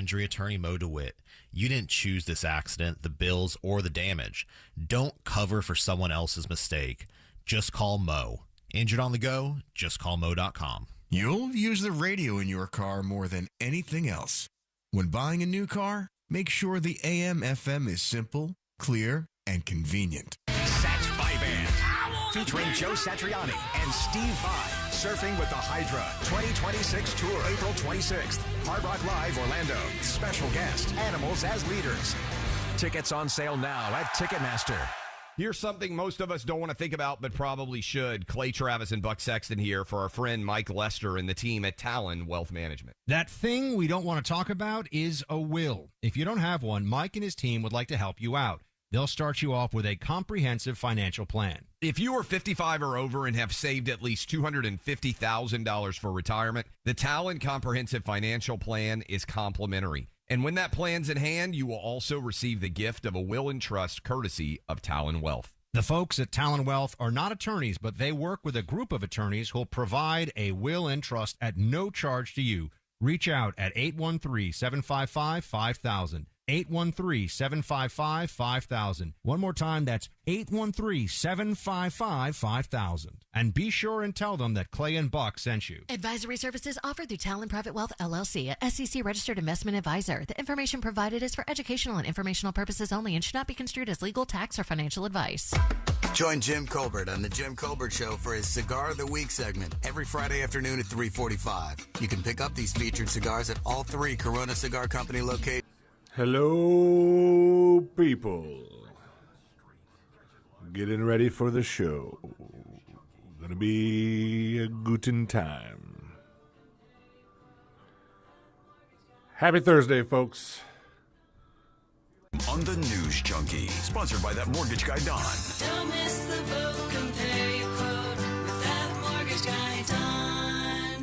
injury attorney Mo DeWitt. You didn't choose this accident, the bills, or the damage. Don't cover for someone else's mistake. Just call Mo. Injured on the go? Just call Mo.com. You'll use the radio in your car more than anything else. When buying a new car, make sure the AM/FM is simple, clear, and convenient. Sats by Band, featuring Joe Satriani and Steve Vai, surfing with the Hydra 2026 tour, April 26th. Hard Rock Live, Orlando. Special guest, Animals as leaders. Tickets on sale now at Ticketmaster. Here's something most of us don't want to think about, but probably should. Clay Travis and Buck Sexton here for our friend Mike Lester and the team at Talon Wealth Management. That thing we don't want to talk about is a will. If you don't have one, Mike and his team would like to help you out. They'll start you off with a comprehensive financial plan. If you are 55 or over and have saved at least $250,000 for retirement, the Talon Comprehensive Financial Plan is complimentary. And when that plan's in hand, you will also receive the gift of a will and trust courtesy of Talon Wealth. The folks at Talon Wealth are not attorneys, but they work with a group of attorneys who'll provide a will and trust at no charge to you. Reach out at 813-755-5000. 813-755-5000. One more time, that's 813-755-5000. And be sure and tell them that Clay and Buck sent you. Advisory services offered through Talon Private Wealth, LLC, a SEC-registered investment advisor. The information provided is for educational and informational purposes only and should not be construed as legal, tax, or financial advice. Join Jim Colbert on The Jim Colbert Show for his Cigar of the Week segment every Friday afternoon at 3:45. You can pick up these featured cigars at all 3 Corona Cigar Company locations. Hello, people. Getting ready for the show. Gonna be a guten time. Happy Thursday, folks. On the News Junkie, sponsored by that mortgage guy, Don. Don't miss the vote, compare your quote with that mortgage guy,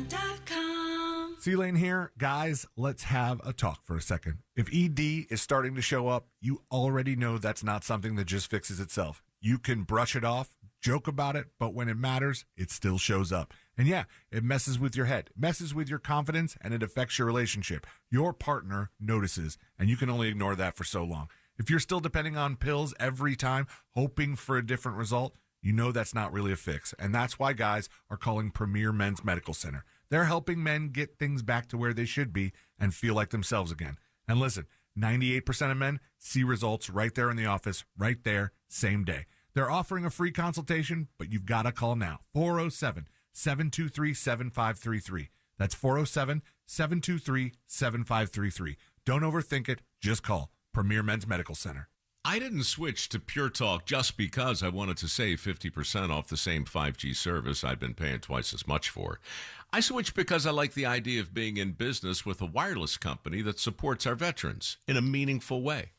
Don.com. C-Lane here. Guys, let's have a talk for a second. If ED is starting to show up, you already know that's not something that just fixes itself. You can brush it off, joke about it, but when it matters, it still shows up. And yeah, it messes with your head, messes with your confidence, and it affects your relationship. Your partner notices, and you can only ignore that for so long. If you're still depending on pills every time, hoping for a different result, you know that's not really a fix. And that's why guys are calling Premier Men's Medical Center. They're helping men get things back to where they should be and feel like themselves again. And listen, 98% of men see results right there in the office, right there, same day. They're offering a free consultation, but you've got to call now. 407-723-7533. That's 407-723-7533. Don't overthink it. Just call Premier Men's Medical Center. I didn't switch to Pure Talk just because I wanted to save 50% off the same 5G service I'd been paying twice as much for. I switched because I like the idea of being in business with a wireless company that supports our veterans in a meaningful way.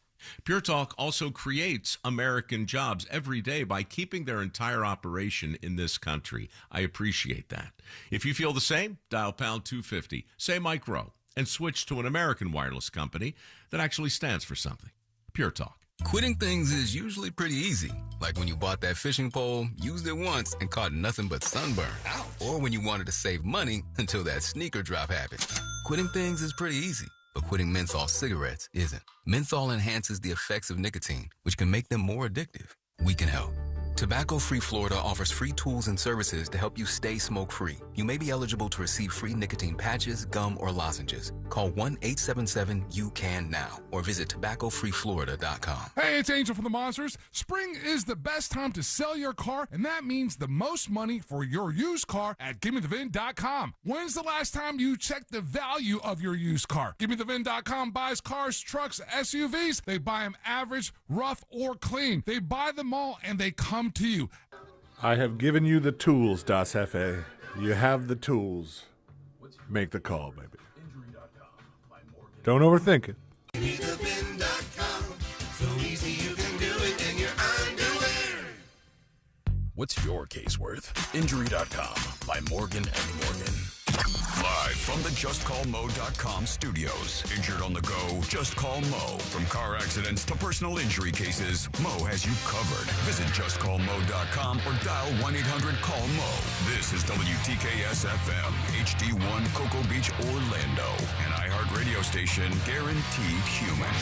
Pure Talk also creates American jobs every day by keeping their entire operation in this country. I appreciate that. If you feel the same, dial pound 250, say micro, and switch to an American wireless company that actually stands for something. Pure Talk. Quitting things is usually pretty easy. Like when you bought that fishing pole, used it once, and caught nothing but sunburn. Ouch. Or when you wanted to save money until that sneaker drop happened. Quitting things is pretty easy. But quitting menthol cigarettes isn't. Menthol enhances the effects of nicotine, which can make them more addictive. We can help. Tobacco Free Florida offers free tools and services to help you stay smoke-free. You may be eligible to receive free nicotine patches, gum, or lozenges. Call 1-877-YOU-CAN-NOW or visit tobaccofreeflorida.com. Hey, it's Angel from the Monsters. Spring is the best time to sell your car, and that means the most money for your used car at GimmeTheVin.com. When's the last time you checked the value of your used car? GimmeTheVin.com buys cars, trucks, SUVs. They buy them average, rough, or clean. They buy them all, and they come to you. I have given you the tools, Das Jefe. You have the tools. Make the call, baby. Don't overthink it. So easy you can do it in your underwear. What's your case worth? Injury.com by Morgan & Morgan. Live from the JustCallMo.com studios. Injured on the go? Just call Mo. From car accidents to personal injury cases, Mo has you covered. Visit JustCallMo.com or dial 1-800-CALL-MO. This is WTKS-FM, HD1 Cocoa Beach, Orlando. An iHeartRadio station guaranteed human.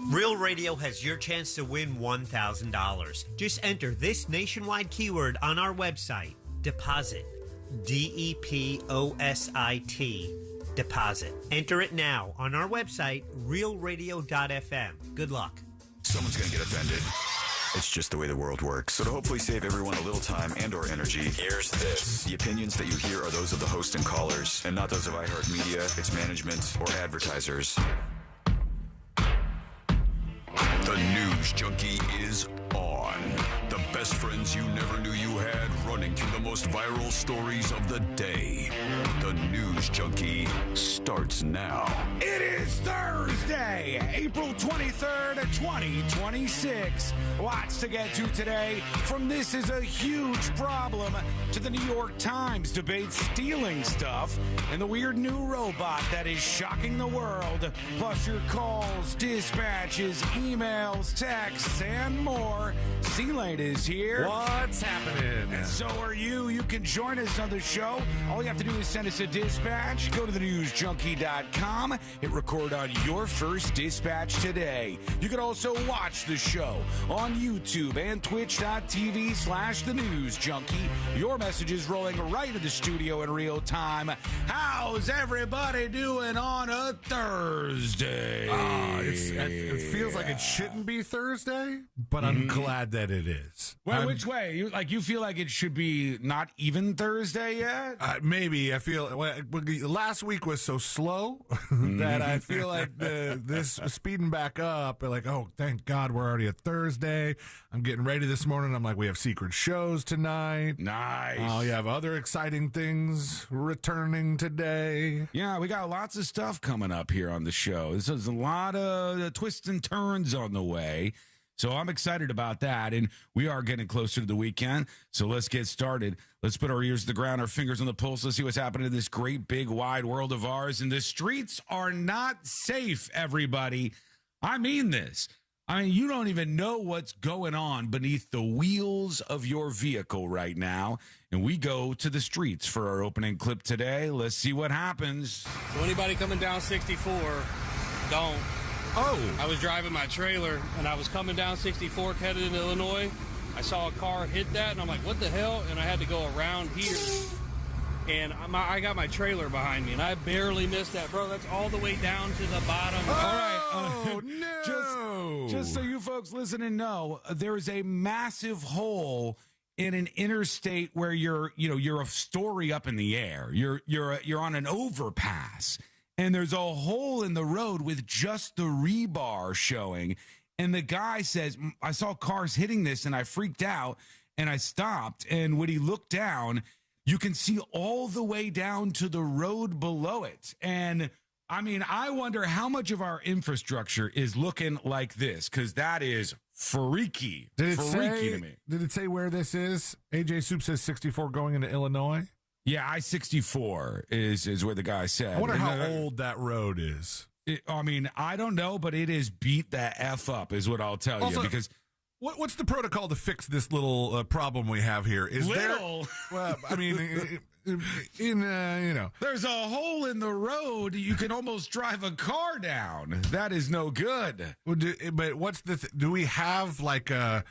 Real Radio has your chance to win $1,000. Just enter this nationwide keyword on our website, deposit, DEPOSIT, deposit. Enter it now on our website, realradio.fm. Good luck. Someone's going to get offended. It's just the way the world works. So to hopefully save everyone a little time and or energy, here's this. The opinions that you hear are those of the host and callers, and not those of iHeartMedia, its management, or advertisers. The News Junkie is on. The best friends you never knew you had, running through the most viral stories of the day. The News Junkie starts now. It is Thursday, April 23rd, 2026. Lots to get to today. From This Is a Huge Problem to the New York Times debates stealing stuff and the weird new robot that is shocking the world. Plus your calls, dispatches, emails, texts, and more. C-Lane is here. What's happening? And so are you. You can join us on the show. All you have to do is send us a dispatch. Go to thenewsjunkie.com. Hit record on your first dispatch today. You can also watch the show on YouTube and twitch.tv/thenewsjunkie. Your messages rolling right into the studio in real time. How's everybody doing on a Thursday? It feels like it shouldn't be Thursday, but I'm glad that it is. Well, which way? You feel like it should be not even Thursday yet? Maybe. I feel last week was so slow that I feel like this speeding back up. Like, oh, thank God we're already at Thursday. I'm getting ready this morning. I'm like, we have secret shows tonight. Nice. Oh, you have other exciting things returning today. Yeah, we got lots of stuff coming up here on the show. There's a lot of twists and turns on the way. So I'm excited about that, and we are getting closer to the weekend, so let's get started. Let's put our ears to the ground, our fingers on the pulse. Let's see what's happening in this great, big, wide world of ours, and the streets are not safe, everybody. I mean this. I mean, you don't even know what's going on beneath the wheels of your vehicle right now, and we go to the streets for our opening clip today. Let's see what happens. So anybody coming down 64, don't. Oh. I was driving my trailer, and I was coming down 64 headed into Illinois. I saw a car hit that, and I'm like, what the hell? And I had to go around here, and I got my trailer behind me, and I barely missed that, bro. That's all the way down to the bottom. All right. No. Just so you folks listening know, there is a massive hole in an interstate where you're a story up in the air. You're on an overpass. And there's a hole in the road with just the rebar showing. And the guy says, I saw cars hitting this and I freaked out and I stopped. And when he looked down, you can see all the way down to the road below it. And I mean, I wonder how much of our infrastructure is looking like this, because that is freaky. Freaky to me. Did it say where this is? AJ Soup says 64 going into Illinois. Yeah, I-64 is where the guy said. I wonder how old that road is. I don't know, but it is beat the F up is what I'll tell you. Because what's the protocol to fix this little problem we have here? Is little? Well, I mean, there's a hole in the road. You can almost drive a car down. That is no good. But what's do we have like a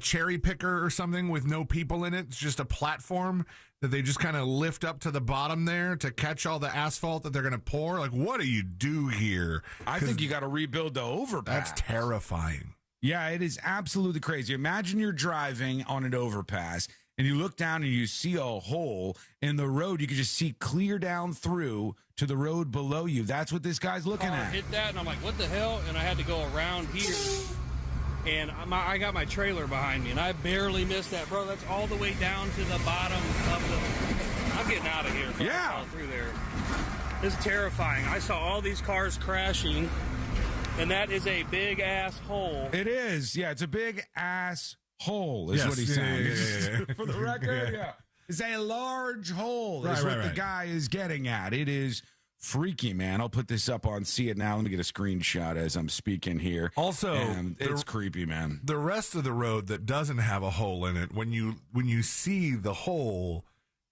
cherry picker or something with no people in it? It's just a platform that they just kind of lift up to the bottom there to catch all the asphalt that they're going to pour? Like, what do you do here? I think you got to rebuild the overpass. That's terrifying. Yeah, it is absolutely crazy. Imagine you're driving on an overpass and you look down and you see a hole in the road. You can just see clear down through to the road below you. That's what this guy's looking at. Hit that, and I'm like, what the hell? And I had to go around here. And I got my trailer behind me, and I barely missed that, bro. That's all the way down to the bottom of the... I'm getting out of here. Yeah. Through there. It's terrifying. I saw all these cars crashing, and that is a big-ass hole. It is. Yeah, it's a big-ass hole is what he's saying. Yeah. For the record, yeah. It's a large hole is what the guy is getting at. It is freaky, man. I'll put this up on See It Now. Let me get a screenshot as I'm speaking here. Also, it's creepy, man. The rest of the road that doesn't have a hole in it, when you see the hole,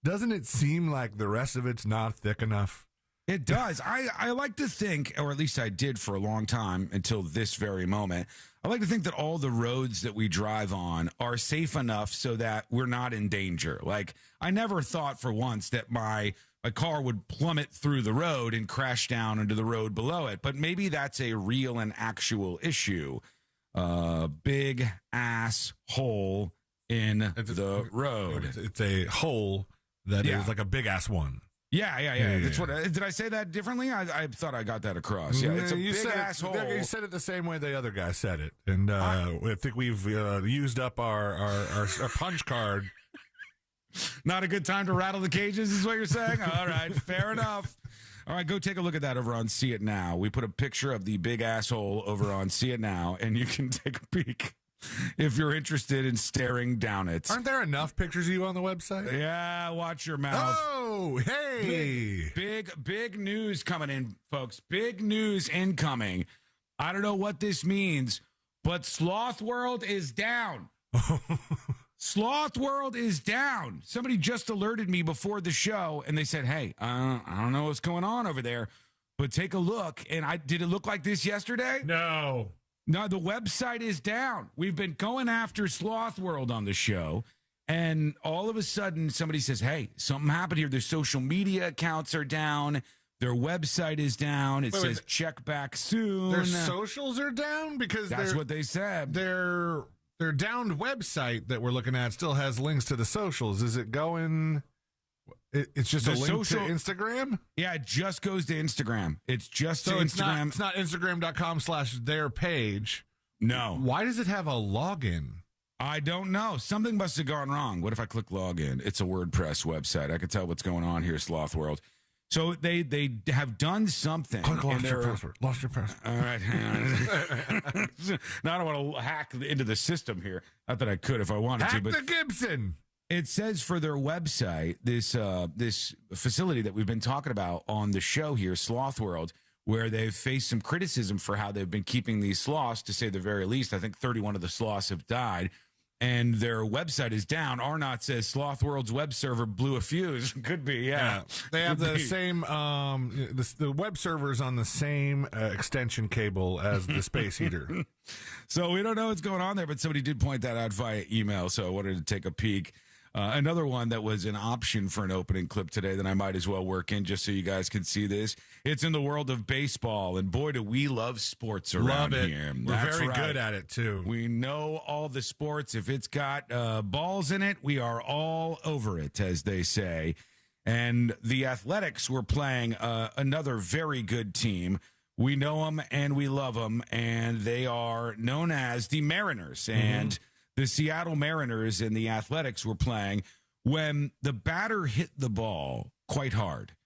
doesn't it seem like the rest of it's not thick enough? It does. I like to think, or at least I did for a long time until this very moment, I like to think that all the roads that we drive on are safe enough so that we're not in danger. Like, I never thought for once that my car would plummet through the road and crash down into the road below it. But maybe that's a real and actual issue. Big ass hole in the road. It's a hole that is like a big ass one. Yeah. That's what. Did I say that differently? I thought I got that across. Yeah, it's a big asshole. You said it the same way the other guy said it, and I think we've used up our punch card. Not a good time to rattle the cages, is what you're saying? All right, fair enough. All right, go take a look at that over on See It Now. We put a picture of the big asshole over on See It Now, and you can take a peek if you're interested in staring down it. Aren't there enough pictures of you on the website? Yeah, watch your mouth. Oh, hey. Big news coming in, folks. Big news incoming. I don't know what this means, but Sloth World is down. Sloth World is down. Somebody just alerted me before the show, and they said, hey, I don't know what's going on over there, but take a look. And did it look like this yesterday? No, the website is down. We've been going after Sloth World on the show, and all of a sudden somebody says, hey, something happened here. Their social media accounts are down. Their website is down. It says check back soon. Their socials are down? Because that's what they said. Their downed website that we're looking at still has links to the socials. Is it going... It's just a link to Instagram? Yeah, it just goes to Instagram. It's just to Instagram. It's not Instagram.com/their page. No. Why does it have a login? I don't know. Something must have gone wrong. What if I click login? It's a WordPress website. I can tell what's going on here, Sloth World. So they have done something. Lost your password. Lost your password. All right, hang on. Now I don't want to hack into the system here. Not that I could if I wanted to. Hack But the Gibson. It says for their website, this facility that we've been talking about on the show here, Sloth World, where they've faced some criticism for how they've been keeping these sloths, to say the very least. I think 31 of the sloths have died, and their website is down. Arnott says Sloth World's web server blew a fuse. Could be, yeah. They have the same, the web server's on the same extension cable as the space heater. So we don't know what's going on there, but somebody did point that out via email, so I wanted to take a peek. Another one that was an option for an opening clip today that I might as well work in just so you guys can see this. It's in the world of baseball, and boy, do we love sports around here. We're very good at it, too. We know all the sports. If it's got balls in it, we are all over it, as they say. And the Athletics were playing another very good team. We know them and we love them, and they are known as the Mariners. And the Seattle Mariners and the Athletics were playing when the batter hit the ball quite hard.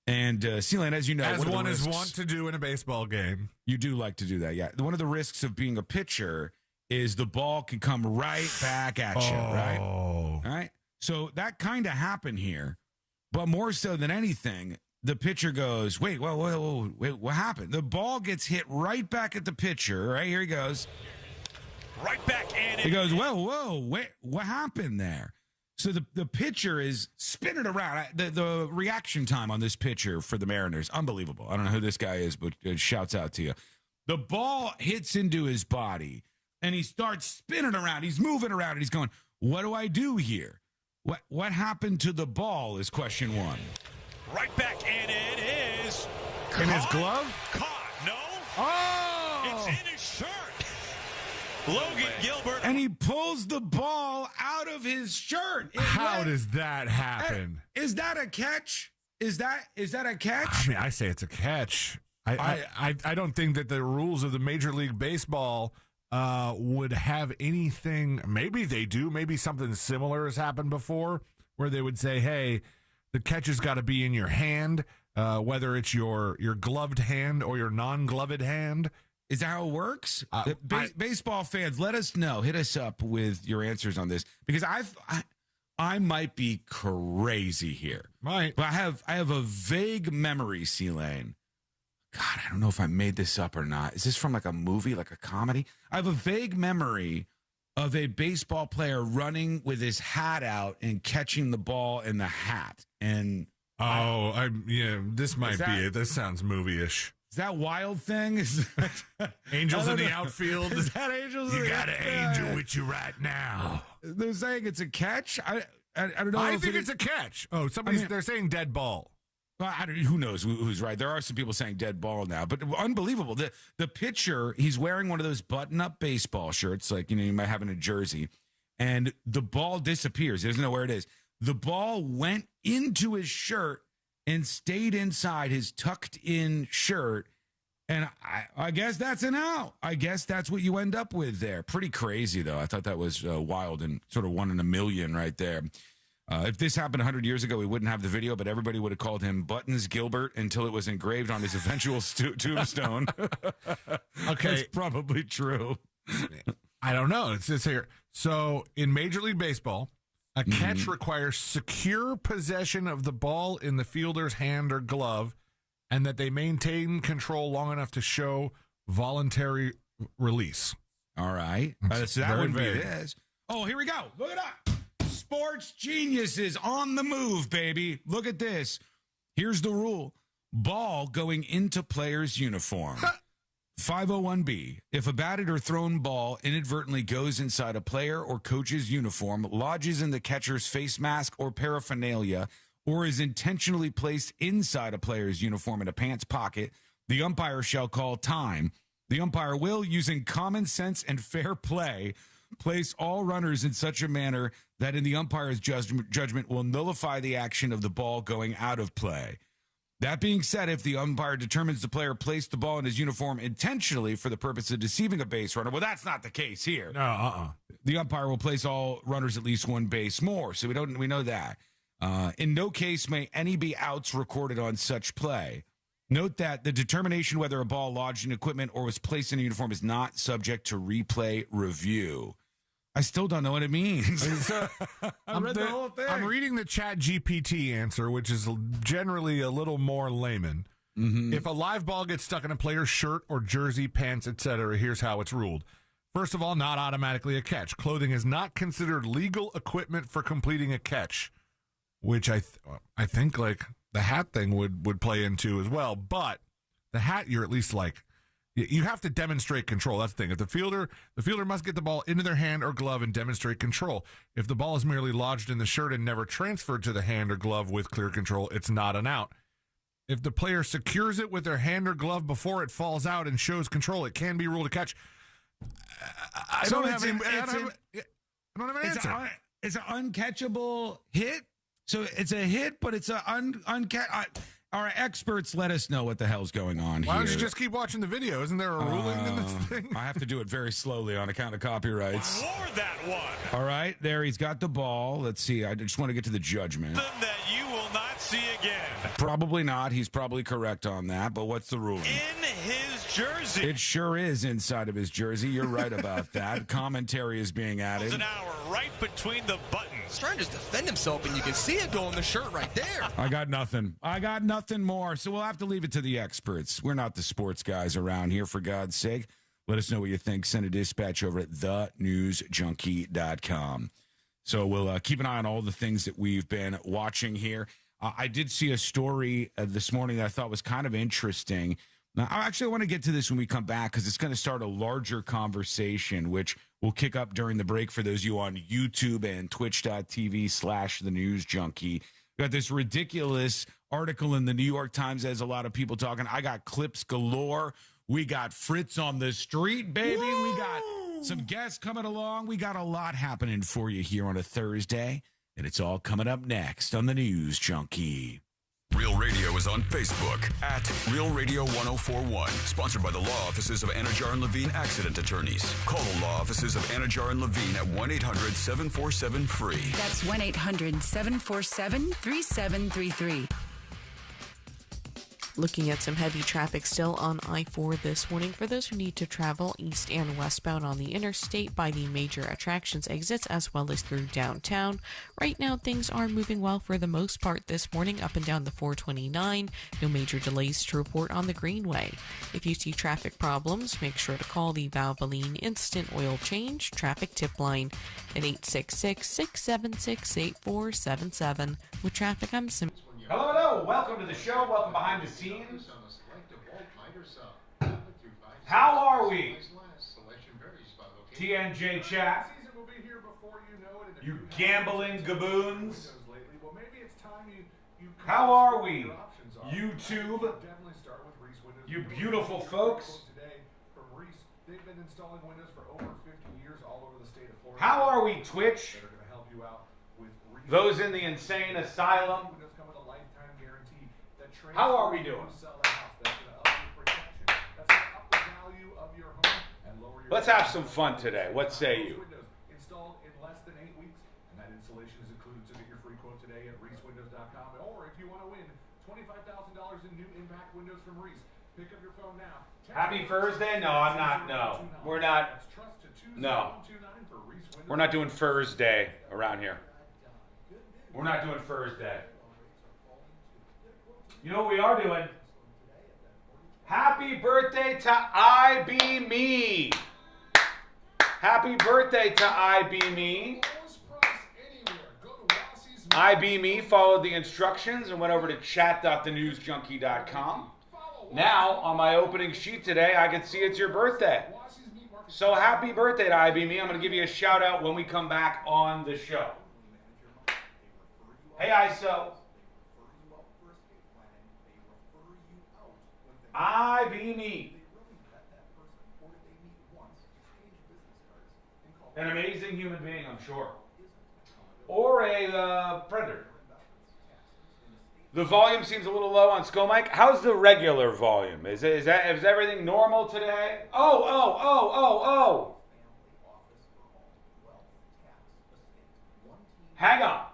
And, Sealand, as you know, as one is wont to do in a baseball game. You do like to do that, yeah. One of the risks of being a pitcher is the ball can come right back at you, right? All right? So that kind of happened here. But more so than anything, the pitcher goes, wait, what happened? The ball gets hit right back at the pitcher, right? Here he goes. Right back, and he goes, whoa, wait, what happened there? So the pitcher is spinning around. The reaction time on this pitcher for the Mariners, unbelievable. I don't know who this guy is, but shouts out to you. The ball hits into his body, and he starts spinning around. He's moving around, and he's going, what do I do here? What happened to the ball is question one. Right back, and it is in his glove? Caught, no. Oh! It's in his shirt. Logan Gilbert. And he pulls the ball out of his shirt. How does that happen? Is that a catch? Is that a catch? I mean, I say it's a catch. I don't think that the rules of the Major League Baseball would have anything. Maybe they do. Maybe something similar has happened before where they would say, hey, the catch has got to be in your hand, whether it's your gloved hand or your non-gloved hand. Is that how it works? Baseball fans, let us know. Hit us up with your answers on this, because I might be crazy here. Right. But I have a vague memory, C-Lane. God, I don't know if I made this up or not. Is this from like a movie, like a comedy? I have a vague memory of a baseball player running with his hat out and catching the ball in the hat. And this might be it. This sounds movie-ish. Is that Wild Thing? Angels in the outfield. Is that Angels in the outfield? You got an angel with you right now. They're saying it's a catch? I don't know. I think it's a catch. Oh, they're saying dead ball. Well, who knows who's right? There are some people saying dead ball now, but unbelievable. The pitcher, he's wearing one of those button-up baseball shirts, like you might have in a jersey, and the ball disappears. He doesn't know where it is. The ball went into his shirt and stayed inside his tucked-in shirt, and I guess that's an out. I guess that's what you end up with there. Pretty crazy, though. I thought that was wild and sort of 1 in a million right there. If this happened 100 years ago, we wouldn't have the video, but everybody would have called him Buttons Gilbert until it was engraved on his eventual tombstone. Okay. That's probably true. I don't know. It says here. So in Major League Baseball, a catch requires secure possession of the ball in the fielder's hand or glove, and that they maintain control long enough to show voluntary release. All right. So that would be this. Oh, here we go. Look it up. Sports geniuses on the move, baby. Look at this. Here's the rule. Ball going into player's uniform. 501B. If a batted or thrown ball inadvertently goes inside a player or coach's uniform, lodges in the catcher's face mask or paraphernalia, or is intentionally placed inside a player's uniform in a pants pocket, the umpire shall call time. The umpire will, using common sense and fair play, place all runners in such a manner that in the umpire's judgment will nullify the action of the ball going out of play. That being said, if the umpire determines the player placed the ball in his uniform intentionally for the purpose of deceiving a base runner, well, that's not the case here. No, The umpire will place all runners at least one base more, so we know that. In no case may any be outs recorded on such play. Note that the determination whether a ball lodged in equipment or was placed in a uniform is not subject to replay review. I still don't know what it means. I read the whole thing. I'm reading the Chat GPT answer, which is generally a little more layman. If a live ball gets stuck in a player's shirt or jersey, pants, etc., here's how it's ruled. First of all, not automatically a catch. Clothing is not considered legal equipment for completing a catch, which I think like the hat thing would play into as well. But the hat, you're at least like, you have to demonstrate control. That's the thing. If the fielder must get the ball into their hand or glove and demonstrate control. If the ball is merely lodged in the shirt and never transferred to the hand or glove with clear control, it's not an out. If the player secures it with their hand or glove before it falls out and shows control, it can be ruled a catch. I don't have an answer. It's an uncatchable hit. So it's a hit, but it's an uncatch. Our experts let us know what the hell's going on here. Why don't you just keep watching the video? Isn't there a ruling in this thing? I have to do it very slowly on account of copyrights. War that one. All right, there he's got the ball. Let's see. I just want to get to the judgment. That you will not see again. Probably not. He's probably correct on that. But what's the ruling? In his jersey. It sure is inside of his jersey. You're right about that. Commentary is being added. An hour right between the buttons. He's trying to just defend himself, and you can see it go in the shirt right there. I got nothing more. So we'll have to leave it to the experts. We're not the sports guys around here, for God's sake. Let us know what you think. Send a dispatch over at thenewsjunkie.com. So we'll keep an eye on all the things that we've been watching here. I did see a story this morning that I thought was kind of interesting. Now, I want to get to this when we come back because it's going to start a larger conversation, which we'll kick up during the break for those of you on YouTube and twitch.tv/thenewsjunkie. We got this ridiculous article in the New York Times that has a lot of people talking. I got clips galore. We got Fritz on the street, baby. Woo! We got some guests coming along. We got a lot happening for you here on a Thursday, and it's all coming up next on the News Junkie. Real Radio is on Facebook at Real Radio 1041. Sponsored by the law offices of Anajar and Levine Accident Attorneys. Call the law offices of Anajar and Levine at 1-800-747-FREE. That's 1-800-747-3733. Looking at some heavy traffic still on I-4 this morning for those who need to travel east and westbound on the interstate by the major attractions exits as well as through downtown. Right now, things are moving well for the most part this morning up and down the 429. No major delays to report on the Greenway. If you see traffic problems, make sure to call the Valvoline Instant Oil Change Traffic Tip Line at 866-676-8477. With traffic, I'm Sim. Hello. Welcome to the show. Welcome behind the scenes. How are we? TNJ chat. You gambling gaboons. How are we? YouTube. You beautiful folks. How are we, Twitch? Those in the insane asylum. How are we doing? Let's have some fun today. What say you? Installed in less than 8 weeks, and that installation is included. So get your free quote today at reeswindows.com. Or if you want to win $25,000 in new impact windows from Reese, pick up your phone now. Happy Thursday? No, I'm not. No, we're not. No, we're not doing Thursday around here. We're not doing Thursday. You know what we are doing? Happy birthday to I Be Me. Happy birthday to I Be Me. I Be Me followed the instructions and went over to chat.thenewsjunkie.com. Now, on my opening sheet today, I can see it's your birthday. So happy birthday to I Be Me. I'm going to give you a shout out when we come back on the show. Hey, ISO. I Be Me. An amazing human being, I'm sure. Or a predator. The volume seems a little low on ScoMic. How's the regular volume? Is everything normal today? Oh. Hang on.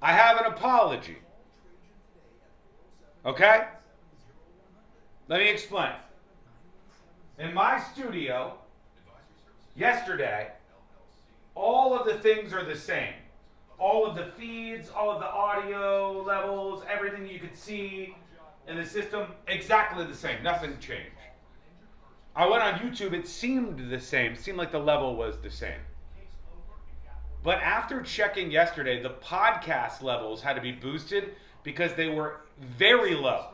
I have an apology. Okay? Let me explain. In my studio, yesterday, all of the things are the same. All of the feeds, all of the audio levels, everything you could see in the system, exactly the same. Nothing changed. I went on YouTube, it seemed the same. It seemed like the level was the same. But after checking yesterday, the podcast levels had to be boosted because they were very low.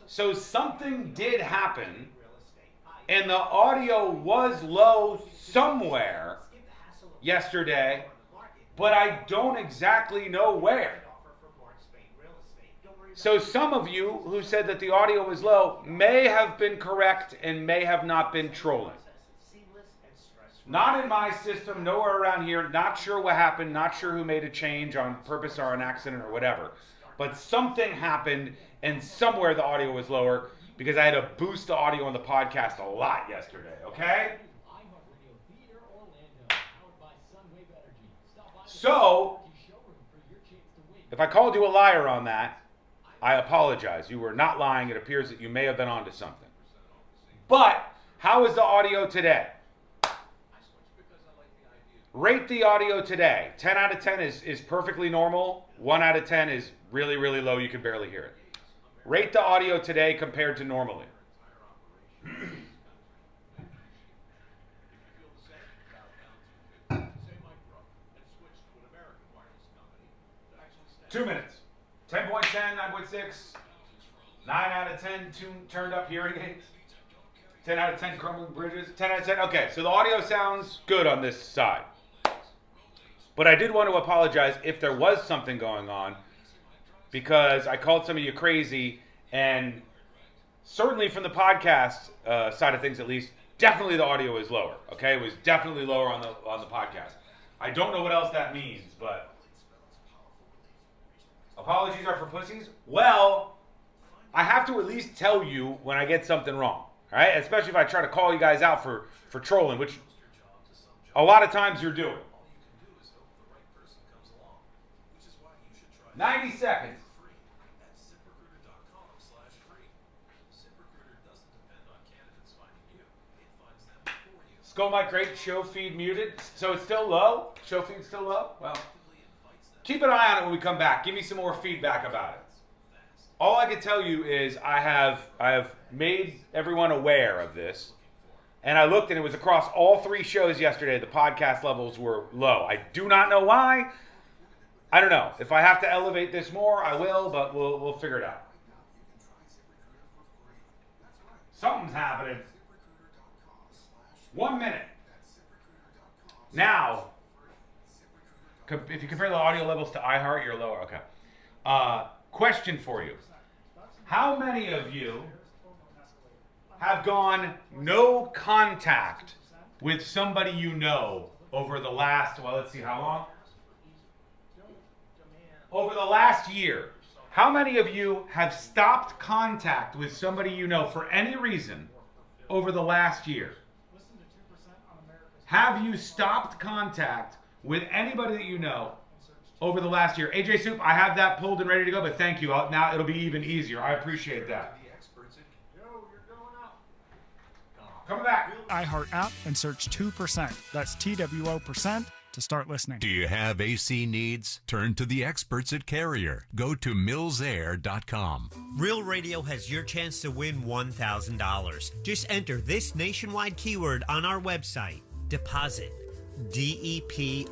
So something did happen, and the audio was low somewhere yesterday, but I don't exactly know where. So some of you who said that the audio was low may have been correct and may have not been trolling. Not in my system, nowhere around here, not sure what happened, not sure who made a change on purpose or an accident or whatever. But something happened and somewhere the audio was lower because I had to boost the audio on the podcast a lot yesterday, okay? So, if I called you a liar on that, I apologize. You were not lying. It appears that you may have been onto something. But, how is the audio today? Rate the audio today. 10 out of 10 is perfectly normal. 1 out of 10 is really, really low. You can barely hear it. Rate the audio today compared to normally. 2 minutes. 10.10, 9.6, 9 out of 10 turned up hearing aids. 10 out of 10 crumbling bridges. 10 out of 10. Okay, so the audio sounds good on this side. But I did want to apologize if there was something going on because I called some of you crazy, and certainly from the podcast side of things at least, definitely the audio is lower. Okay, it was definitely lower on the podcast. I don't know what else that means, but apologies are for pussies? Well, I have to at least tell you when I get something wrong. All right, especially if I try to call you guys out for trolling, which a lot of times you're doing. 90 seconds. Skull Mike, great. Show feed muted. So it's still low? Show feed's still low? Well, keep an eye on it when we come back. Give me some more feedback about it. All I can tell you is I have made everyone aware of this. And I looked and it was across all 3 shows yesterday. The podcast levels were low. I do not know why. I don't know. If I have to elevate this more, I will, but we'll figure it out. Something's happening. 1 minute. Now, if you compare the audio levels to iHeart, you're lower. Okay. Question for you. How many of you have gone no contact with somebody you know over the last, well, let's see, how long? Over the last year. How many of you have stopped contact with somebody you know for any reason over the last year? Have you stopped contact with anybody that you know over the last year? AJ Soup, I have that pulled and ready to go, but thank you. Now it'll be even easier. I appreciate that. Coming back. iHeart app and search 2%. That's TWO% to start listening. Do you have AC needs? Turn to the experts at Carrier. Go to millsair.com. Real Radio has your chance to win $1,000. Just enter this nationwide keyword on our website. Deposit. DEPOSIT.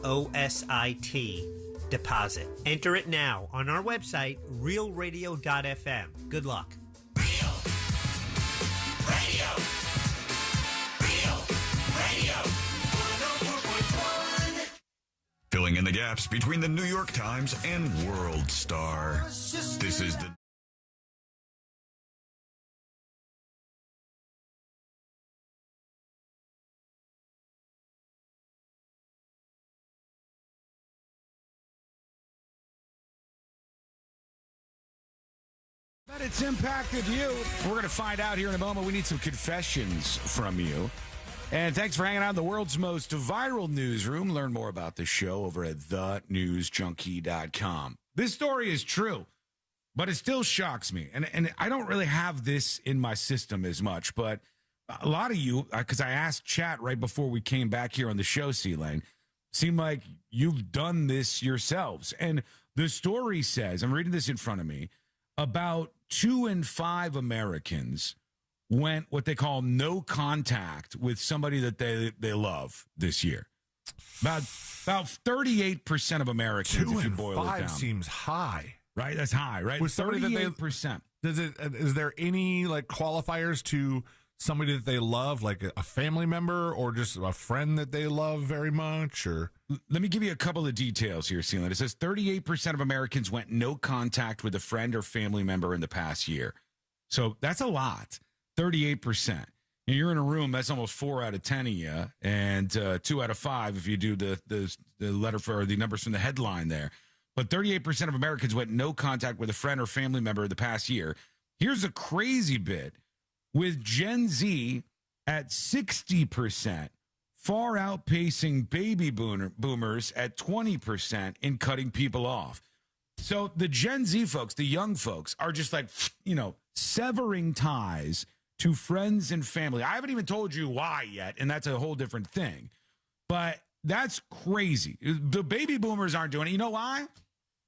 Deposit. Enter it now on our website, realradio.fm. Good luck. Filling in the gaps between the New York Times and World Star. This is the But it's impacted you. We're going to find out here in a moment. We need some confessions from you. And thanks for hanging out in the world's most viral newsroom. Learn more about the show over at thenewsjunkie.com. This story is true, but it still shocks me. And I don't really have this in my system as much, but a lot of you, because I asked chat right before we came back here on the show, C-Lane, seem like you've done this yourselves. And the story says, I'm reading this in front of me, about 2 in 5 Americans went what they call no contact with somebody that they love this year. About 38% of Americans, 2 if you in boil 5 it down. seems high. Right? That's high, right? With somebody 38%. Is there any like qualifiers to somebody that they love, like a family member or just a friend that they love very much? Or let me give you a couple of details here, Celine. It says 38% of Americans went no contact with a friend or family member in the past year. So that's a lot. 38%. And you're in a room, that's almost 4 out of 10 of you, and 2 out of 5 if you do the letter for the numbers from the headline there. But 38% of Americans went no contact with a friend or family member in the past year. Here's a crazy bit. With Gen Z at 60%, far outpacing baby boomers at 20% in cutting people off. So the Gen Z folks, the young folks, are just like, severing ties to friends and family. I haven't even told you why yet, and that's a whole different thing. But that's crazy. The baby boomers aren't doing it. You know why?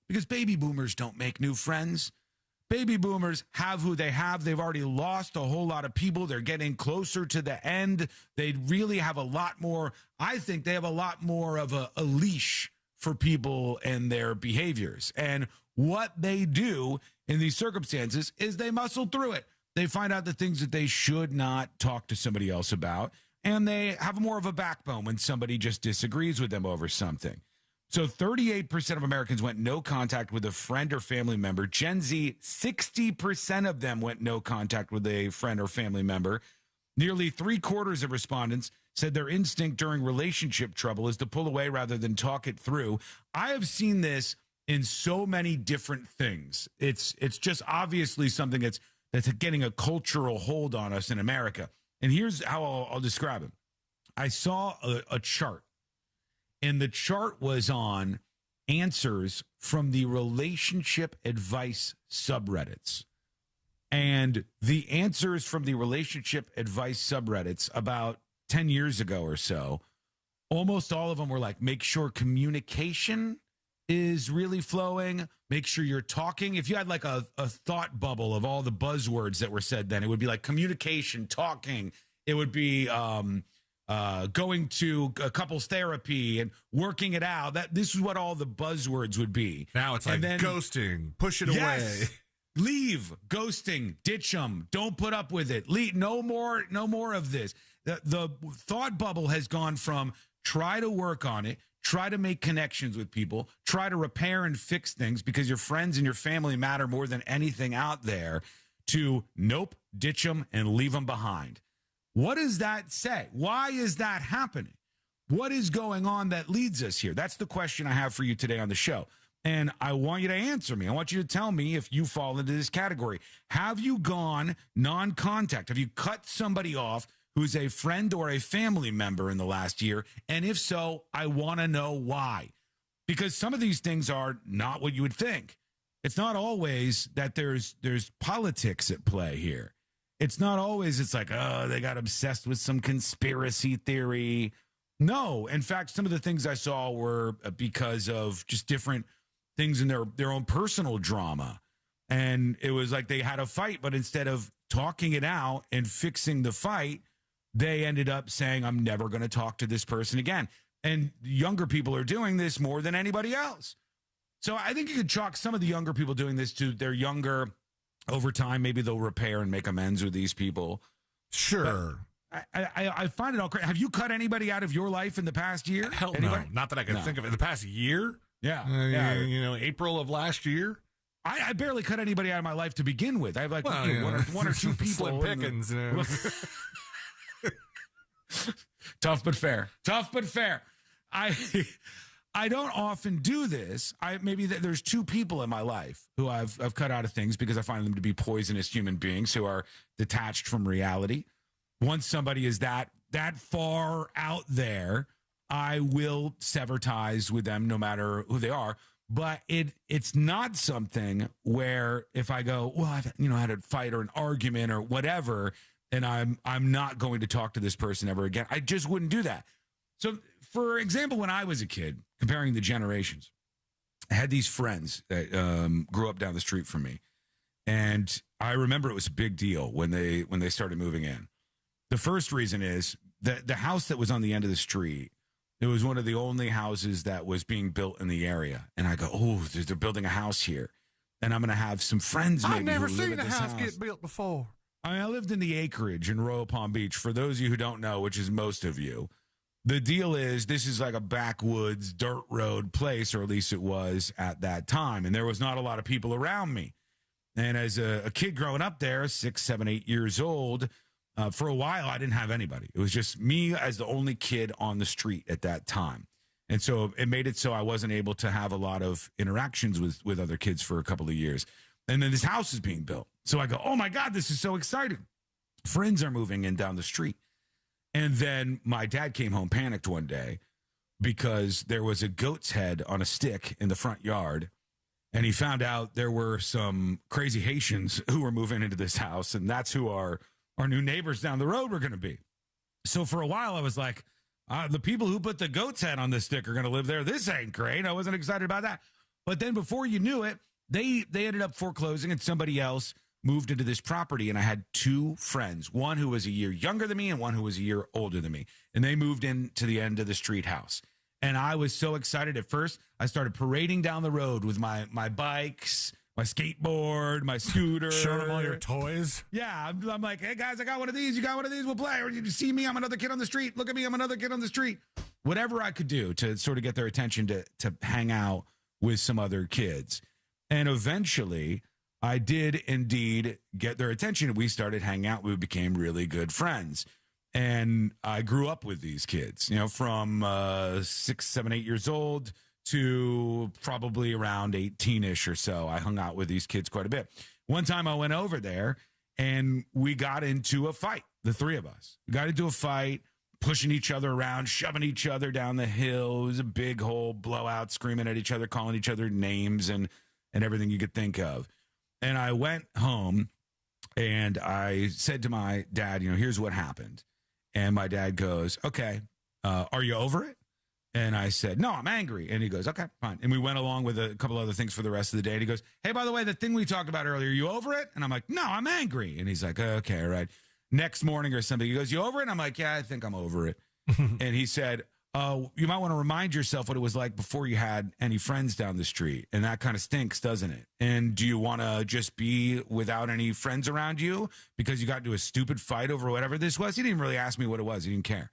Because baby boomers don't make new friends. Baby boomers have who they have. They've already lost a whole lot of people. They're getting closer to the end. They really have a lot more. I think they have a lot more of a leash for people and their behaviors. And what they do in these circumstances is they muscle through it. They find out the things that they should not talk to somebody else about, and they have more of a backbone when somebody just disagrees with them over something. So 38% of Americans went no contact with a friend or family member. Gen Z, 60% of them went no contact with a friend or family member. Nearly 3/4 of respondents said their instinct during relationship trouble is to pull away rather than talk it through. I have seen this in so many different things. It's just obviously something that's getting a cultural hold on us in America. And here's how I'll describe it. I saw a chart, and the chart was on answers from the relationship advice subreddits. And the answers from the relationship advice subreddits about 10 years ago or so, almost all of them were like, make sure communication is really flowing. Make sure you're talking. If you had like a thought bubble of all the buzzwords that were said then, it would be like communication, talking. It would be going to a couples therapy and working it out. This is what all the buzzwords would be. Now it's like ghosting, push it away. Leave, ghosting, ditch them, don't put up with it. Leave, no more of this. The thought bubble has gone from try to work on it, try to make connections with people, try to repair and fix things because your friends and your family matter more than anything out there, to nope, ditch them and leave them behind. What does that say? Why is that happening? What is going on that leads us here? That's the question I have for you today on the show. And I want you to answer me. I want you to tell me if you fall into this category. Have you gone non-contact? Have you cut somebody off who's a friend or a family member in the last year? And if so, I want to know why. Because some of these things are not what you would think. It's not always that there's politics at play here. It's not always, it's like, oh, they got obsessed with some conspiracy theory. No. In fact, some of the things I saw were because of just different things in their own personal drama. And it was like they had a fight, but instead of talking it out and fixing the fight, they ended up saying, I'm never going to talk to this person again. And younger people are doing this more than anybody else. So I think you could chalk some of the younger people doing this to their younger. Over time, maybe they'll repair and make amends with these people. Sure. I find it all crazy. Have you cut anybody out of your life in the past year? Hell anybody? no. Not that I can think of it. In the past year? Yeah. April of last year? I barely cut anybody out of my life to begin with. I have like one or two people. Slim pickings. Tough but fair. I don't often do this. There's two people in my life who I've cut out of things because I find them to be poisonous human beings who are detached from reality. Once somebody is that far out there, I will sever ties with them no matter who they are. But it's not something where if I go, well, I've had a fight or an argument or whatever, and I'm not going to talk to this person ever again. I just wouldn't do that. So, for example, when I was a kid, comparing the generations, I had these friends that grew up down the street from me. And I remember it was a big deal when they started moving in. The first reason is that the house that was on the end of the street, it was one of the only houses that was being built in the area. And I go, oh, they're building a house here. And I'm going to have some friends maybe I've never who live seen at a this house get built before. I lived in the acreage in Royal Palm Beach. For those of you who don't know, which is most of you, the deal is this is like a backwoods dirt road place, or at least it was at that time. And there was not a lot of people around me. And as a kid growing up there, 6, 7, 8 years old, for a while, I didn't have anybody. It was just me as the only kid on the street at that time. And so it made it so I wasn't able to have a lot of interactions with other kids for a couple of years. And then this house is being built. So I go, oh my God, this is so exciting. Friends are moving in down the street. And then my dad came home panicked one day because there was a goat's head on a stick in the front yard. And he found out there were some crazy Haitians who were moving into this house. And that's who our new neighbors down the road were going to be. So for a while, I was like, the people who put the goat's head on this stick are going to live there. This ain't great. I wasn't excited about that. But then before you knew it, they ended up foreclosing and somebody else moved into this property. And I had two friends, one who was a year younger than me and one who was a year older than me. And they moved into the end of the street house. And I was so excited at first. I started parading down the road with my bikes, my skateboard, my scooter. Showing them all your toys. Yeah. I'm like, hey, guys, I got one of these. You got one of these? We'll play. Or you see me? I'm another kid on the street. Look at me. I'm another kid on the street. Whatever I could do to sort of get their attention to hang out with some other kids. And eventually, I did indeed get their attention. We started hanging out. We became really good friends. And I grew up with these kids, from 6, 7, 8 years old to probably around 18-ish or so. I hung out with these kids quite a bit. One time I went over there and we got into a fight, the three of us. We got into a fight pushing each other around, shoving each other down the hill. It was a big whole blowout, screaming at each other, calling each other names and everything you could think of. And I went home and I said to my dad, here's what happened. And my dad goes, okay, are you over it? And I said, no, I'm angry. And he goes, okay, fine. And we went along with a couple other things for the rest of the day. And he goes, hey, by the way, the thing we talked about earlier, you over it? And I'm like, no, I'm angry. And he's like, okay, all right. Next morning or something, he goes, you over it? And I'm like, yeah, I think I'm over it. And he said, you might want to remind yourself what it was like before you had any friends down the street. And that kind of stinks, doesn't it? And do you want to just be without any friends around you because you got into a stupid fight over whatever this was? He didn't really ask me what it was. He didn't care.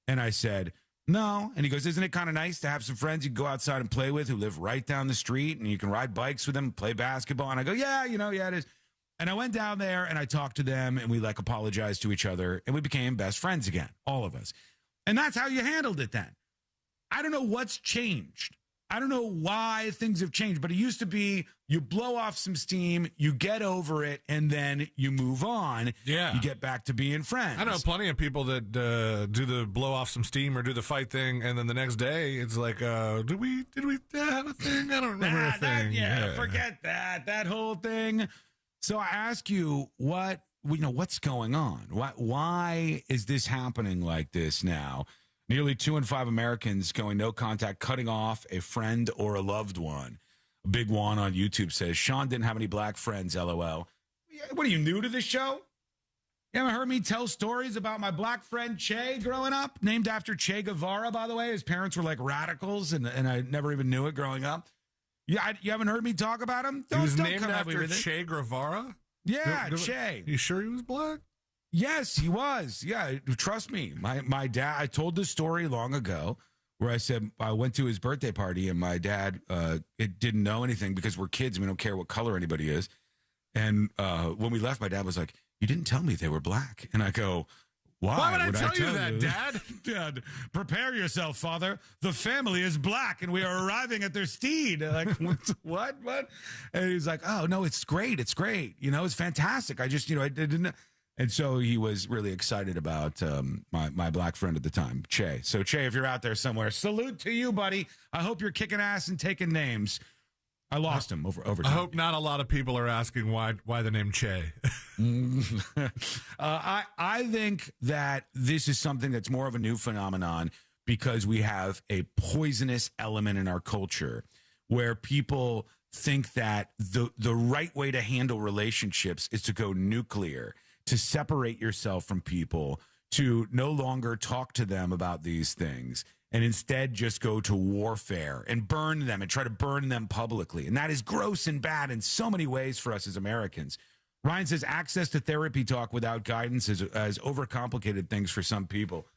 And I said, no. And he goes, isn't it kind of nice to have some friends you can go outside and play with who live right down the street and you can ride bikes with them, play basketball? And I go, yeah, yeah, it is. And I went down there and I talked to them and we apologized to each other and we became best friends again, all of us. And that's how you handled it then. I don't know what's changed. I don't know why things have changed, but it used to be you blow off some steam, you get over it, and then you move on. Yeah. You get back to being friends. I know plenty of people that do the blow off some steam or do the fight thing, and then the next day it's like, did we have a thing? I don't remember a thing. Forget that. That whole thing. So I ask you, what's going on? Why is this happening like this now? Nearly 2 in 5 Americans going no contact, cutting off a friend or a loved one. Big Juan on YouTube says, Sean didn't have any black friends, LOL. What are you, new to this show? You haven't heard me tell stories about my black friend Che growing up? Named after Che Guevara, by the way. His parents were like radicals, and I never even knew it growing up. Yeah, you haven't heard me talk about him? He was named after Che Guevara? Yeah, Che. You sure he was black? Yes, he was. Yeah, trust me. My dad, I told this story long ago where I said I went to his birthday party and my dad it didn't know anything because we're kids and we don't care what color anybody is. And when we left, my dad was like, you didn't tell me they were black. And I go, why would I tell you that, Dad? Dad, prepare yourself, Father. The family is black and we are arriving at their steed. Like, what? And he's like, oh, no, it's great. It's great. It's fantastic. I just, I didn't. And so he was really excited about my black friend at the time, Che. So, Che, if you're out there somewhere, salute to you, buddy. I hope you're kicking ass and taking names. I lost him over time. I hope not a lot of people are asking why the name Che. I think that this is something that's more of a new phenomenon because we have a poisonous element in our culture where people think that the right way to handle relationships is to go nuclear, to separate yourself from people, to no longer talk to them about these things, and instead just go to warfare and burn them and try to burn them publicly. And that is gross and bad in so many ways for us as Americans. Ryan says access to therapy talk without guidance has overcomplicated things for some people.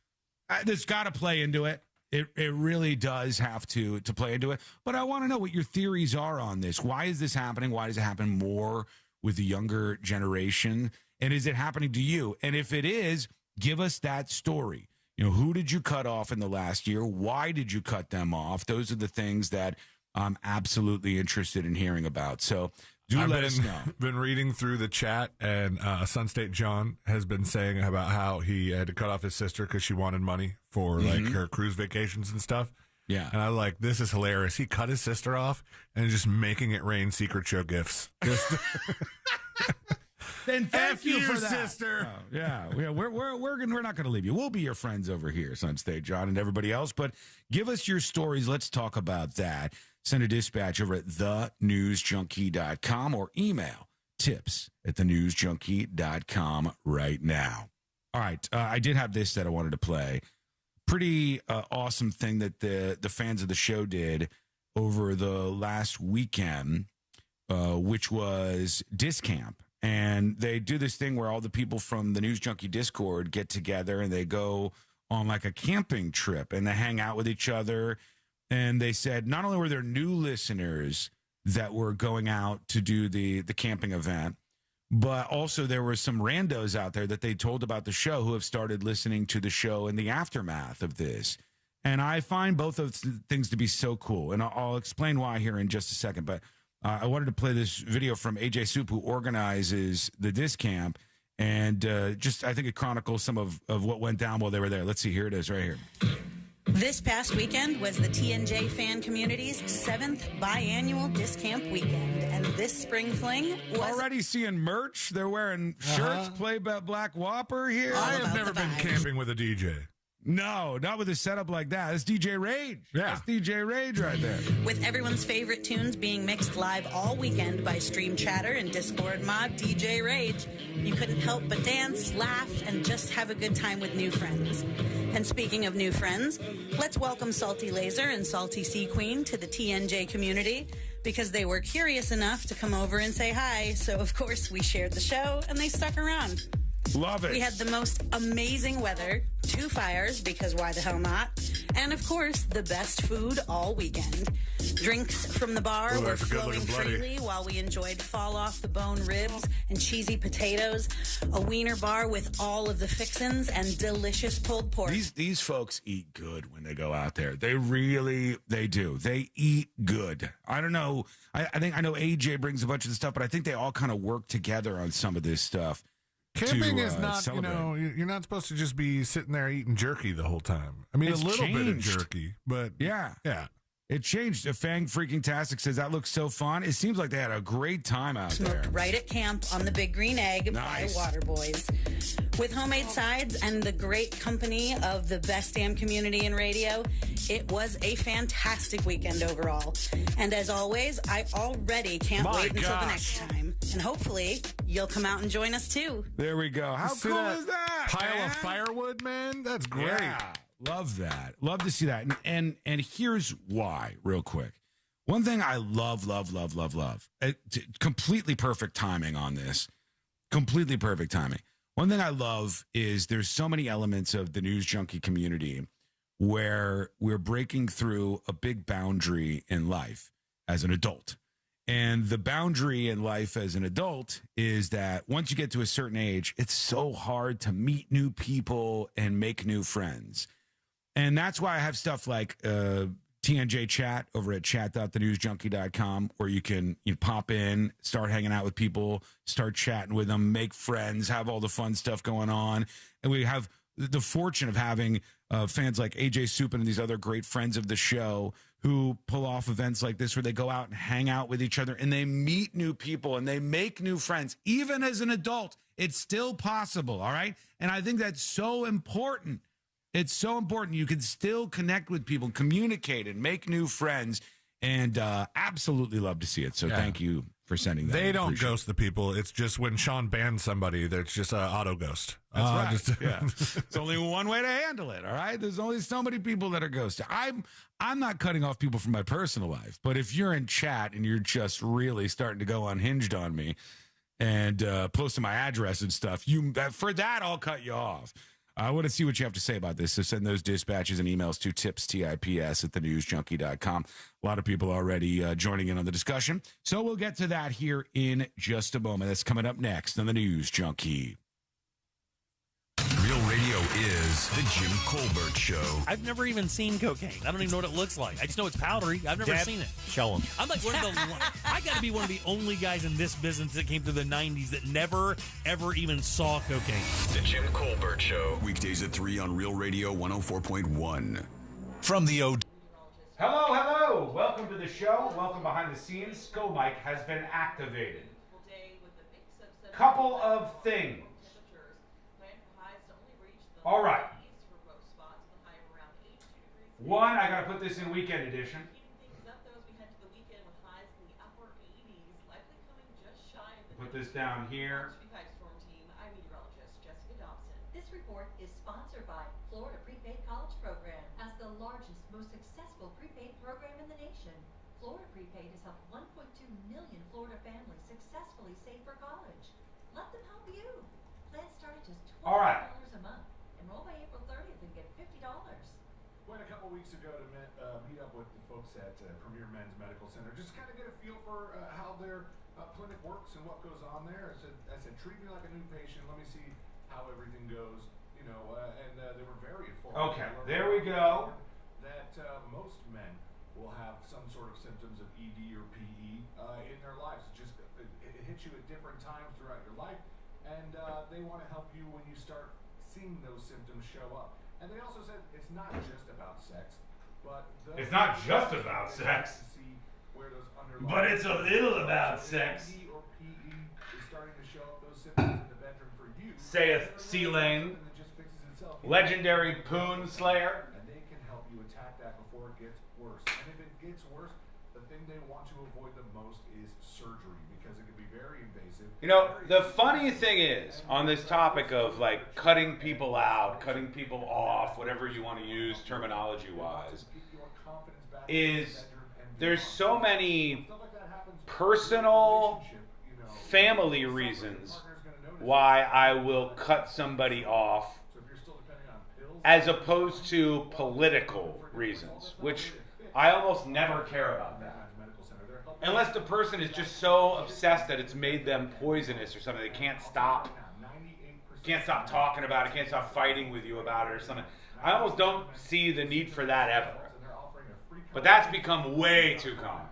That's got to play into it. It really does have to play into it. But I want to know what your theories are on this. Why is this happening? Why does it happen more with the younger generation? And is it happening to you? And if it is, give us that story. Who did you cut off in the last year? Why did you cut them off? Those are the things that I'm absolutely interested in hearing about. So let us know. I've been reading through the chat, and Sun State John has been saying about how he had to cut off his sister because she wanted money for like her cruise vacations and stuff. Yeah. And I was like, this is hilarious. He cut his sister off and just making it rain secret show gifts. Then thank you for that, sister. Oh, yeah, we're not going to leave you. We'll be your friends over here, Sun State John, and everybody else. But give us your stories. Let's talk about that. Send a dispatch over at thenewsjunkie.com or email tips@thenewsjunkie.com right now. All right, I did have this that I wanted to play. Pretty awesome thing that the fans of the show did over the last weekend, which was Discamp. And they do this thing where all the people from the News Junkie Discord get together and they go on like a camping trip and they hang out with each other. And they said not only were there new listeners that were going out to do the camping event, but also there were some randos out there that they told about the show who have started listening to the show in the aftermath of this. And I find both of those things to be so cool. And I'll explain why here in just a second. But I wanted to play this video from AJ Soup, who organizes the Discamp. And just, I think it chronicles some of what went down while they were there. Let's see. Here it is right here. This past weekend was the TNJ fan community's 7th biannual Discamp weekend, and this spring fling was already seeing merch. They're wearing shirts. Play Black Whopper here. I have never been camping with a DJ. No, not with a setup like that. That's DJ Rage. Yeah. That's DJ Rage right there. with everyone's favorite tunes being mixed live all weekend by Stream Chatter and Discord mod DJ Rage. You couldn't help but dance, laugh, and just have a good time with new friends. And speaking of new friends, let's welcome Salty Laser and Salty Sea Queen to the TNJ community because they were curious enough to come over and say hi. So, of course, we shared the show and they stuck around. Love it. We had the most amazing weather, 2 fires, because why the hell not? And, of course, the best food all weekend. Drinks from the bar were flowing freely while we enjoyed fall-off-the-bone ribs and cheesy potatoes, a wiener bar with all of the fixins, and delicious pulled pork. These folks eat good when they go out there. They do. They eat good. I don't know. I know AJ brings a bunch of the stuff, but I think they all kind of work together on some of this stuff. Camping is not, you're not supposed to just be sitting there eating jerky the whole time. I mean, It's a little bit of changed. jerky, but Yeah. yeah. It changed. Fang freaking Tastic says that looks so fun. It seems like they had a great time out there. Smoked right at camp on the Big Green Egg Nice. by Water Boys. With homemade sides and the great company of the best damn community in radio, it was a fantastic weekend overall. And as always, I already can't wait until the next time. And hopefully, you'll come out and join us too. There we go. How See cool that is that? pile man? of firewood, man? That's great. Yeah, love that. Love to see that. And here's why, real quick. One thing I love. Completely perfect timing on this. Completely perfect timing. One thing I love is there's so many elements of the News Junkie community where we're breaking through a big boundary in life as an adult. And the boundary in life as an adult is that once you get to a certain age, it's so hard to meet new people and make new friends. And that's why I have stuff like TNJ chat over at chat.thenewsjunkie.com where you can pop in, start hanging out with people, start chatting with them, make friends, have all the fun stuff going on. And we have the fortune of having fans like AJ Supin and these other great friends of the show who pull off events like this where they go out and hang out with each other and they meet new people and they make new friends. Even as an adult, it's still possible, all right? And I think that's so important. It's so important. You can still connect with people, communicate, and make new friends, and absolutely love to see it. So thank you for sending that. They don't ghost the people. It's just when Sean bans somebody, there's just an auto ghost. That's right. Yeah. It's only one way to handle it, all right? There's only so many people that are ghosted. I'm not cutting off people from my personal life, but if you're in chat and you're just really starting to go unhinged on me and posting my address and stuff, for that, I'll cut you off. I want to see what you have to say about this. So send those dispatches and emails to tips at thenewsjunkie.com. A lot of people already joining in on the discussion. So we'll get to that here in just a moment. That's coming up next on the News Junkie. Real Radio is the Jim Colbert Show. I've never even seen cocaine. I don't even know what it looks like. I just know it's powdery. I've never seen it. Show him. I'm like one of the. I got to be one of the only guys in this business that came through the '90s that never, ever even saw cocaine. The Jim Colbert Show. Weekdays at 3 on Real Radio 104.1. From the O. Hello. Welcome to the show. Welcome behind the scenes. Sko Mike has been activated. Couple of things. All right. One, I got to put this in weekend edition. Put this down here. This report is sponsored by Florida Prepaid College Program. As the largest, most successful prepaid program in the nation, Florida Prepaid has helped 1.2 million Florida families successfully save for college. Let them help you. Plans start at just $20 All right. a month. Enroll by April 30th and get $50. Went a couple weeks ago to meet up with the folks at Premier Men's Medical Center, just kind of get a feel for how their clinic works and what goes on there. I said, treat me like a new patient. Let me see how everything goes. And they were very informative. Okay, there we go. That most men will have some sort of symptoms of ED or PE in their lives. It hits you at different times throughout your life. and they want to help you when you start seeing those symptoms show up. And they also said it's not just about sex, but it's not just about sex, but it's a little about sex. Or PE is starting to show up those symptoms in the bedroom for you. Saith C-Lane, legendary Poon Slayer. And they can help you attack that before it gets worse. And if it gets worse, the thing they want to avoid the most is surgery, because it can be very invasive. You know, the funny thing is, on this topic of like cutting people out, cutting people off, whatever you want to use terminology-wise, is there's so many personal family reasons why I will cut somebody off as opposed to political reasons, which I almost never care about that. Unless the person is just so obsessed that it's made them poisonous or something. They can't stop talking about it, can't stop fighting with you about it or something. I almost don't see the need for that ever. But that's become way too common.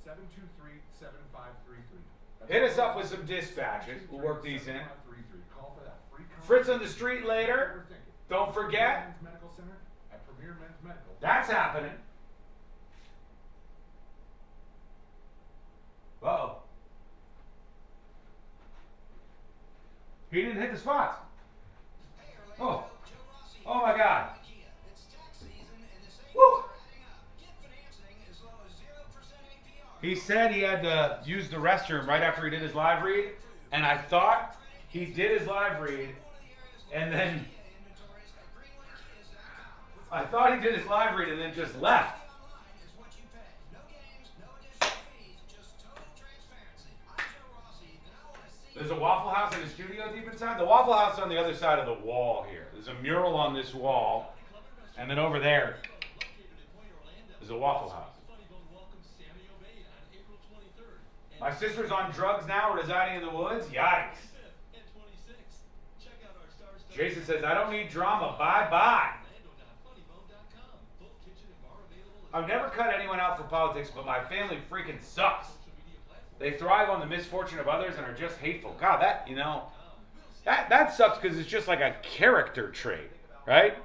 407-723-7533. Hit us up with some dispatches. We'll work these in. Fritz on the street later. Don't forget. That's happening. Uh-oh. He didn't hit the spots. Oh. Oh my God. Woo. He said he had to use the restroom right after he did his live read, and I thought he did his live read, and then just left. There's a Waffle House in the studio deep inside. The Waffle House is on the other side of the wall here. There's a mural on this wall, and then over there is a Waffle House. My sister's on drugs now, residing in the woods. Yikes. Jason says, I don't need drama. Bye-bye. I've never cut anyone out for politics, but my family freaking sucks. They thrive on the misfortune of others and are just hateful. God, that, you know, that sucks because it's just like a character trait, right?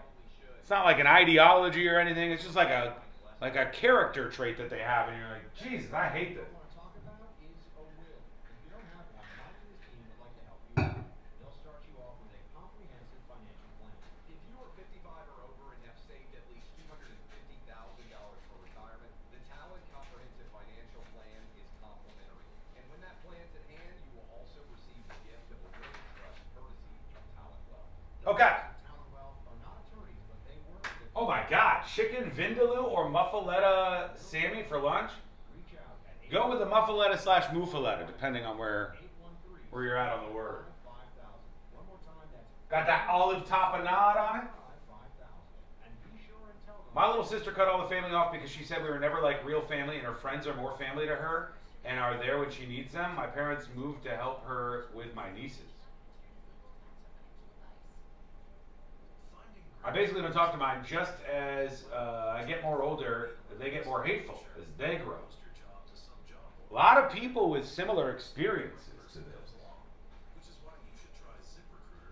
It's not like an ideology or anything. It's just like a character trait that they have, and you're like, Jesus, I hate this. Okay. Oh my God, chicken vindaloo or muffaletta Sammy for lunch? Go with the muffaletta / muffaletta, depending on where you're at on the word. Got that olive tapenade on it? My little sister cut all the family off because she said we were never like real family and her friends are more family to her and are there when she needs them. My parents moved to help her with my nieces. I basically don't talk to mine. Just as I get more older, they get more hateful as they grow. A lot of people with similar experiences to this.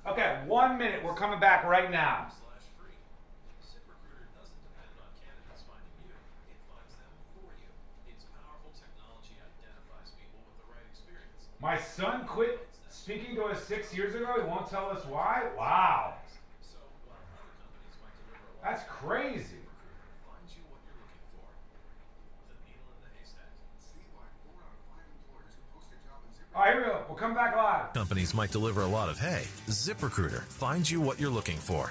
Okay, 1 minute. We're coming back right now. My son quit speaking to us 6 years ago. He won't tell us why. Wow. That's crazy. All right, here we go. We'll come back live. Companies might deliver a lot of hay. ZipRecruiter finds you what you're looking for.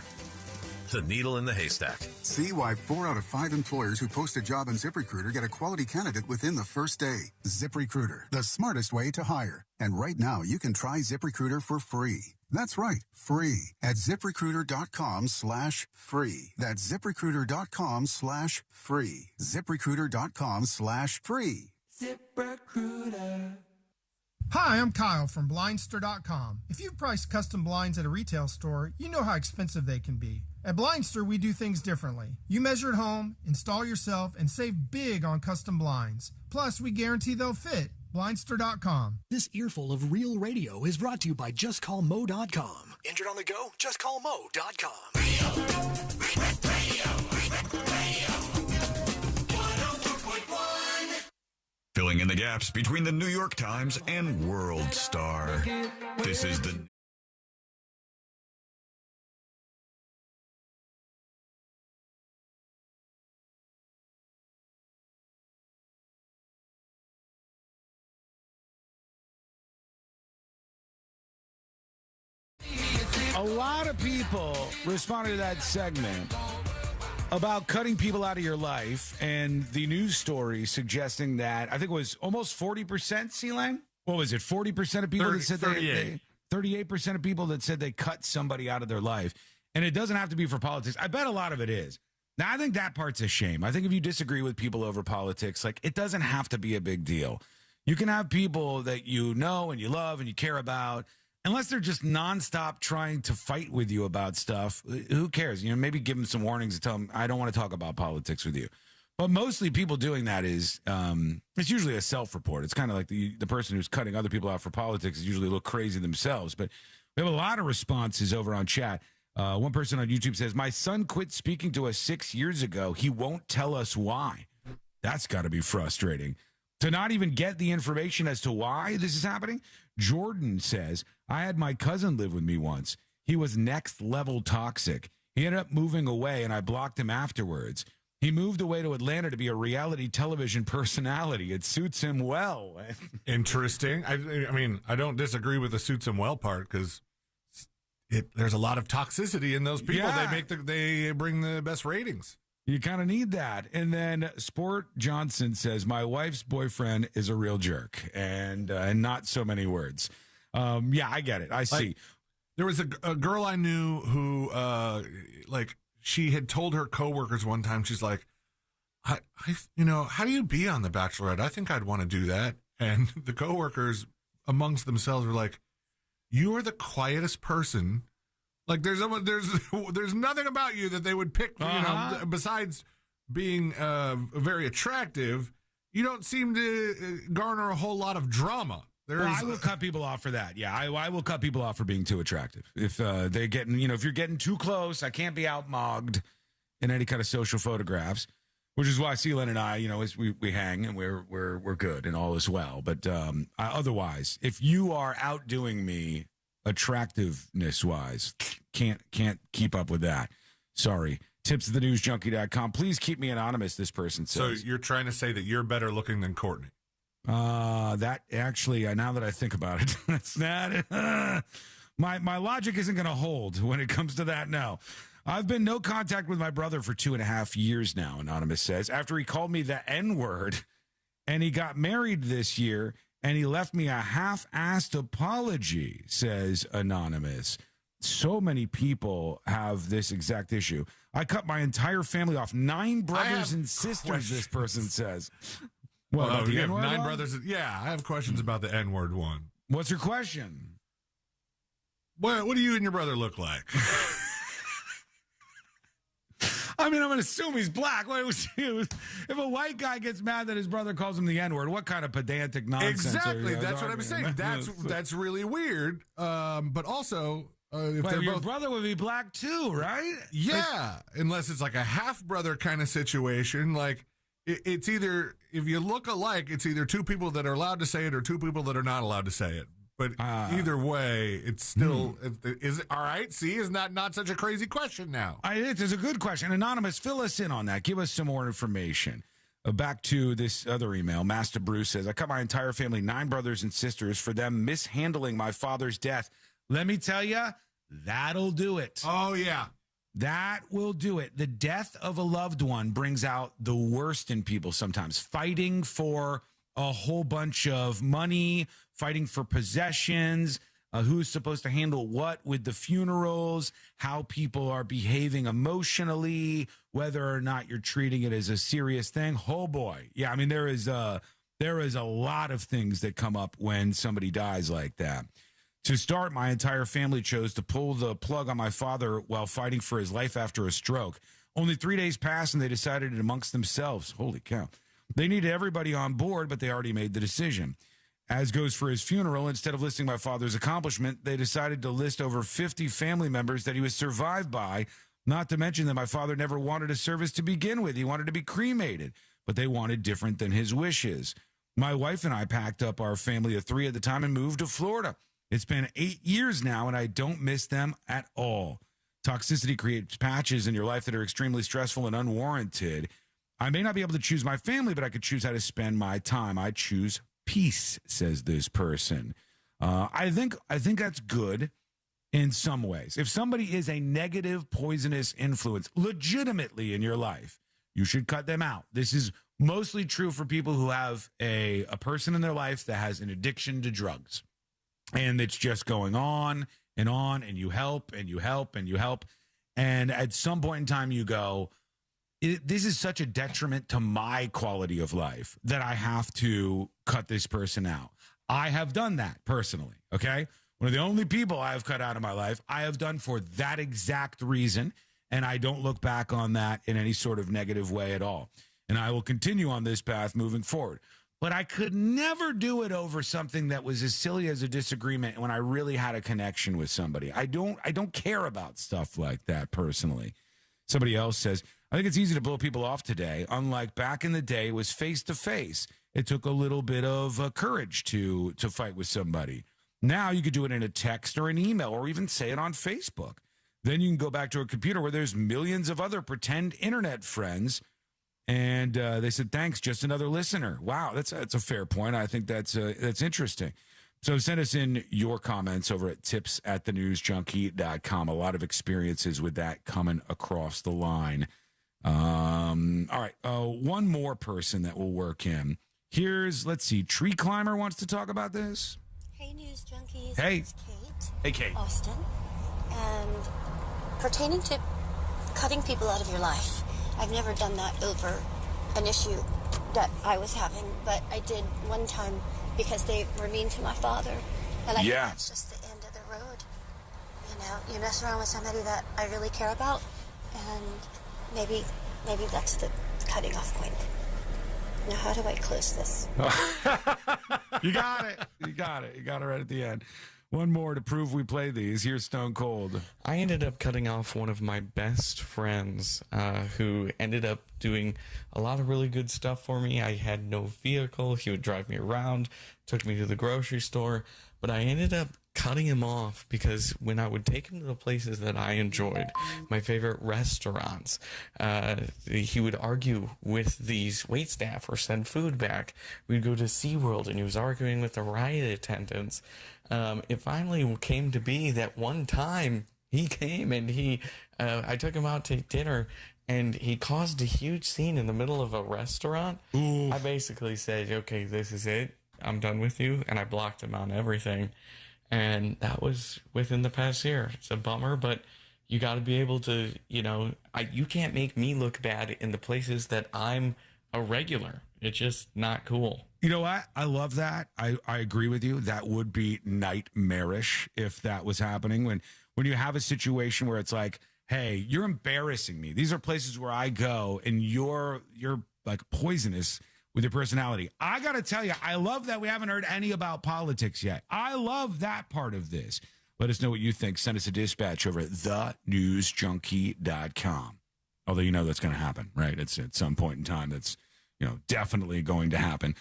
The needle in the haystack. See why 4 out of 5 employers who post a job on ZipRecruiter get a quality candidate within the first day. ZipRecruiter, the smartest way to hire. And right now, you can try ZipRecruiter for free. That's right, free at ZipRecruiter.com/free. That's ZipRecruiter.com/free. ZipRecruiter.com/free. ZipRecruiter. Hi, I'm Kyle from Blindster.com. If you've priced custom blinds at a retail store, you know how expensive they can be. At Blindster, we do things differently. You measure at home, install yourself, and save big on custom blinds. Plus, we guarantee they'll fit. Blindster.com. This earful of real radio is brought to you by JustCallMo.com. Injured on the go? JustCallMo.com. Filling in the gaps between the New York Times and World Star. This is the... A lot of people responded to that segment about cutting people out of your life and the news story suggesting that I think it was almost 40%, C-Lang? What was it, 40% of people that said 38% of people that said they cut somebody out of their life. And it doesn't have to be for politics. I bet a lot of it is. Now, I think that part's a shame. I think if you disagree with people over politics, like, it doesn't have to be a big deal. You can have people that you know and you love and you care about. Unless they're just nonstop trying to fight with you about stuff, who cares? You know, maybe give them some warnings and tell them, I don't want to talk about politics with you. But mostly people doing that is, it's usually a self-report. It's kind of like the person who's cutting other people out for politics is usually a little crazy themselves. But we have a lot of responses over on chat. One person on YouTube says, my son quit speaking to us 6 years ago. He won't tell us why. That's got to be frustrating. To not even get the information as to why this is happening. Jordan says, I had my cousin live with me once. He was next level toxic. He ended up moving away and I blocked him afterwards. He moved away to Atlanta to be a reality television personality. It suits him well. Interesting. I mean, I don't disagree with the suits him well part because there's a lot of toxicity in those people. Yeah. They bring the best ratings. You kind of need that. And then Sport Johnson says, my wife's boyfriend is a real jerk and not so many words. Yeah, I get it. I see. There was a girl I knew who, she had told her coworkers one time, she's like, I how do you be on The Bachelorette? I think I'd want to do that. And the coworkers amongst themselves were like, you are the quietest person. Like there's nothing about you that they would pick, besides being very attractive. You don't seem to garner a whole lot of drama. I will cut people off for that. Yeah, I will cut people off for being too attractive. If they're getting, if you're getting too close, I can't be outmogged in any kind of social photographs, which is why Seelan and I, we hang and we're good and all is well. But otherwise, if you are outdoing me attractiveness wise, can't keep up with that. Sorry. Tips@thenewsjunkie.com. Please keep me anonymous, this person says. So you're trying to say that you're better looking than Courtney? That actually, now that I think about it, that's not my logic isn't going to hold when it comes to that. No, I've been no contact with my brother for 2.5 years now. Anonymous says, after he called me the N-word and he got married this year and he left me a half-assed apology, says Anonymous. So many people have this exact issue. I cut my entire family off. 9 brothers and sisters, this person says. What, you have 9 brothers? Yeah, I have questions about the N-word one. What's your question? What do you and your brother look like? I mean, I'm going to assume he's black. If a white guy gets mad that his brother calls him the N-word, what kind of pedantic nonsense? Exactly. That's what I'm saying. That's really weird. But also, if your brother would be black too, right? Yeah, unless it's like a half-brother kind of situation, like. It's either, if you look alike, it's either 2 people that are allowed to say it or 2 people that are not allowed to say it. But either way, it's still, is it all right? See, isn't that not such a crazy question now? It is a good question. Anonymous, fill us in on that. Give us some more information. Back to this other email. Master Bruce says, I cut my entire family, 9 brothers and sisters, for them mishandling my father's death. Let me tell you, that'll do it. Oh, yeah. That will do it. The death of a loved one brings out the worst in people sometimes. Fighting for a whole bunch of money, fighting for possessions, who's supposed to handle what with the funerals, how people are behaving emotionally, whether or not you're treating it as a serious thing. Oh, boy. Yeah, I mean, there is a lot of things that come up when somebody dies like that. To start, my entire family chose to pull the plug on my father while fighting for his life after a stroke. Only 3 days passed, and they decided it amongst themselves. Holy cow. They needed everybody on board, but they already made the decision. As goes for his funeral, instead of listing my father's accomplishment, they decided to list over 50 family members that he was survived by, not to mention that my father never wanted a service to begin with. He wanted to be cremated, but they wanted different than his wishes. My wife and I packed up our family of 3 at the time and moved to Florida. It's been 8 years now, and I don't miss them at all. Toxicity creates patches in your life that are extremely stressful and unwarranted. I may not be able to choose my family, but I could choose how to spend my time. I choose peace, says this person. I think that's good in some ways. If somebody is a negative, poisonous influence legitimately in your life, you should cut them out. This is mostly true for people who have a person in their life that has an addiction to drugs. And it's just going on, and you help, and you help, and you help. And at some point in time, you go, this is such a detriment to my quality of life that I have to cut this person out. I have done that personally, okay? One of the only people I have cut out of my life, I have done for that exact reason, and I don't look back on that in any sort of negative way at all. And I will continue on this path moving forward. But I could never do it over something that was as silly as a disagreement when I really had a connection with somebody. I don't care about stuff like that personally. Somebody else says, I think it's easy to blow people off today. Unlike back in the day, it was face-to-face. It took a little bit of courage to fight with somebody. Now you could do it in a text or an email or even say it on Facebook. Then you can go back to a computer where there's millions of other pretend internet friends. And they said, thanks, just another listener. Wow, that's a fair point. I think that's interesting. So send us in your comments over at tips@thenewsjunkie.com. A lot of experiences with that coming across the line. All right, one more person that will work in. Let's see, Tree Climber wants to talk about this. Hey, News Junkies. Hey. It's Kate. Hey, Kate. Austin. And pertaining to cutting people out of your life, I've never done that over an issue that I was having, but I did one time because they were mean to my father. And I think that's just the end of the road. You know, you mess around with somebody that I really care about, and maybe that's the cutting off point. Now, how do I close this? You got it. You got it right at the end. One more to prove we play these. Here's Stone Cold. I ended up cutting off one of my best friends who ended up doing a lot of really good stuff for me. I had no vehicle. He would drive me around, took me to the grocery store. But I ended up cutting him off because when I would take him to the places that I enjoyed, my favorite restaurants, he would argue with these waitstaff or send food back. We'd go to SeaWorld and he was arguing with the ride attendants. It finally came to be that one time he came and I took him out to dinner and he caused a huge scene in the middle of a restaurant. Ooh. I basically said, okay, this is it. I'm done with you. And I blocked him on everything. And that was within the past year. It's a bummer, but you got to be able to, you can't make me look bad in the places that I'm a regular. It's just not cool. You know what? I love that. I agree with you. That would be nightmarish if that was happening. When you have a situation where it's like, hey, you're embarrassing me. These are places where I go and you're like poisonous with your personality. I got to tell you, I love that we haven't heard any about politics yet. I love that part of this. Let us know what you think. Send us a dispatch over at thenewsjunkie.com. Although you know that's going to happen, right? It's at some point in time that's, definitely going to happen.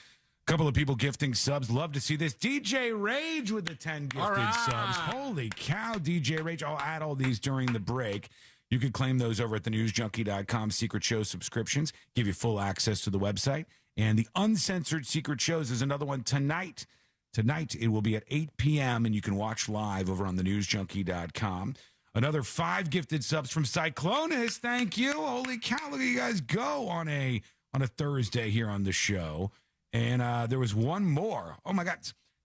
A couple of people gifting subs. Love to see this. DJ Rage with the 10 gifted subs. Holy cow, DJ Rage. I'll add all these during the break. You can claim those over at thenewsjunkie.com. Secret show subscriptions give you full access to the website. And the uncensored secret shows is another one tonight. Tonight, it will be at 8 p.m., and you can watch live over on thenewsjunkie.com. Another 5 gifted subs from Cyclonus. Thank you. Holy cow, look at you guys go on a Thursday here on the show. And there was one more. Oh, my God.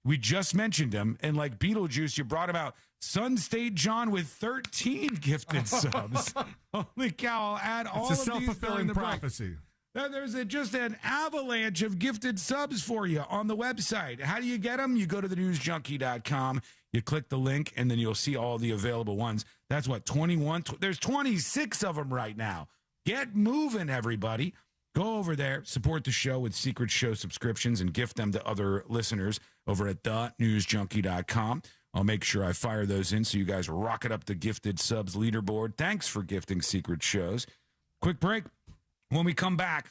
We just mentioned him. And like Beetlejuice, you brought him out. Sun State John with 13 gifted subs. Holy cow. I'll add all of these. It's a self-fulfilling prophecy. There's just an avalanche of gifted subs for you on the website. How do you get them? You go to thenewsjunkie.com. You click the link, and then you'll see all the available ones. That's what, 21? There's 26 of them right now. Get moving, everybody. Go over there, support the show with secret show subscriptions, and gift them to other listeners over at thenewsjunkie.com. I'll make sure I fire those in so you guys rocket up the gifted subs leaderboard. Thanks for gifting secret shows. Quick break. When we come back,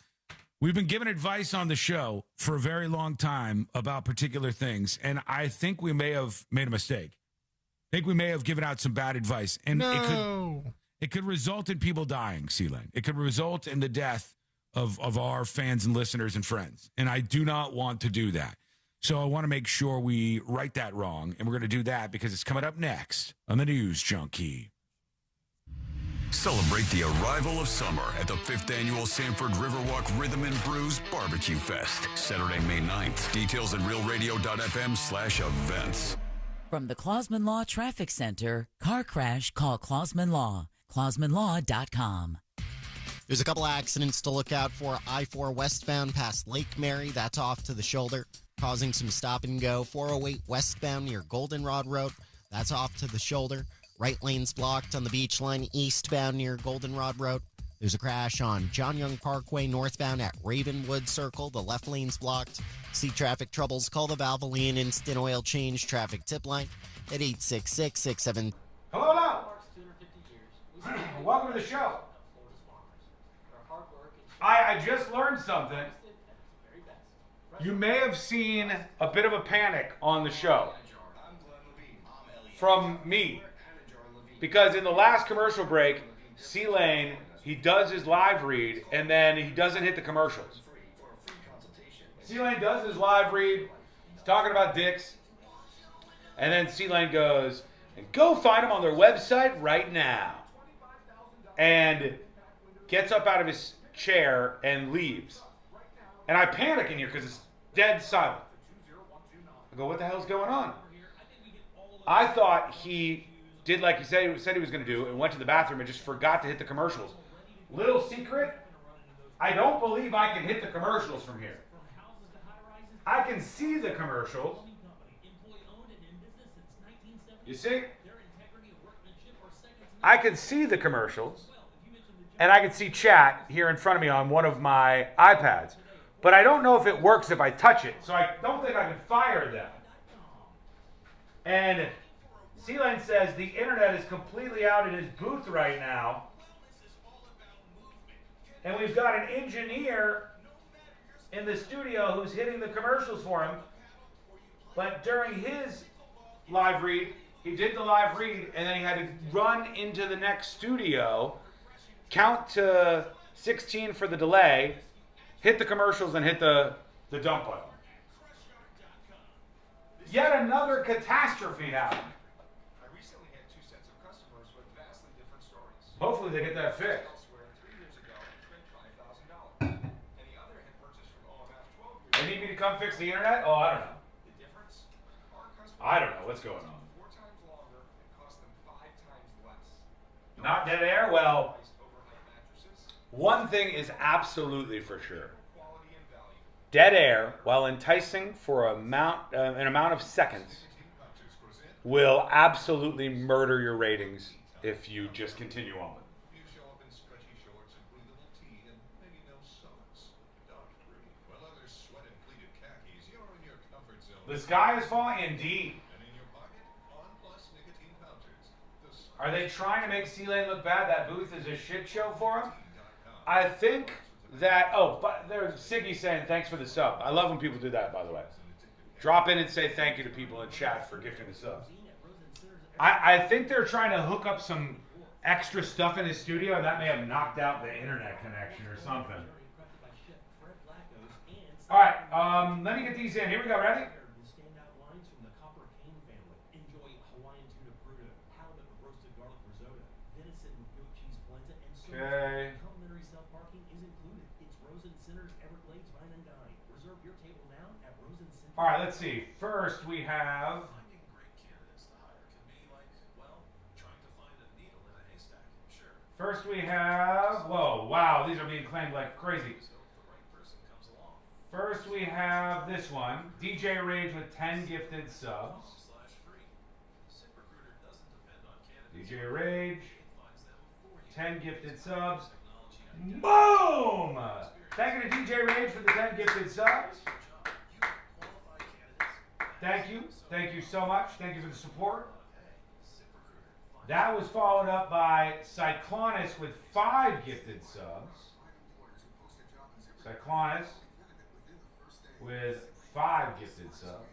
we've been giving advice on the show for a very long time about particular things, and I think we may have made a mistake. I think we may have given out some bad advice, and it could result in people dying, Sealand. It could result in the death of our fans and listeners and friends, and I do not want to do that. So I want to make sure we right that wrong, and we're going to do that because it's coming up next on the News Junkie. Celebrate the arrival of summer at the 5th Annual Sanford Riverwalk Rhythm and Brews Barbecue Fest, Saturday, May 9th. Details at realradio.fm/events. From the Clausman Law Traffic Center, car crash, call Clausman Law. ClausmanLaw.com. There's a couple accidents to look out for. I-4 westbound past Lake Mary, that's off to the shoulder, causing some stop and go. 408 westbound near Goldenrod Road, that's off to the shoulder. Right lane's blocked on the beach line eastbound near Goldenrod Road. There's a crash on John Young Parkway northbound at Ravenwood Circle. The left lane's blocked. See traffic troubles, call the Valvoline Instant Oil Change traffic tip line at 866-67. Hello, now. Welcome to the show. I just learned something. You may have seen a bit of a panic on the show from me. Because in the last commercial break, C-Lane, he does his live read, and then he doesn't hit the commercials. C-Lane does his live read. He's talking about dicks. And then C-Lane goes, and go find them on their website right now. And gets up out of his chair and leaves. And I panic in here because it's dead silent. I go, what the hell's going on? I thought he did like he said he was going to do and went to the bathroom and just forgot to hit the commercials. Little secret, I don't believe I can hit the commercials from here. I can see the commercials. You see? I can see the commercials. And I can see chat here in front of me on one of my iPads. But I don't know if it works if I touch it. So I don't think I can fire them. And C-Lane says the internet is completely out in his booth right now. And we've got an engineer in the studio who's hitting the commercials for him. But during his live read, he did the live read, and then he had to run into the next studio, count to 16 for the delay, hit the commercials, and hit the dump button. Yet another catastrophe happened. I recently had two sets of customers with vastly different stories. Hopefully they get that fixed. Elsewhere 3 years ago trimmed $5,000. And the other had purchased from OMF 12 years ago. They need me to come fix the internet? Oh, I don't know. The difference? Our customers I don't know what's going on. 4 times longer and cost them 5 times less. Not dead air? Well, one thing is absolutely for sure. Dead air, while enticing for an amount of seconds, will absolutely murder your ratings if you just continue on. You show up in stretchy shorts and breathable tee and maybe no socks. Don't breathe. While others sweat in pleated khakis, you're in your comfort zone. The sky is falling, indeed. And in your pocket, on plus nicotine pouches. Are they trying to make C-Lane look bad? That booth is a shit show for him? I think that, but there's Siggy saying thanks for the sub. I love when people do that, by the way. Drop in and say thank you to people in chat for gifting the subs. I think they're trying to hook up some extra stuff in his studio, and that may have knocked out the internet connection or something. All right, let me get these in. Here we go. Ready? Okay. All right, let's see. First, we have. First, we have. Whoa, wow, these are being claimed like crazy. First, we have this one. DJ Rage with 10 gifted subs. DJ Rage, 10 gifted subs. Boom! Thank you to DJ Rage for the 10 gifted subs. Thank you. Thank you so much. Thank you for the support. That was followed up by Cyclonus with 5 gifted subs. Cyclonus with 5 gifted subs.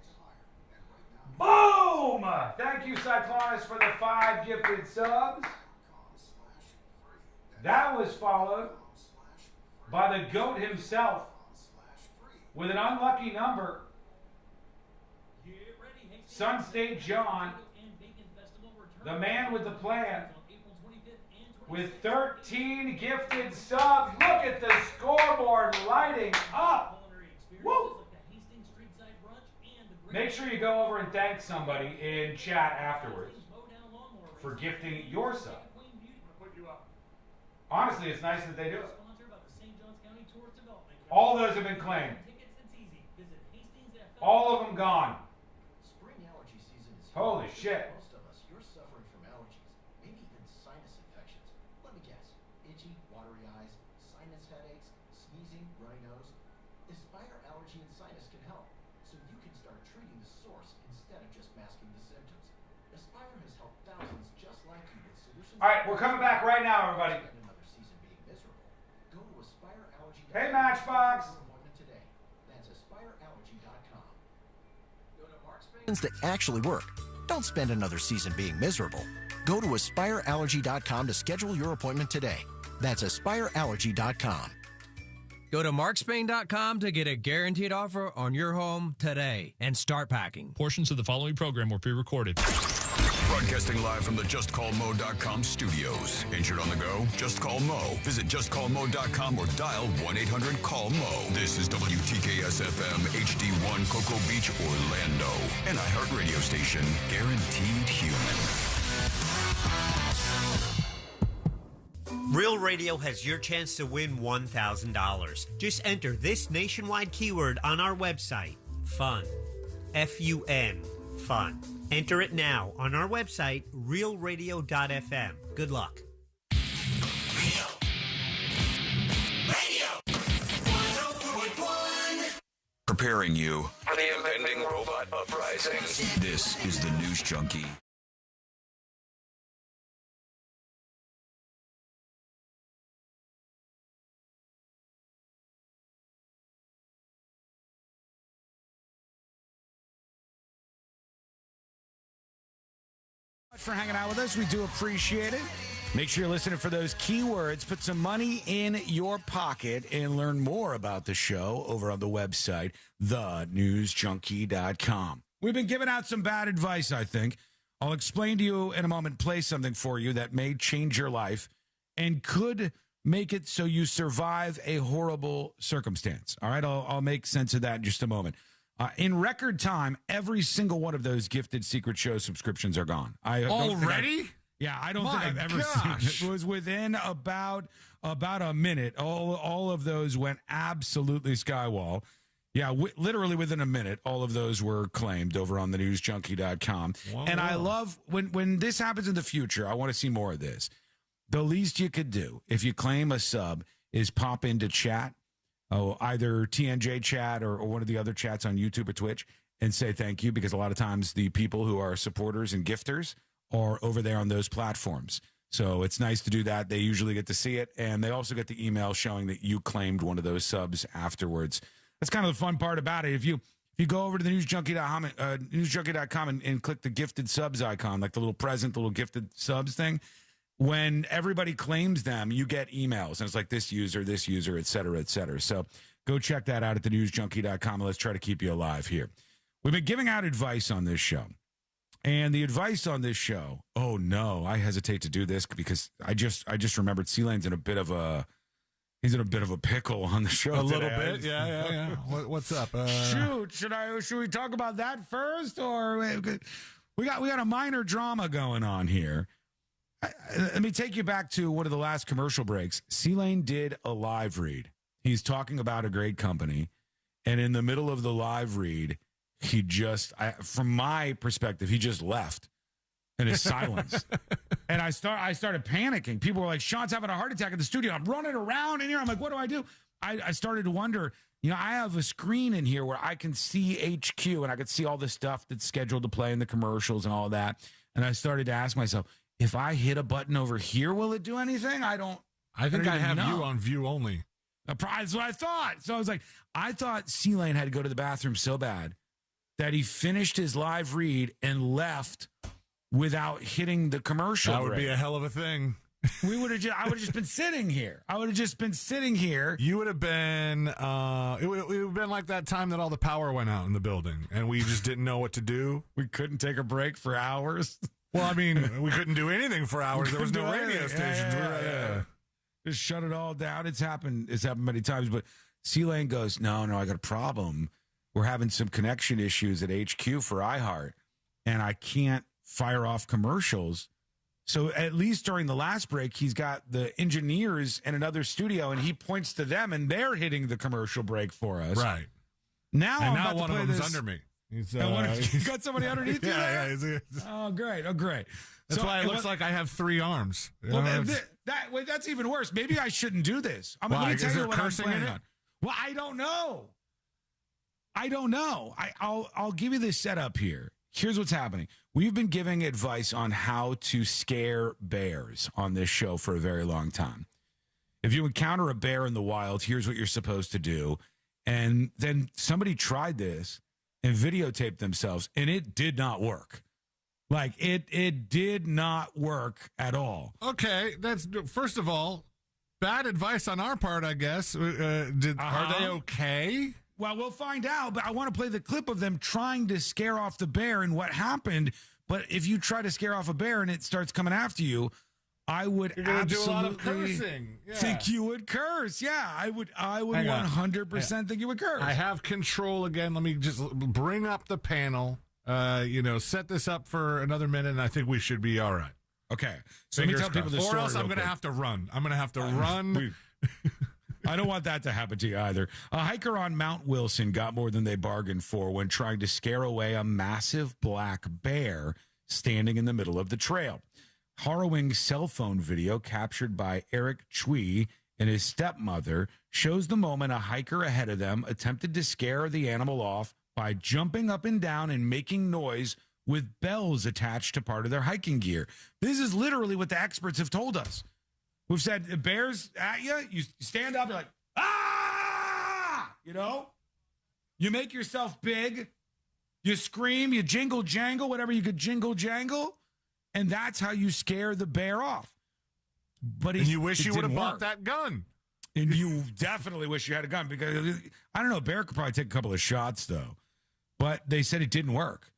Boom! Thank you, Cyclonus, for the 5 gifted subs. That was followed by the GOAT himself with an unlucky number. Sun State John, the man with the plan, with 13 gifted subs. Look at the scoreboard lighting up. Woo! Make sure you go over and thank somebody in chat afterwards for gifting your sub. Honestly, it's nice that they do it. All those have been claimed. All of them gone. Holy shit. Most of us, you're suffering from allergies, maybe even sinus infections. Let me guess. Itchy, watery eyes, sinus headaches, sneezing, runny nose. Aspire Allergy and Sinus can help, so you can start treating the source instead of just masking the symptoms. Aspire has helped thousands just like you with solutions. All right, we're coming back right now, everybody. Another season being miserable. Go to AspireAllergy.com. Hey, Matchbox. Today. That's AspireAllergy.com. Go to That actually work. Don't spend another season being miserable. Go to AspireAllergy.com to schedule your appointment today. That's AspireAllergy.com. Go to markspain.com to get a guaranteed offer on your home today and start packing. Portions of the following program were pre-recorded. Broadcasting live from the JustCallMo.com studios. Injured on the go? Just call Mo. Visit JustCallMo.com or dial 1-800-CALL-MO. This is WTKS-FM HD1 Cocoa Beach, Orlando. An iHeartRadio station. Guaranteed human. Real Radio has your chance to win $1,000. Just enter this nationwide keyword on our website. Fun. F-U-N. Fun. Enter it now on our website, realradio.fm. Good luck. Preparing you for the impending robot uprising. This is the News Junkie. For hanging out with us. We do appreciate it. Make sure you're listening for those keywords. Put some money in your pocket and learn more about the show over on the website, thenewsjunkie.com. We've been giving out some bad advice, I think. I'll explain to you in a moment, play something for you that may change your life and could make it so you survive a horrible circumstance. All right, I'll make sense of that in just a moment. In record time, every single one of those gifted Secret Show subscriptions are gone. I don't think I've ever seen it. It was within about a minute. All of those went absolutely skywall. Yeah, literally within a minute, all of those were claimed over on thenewsjunkie.com. Wow. And I love when this happens in the future, I want to see more of this. The least you could do if you claim a sub is pop into chat. Either TNJ chat or one of the other chats on YouTube or Twitch and say thank you, because a lot of times the people who are supporters and gifters are over there on those platforms. So it's nice to do that. They usually get to see it, and they also get the email showing that you claimed one of those subs afterwards. That's kind of the fun part about it. If you go over to the newsjunkie.com and click the gifted subs icon, like the little present, the little gifted subs thing, when everybody claims them, you get emails. And it's like this user, et cetera, et cetera. So go check that out at thenewsjunkie.com. And let's try to keep you alive here. We've been giving out advice on this show. And the advice on this show, oh, no, I hesitate to do this because I just remembered C-Lane's in a bit of a pickle on the show. A little bit, yeah. What's up? Should we talk about that first, or we got a minor drama going on here? Let me take you back to one of the last commercial breaks. C-Lane did a live read. He's talking about a great company, and in the middle of the live read, he just, from my perspective, he just left and is silenced. And I started panicking. People were like, Sean's having a heart attack in the studio. I'm running around in here. I'm like, what do I do? I started to wonder, I have a screen in here where I can see HQ and I could see all the stuff that's scheduled to play in the commercials and all that. And I started to ask myself, if I hit a button over here, will it do anything? I think I have you on view only. That's what I thought. So I was like, I thought C-Lane had to go to the bathroom so bad that he finished his live read and left without hitting the commercial. That would be a hell of a thing. I would have just been sitting here. You would have been, it would have been like that time that all the power went out in the building and we just didn't know what to do. We couldn't take a break for hours. Well, I mean, we couldn't do anything for hours. There was no radio stations. Yeah. Just shut it all down. It's happened many times. But C-Lane goes, no, I got a problem. We're having some connection issues at HQ for iHeart, and I can't fire off commercials. So at least during the last break, he's got the engineers in another studio, and he points to them, and they're hitting the commercial break for us. Right. Now one of them's under me. You got somebody underneath you? Yeah. Oh, great. That's why it looks like I have 3 arms. Well, that's even worse. Maybe I shouldn't do this. Let me tell you what I'm planning on. Well, I don't know. I'll give you this setup here. Here's what's happening. We've been giving advice on how to scare bears on this show for a very long time. If you encounter a bear in the wild, here's what you're supposed to do. And then somebody tried this and videotaped themselves, and it did not work. Like, it did not work at all. Okay, that's, first of all, bad advice on our part, I guess. Are they okay? Well, we'll find out, but I want to play the clip of them trying to scare off the bear and what happened. But if you try to scare off a bear and it starts coming after you, I would absolutely think you would curse. Yeah, I would 100% think you would curse. I have control again. Let me just bring up the panel. Set this up for another minute, and I think we should be all right. Okay. So let me tell people this story. Or else I'm going to have to run. Run. I don't want that to happen to you either. A hiker on Mount Wilson got more than they bargained for when trying to scare away a massive black bear standing in the middle of the trail. Harrowing cell phone video captured by Eric Chui and his stepmother shows the moment a hiker ahead of them attempted to scare the animal off by jumping up and down and making noise with bells attached to part of their hiking gear. This is literally what the experts have told us. We've said, the bear's at you, you stand up, you're like, ah! You make yourself big, you scream, you jingle jangle, whatever you could jingle jangle, and that's how you scare the bear off. But and you wish you would have bought that gun. And you definitely wish you had a gun, because, I don't know, a bear could probably take a couple of shots, though. But they said it didn't work.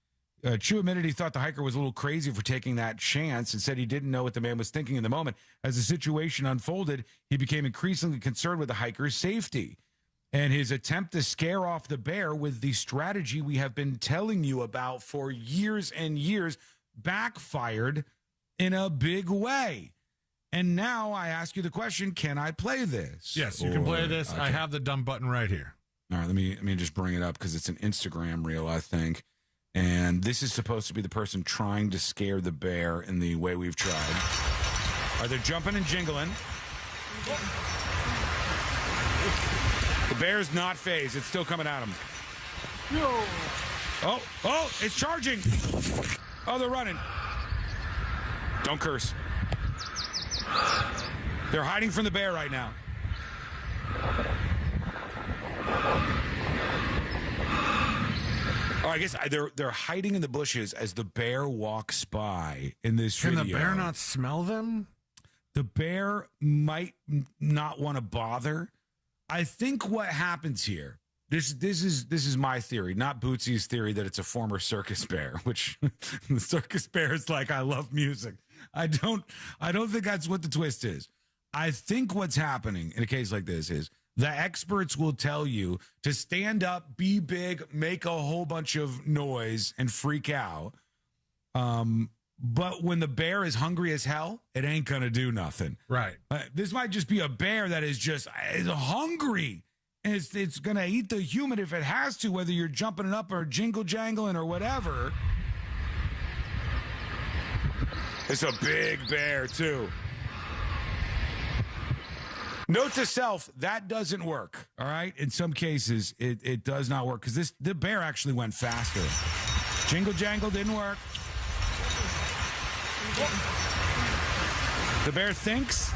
Chu admitted he thought the hiker was a little crazy for taking that chance and said he didn't know what the man was thinking in the moment. As the situation unfolded, he became increasingly concerned with the hiker's safety. And his attempt to scare off the bear with the strategy we have been telling you about for years and years backfired in a big way. And now I ask you the question, can I play this? Yes, you can play this. Okay. I have the dumb button right here. All right, let me just bring it up because it's an Instagram reel, I think. And this is supposed to be the person trying to scare the bear in the way we've tried. Are they jumping and jingling? The bear's not phased. It's still coming at him. No. Oh, it's charging. Oh, they're running. Don't curse. They're hiding from the bear right now. Oh, I guess they're hiding in the bushes as the bear walks by in this video. Can the bear not smell them? The bear might not want to bother. I think what happens here, this is my theory, not Bootsy's theory that it's a former circus bear, which the circus bear is like, I love music. I don't think that's what the twist is. I think what's happening in a case like this is the experts will tell you to stand up, be big, make a whole bunch of noise, and freak out. But when the bear is hungry as hell, it ain't going to do nothing. Right. This might just be a bear that is hungry. And it's going to eat the human if it has to, whether you're jumping it up or jingle jangling or whatever. It's a big bear, too. Note to self, that doesn't work. All right. In some cases, it does not work because the bear actually went faster. Jingle jangle didn't work. The bear thinks,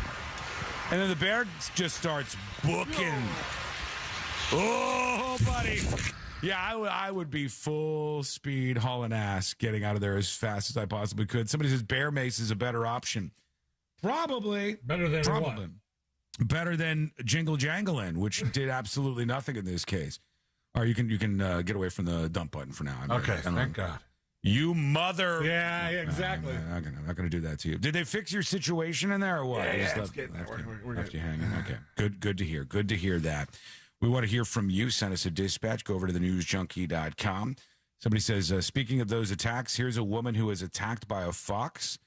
and then the bear just starts booking. Oh, buddy. Yeah, I would be full speed hauling ass, getting out of there as fast as I possibly could. Somebody says bear mace is a better option. Probably. Better than what? Better than Jingle Jangling, which did absolutely nothing in this case. Or you can get away from the dump button for now. Thank God. You mother. Yeah, exactly. I'm not going to do that to you. Did they fix your situation in there or what? Yeah, we're left you hanging. Okay, good to hear. Good to hear that. We want to hear from you. Send us a dispatch. Go over to thenewsjunkie.com. Somebody says, speaking of those attacks, here's a woman who was attacked by a fox.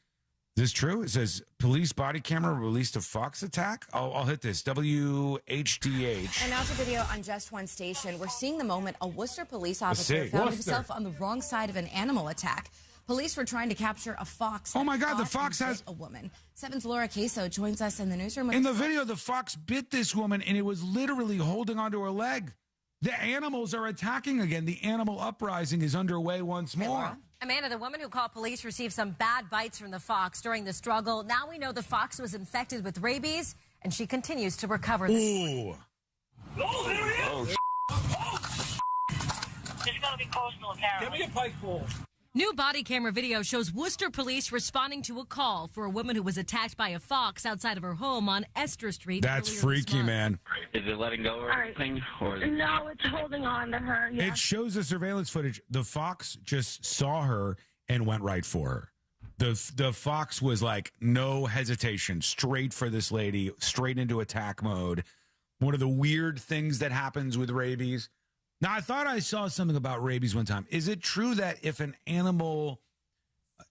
Is this true? It says police body camera released a fox attack. I'll hit this. WHDH. And now to video on Just One Station. We're seeing the moment a Worcester police officer found himself on the wrong side of an animal attack. Police were trying to capture a fox. Oh, my God, the fox has a woman. 7's Laura Queso joins us in the newsroom. In the video, the fox bit this woman, and it was literally holding onto her leg. The animals are attacking again. The animal uprising is underway once more. Amanda, the woman who called police received some bad bites from the fox during the struggle. Now we know the fox was infected with rabies, and she continues to recover. Ooh. Oh, there he is! There's got to be coastal, apparently. Give me a pike pole. New body camera video shows Worcester police responding to a call for a woman who was attacked by a fox outside of her home on Esther Street. That's freaky, man. Is it letting go or anything? Or is it... No, it's holding on to her. Yeah. It shows the surveillance footage. The fox just saw her and went right for her. The fox was like, no hesitation, straight for this lady, straight into attack mode. One of the weird things that happens with rabies. Now, I thought I saw something about rabies one time. Is it true that if an animal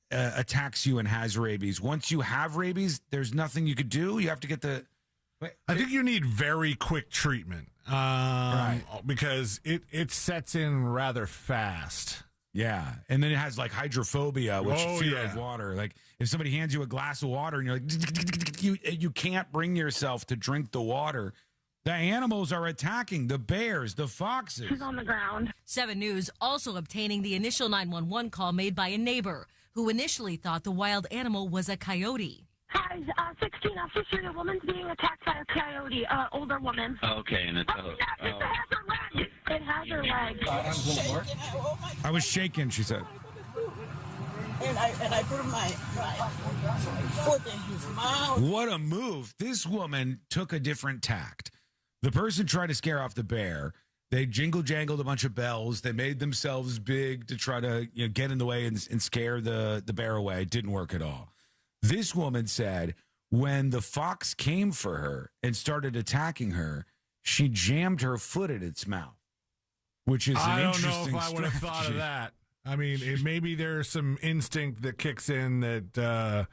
attacks you and has rabies, once you have rabies, there's nothing you could do? You have to get the... I think you need very quick treatment right. Because it sets in rather fast. Yeah, and then it has like hydrophobia, which fear of water. Like if somebody hands you a glass of water and you're like, you can't bring yourself to drink the water. The animals are attacking the bears, the foxes. She's on the ground. 7 News also obtaining the initial 911 call made by a neighbor who initially thought the wild animal was a coyote. Hi, 16 officer street. A woman's being attacked by a coyote, older woman. Okay, and it's... It has her leg. It has her leg. I was shaking, she said. And I put my foot in his mouth. What a move. This woman took a different tact. The person tried to scare off the bear. They jingle-jangled a bunch of bells. They made themselves big to try to get in the way and scare the bear away. It didn't work at all. This woman said when the fox came for her and started attacking her, she jammed her foot in its mouth, which is an interesting I don't know if I would have thought of that. I mean, maybe there's some instinct that kicks in that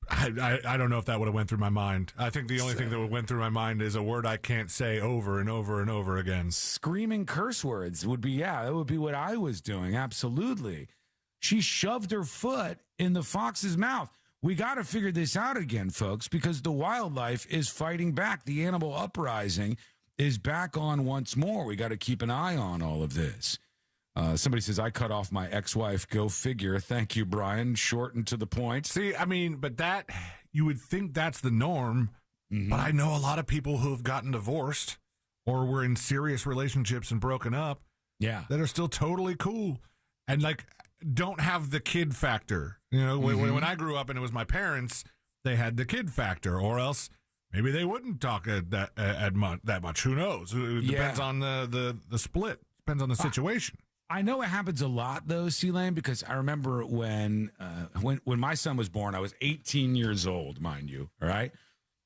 I don't know if that would have went through my mind. I think the only thing that went through my mind is a word I can't say over and over and over again. Screaming curse words would be, that would be what I was doing. Absolutely. She shoved her foot in the fox's mouth. We got to figure this out again, folks, because the wildlife is fighting back. The animal uprising is back on once more. We got to keep an eye on all of this. Somebody says, I cut off my ex-wife. Go figure. Thank you, Brian. Short and to the point. See, I mean, but that, you would think that's the norm. Mm-hmm. But I know a lot of people who have gotten divorced or were in serious relationships and broken up. Yeah. That are still totally cool. And like, don't have the kid factor. You know, when I grew up and it was my parents, they had the kid factor, or else maybe they wouldn't talk that much. Who knows? It depends on the split. Depends on the situation. I know it happens a lot, though, C-Lane, because I remember when my son was born, I was 18 years old, mind you, all right?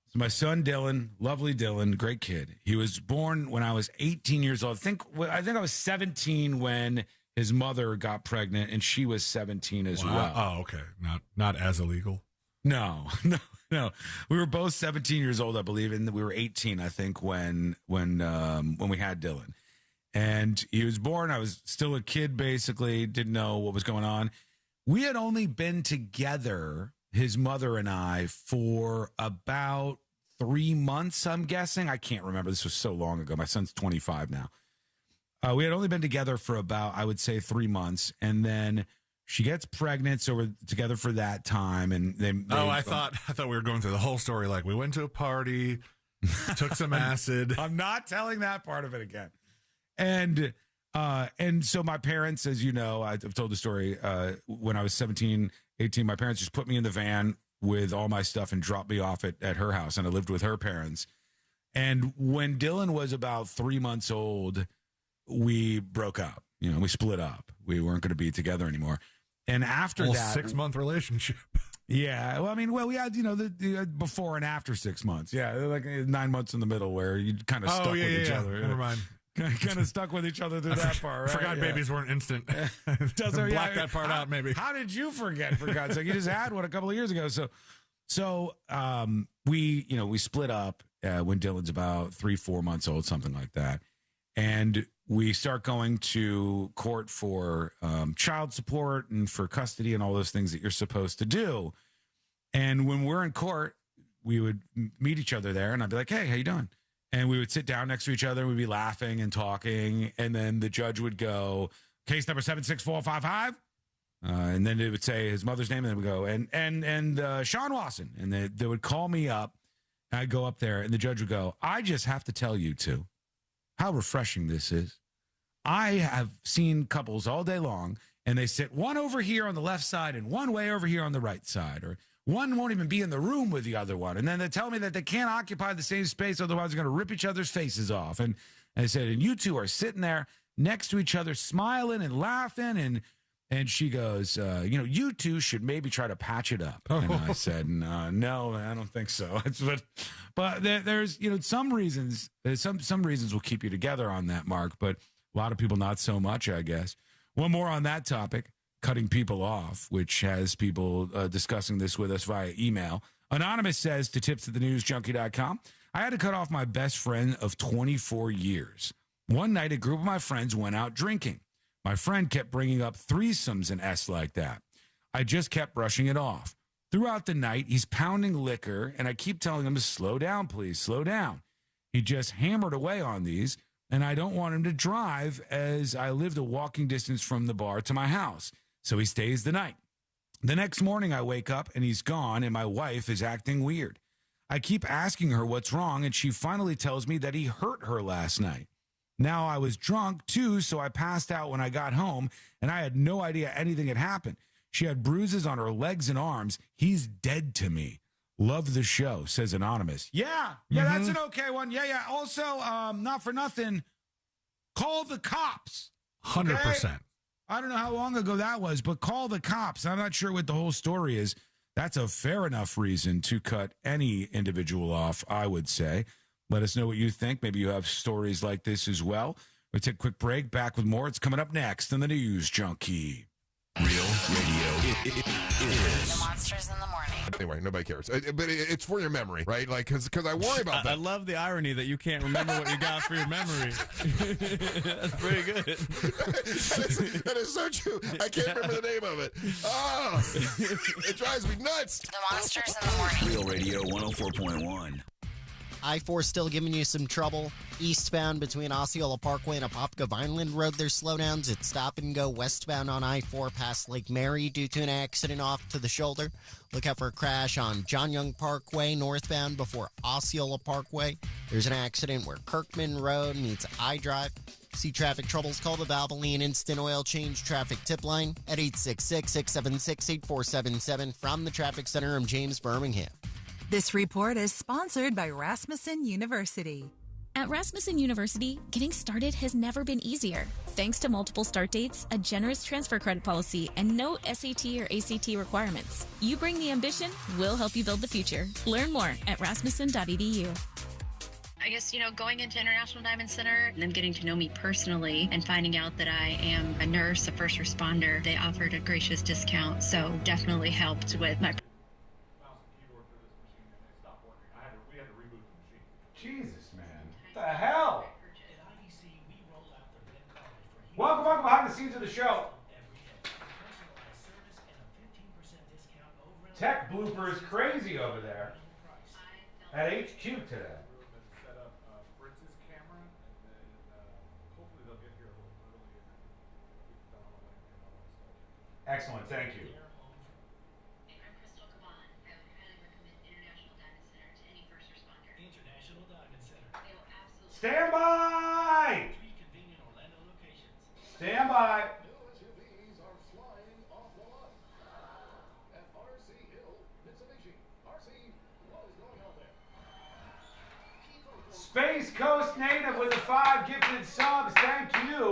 So my son, Dylan, lovely Dylan, great kid. He was born when I was 18 years old. I think I was 17 when his mother got pregnant, and she was 17 as well. Oh, okay. Not as illegal. No. We were both 17 years old, I believe, and we were 18, I think, when we had Dylan. And he was born. I was still a kid, basically, didn't know what was going on. We had only been together, his mother and I, for about 3 months, I'm guessing. I can't remember. This was so long ago. My son's 25 now. We had only been together for about, I would say, 3 months. And then she gets pregnant, so we're together for that time. And I thought we were going through the whole story. Like, we went to a party, took some acid. I'm not telling that part of it again. And so my parents, as you know, I've told the story, when I was 17, 18, my parents just put me in the van with all my stuff and dropped me off at her house, and I lived with her parents. And when Dylan was about 3 months old, we broke up. We split up. We weren't going to be together anymore. And after that, 6-month relationship. Yeah. Well, I mean, we had, the before and after 6 months. Yeah. Like 9 months in the middle where you kind of stuck with each other. Never mind. Kind of stuck with each other through that part, right? Forgot babies weren't instant. Black that part out, maybe. How did you forget, for God's sake? You just had one a couple of years ago. So we split up when Dylan's about 3-4 months old, something like that. And we start going to court for child support and for custody and all those things that you're supposed to do. And when we're in court, we would meet each other there, and I'd be like, hey, how you doing? And we would sit down next to each other, and we'd be laughing and talking, and then the judge would go, case number 76455, and then it would say his mother's name, and then we go, and Sean Wasson, and they would call me up, and I'd go up there, and the judge would go, I just have to tell you two how refreshing this is. I have seen couples all day long, and they sit one over here on the left side and one way over here on the right side, or one won't even be in the room with the other one. And then they tell me that they can't occupy the same space, otherwise they're going to rip each other's faces off. And I said, and you two are sitting there next to each other, smiling and laughing. And she goes, you two should maybe try to patch it up. And I said, no, I don't think so. But there's, some reasons, some reasons will keep you together on that, Mark, but a lot of people not so much, I guess. One more on that topic. Cutting people off, which has people discussing this with us via email. Anonymous says to tips@thenewsjunkie.com, I had to cut off my best friend of 24 years. One night, a group of my friends went out drinking. My friend kept bringing up threesomes and S like that. I just kept brushing it off. Throughout the night, he's pounding liquor, and I keep telling him to slow down, please, slow down. He just hammered away on these, and I don't want him to drive as I lived a walking distance from the bar to my house. So he stays the night. The next morning I wake up and he's gone and my wife is acting weird. I keep asking her what's wrong and she finally tells me that he hurt her last night. Now I was drunk too, so I passed out when I got home and I had no idea anything had happened. She had bruises on her legs and arms. He's dead to me. Love the show, says Anonymous. Yeah, that's an okay one. Yeah. Also, not for nothing, call the cops. 100%. I don't know how long ago that was, but call the cops. I'm not sure what the whole story is. That's a fair enough reason to cut any individual off, I would say. Let us know what you think. Maybe you have stories like this as well. We'll take a quick break. Back with more. It's coming up next on the News Junkie. Real radio. It is. The Monsters in the Morning. Anyway, nobody cares. But it's for your memory, right? Like, because I worry about that. I love the irony that you can't remember what you got for your memory. That's pretty good. That is so true. I can't remember the name of it. Oh, it drives me nuts. The Monsters in the Morning. Real Radio 104.1. I-4 still giving you some trouble. Eastbound between Osceola Parkway and Apopka Vineland Road, there's slowdowns. It's stop and go westbound on I-4 past Lake Mary due to an accident off to the shoulder. Look out for a crash on John Young Parkway northbound before Osceola Parkway. There's an accident where Kirkman Road meets I-Drive. See traffic troubles, call the Valvoline Instant Oil Change Traffic Tip Line at 866-676-8477 from the Traffic Center in James, Birmingham. This report is sponsored by Rasmussen University. At Rasmussen University, getting started has never been easier. Thanks to multiple start dates, a generous transfer credit policy, and no SAT or ACT requirements. You bring the ambition, we'll help you build the future. Learn more at rasmussen.edu. I guess, going into International Diamond Center and them getting to know me personally and finding out that I am a nurse, a first responder, they offered a gracious discount, so definitely helped with my... Jesus, man. What the hell? Welcome behind the scenes of the show. Tech bloopers crazy over there. at HQ today. Set up Fritz's camera, and then hopefully they'll get here a little early and then get done all that and all that stuff. Excellent, thank you. International Diamond Center. Stand by! Three convenient Orlando locations. Stand by. Space Coast native with the 5 gifted subs. Thank you.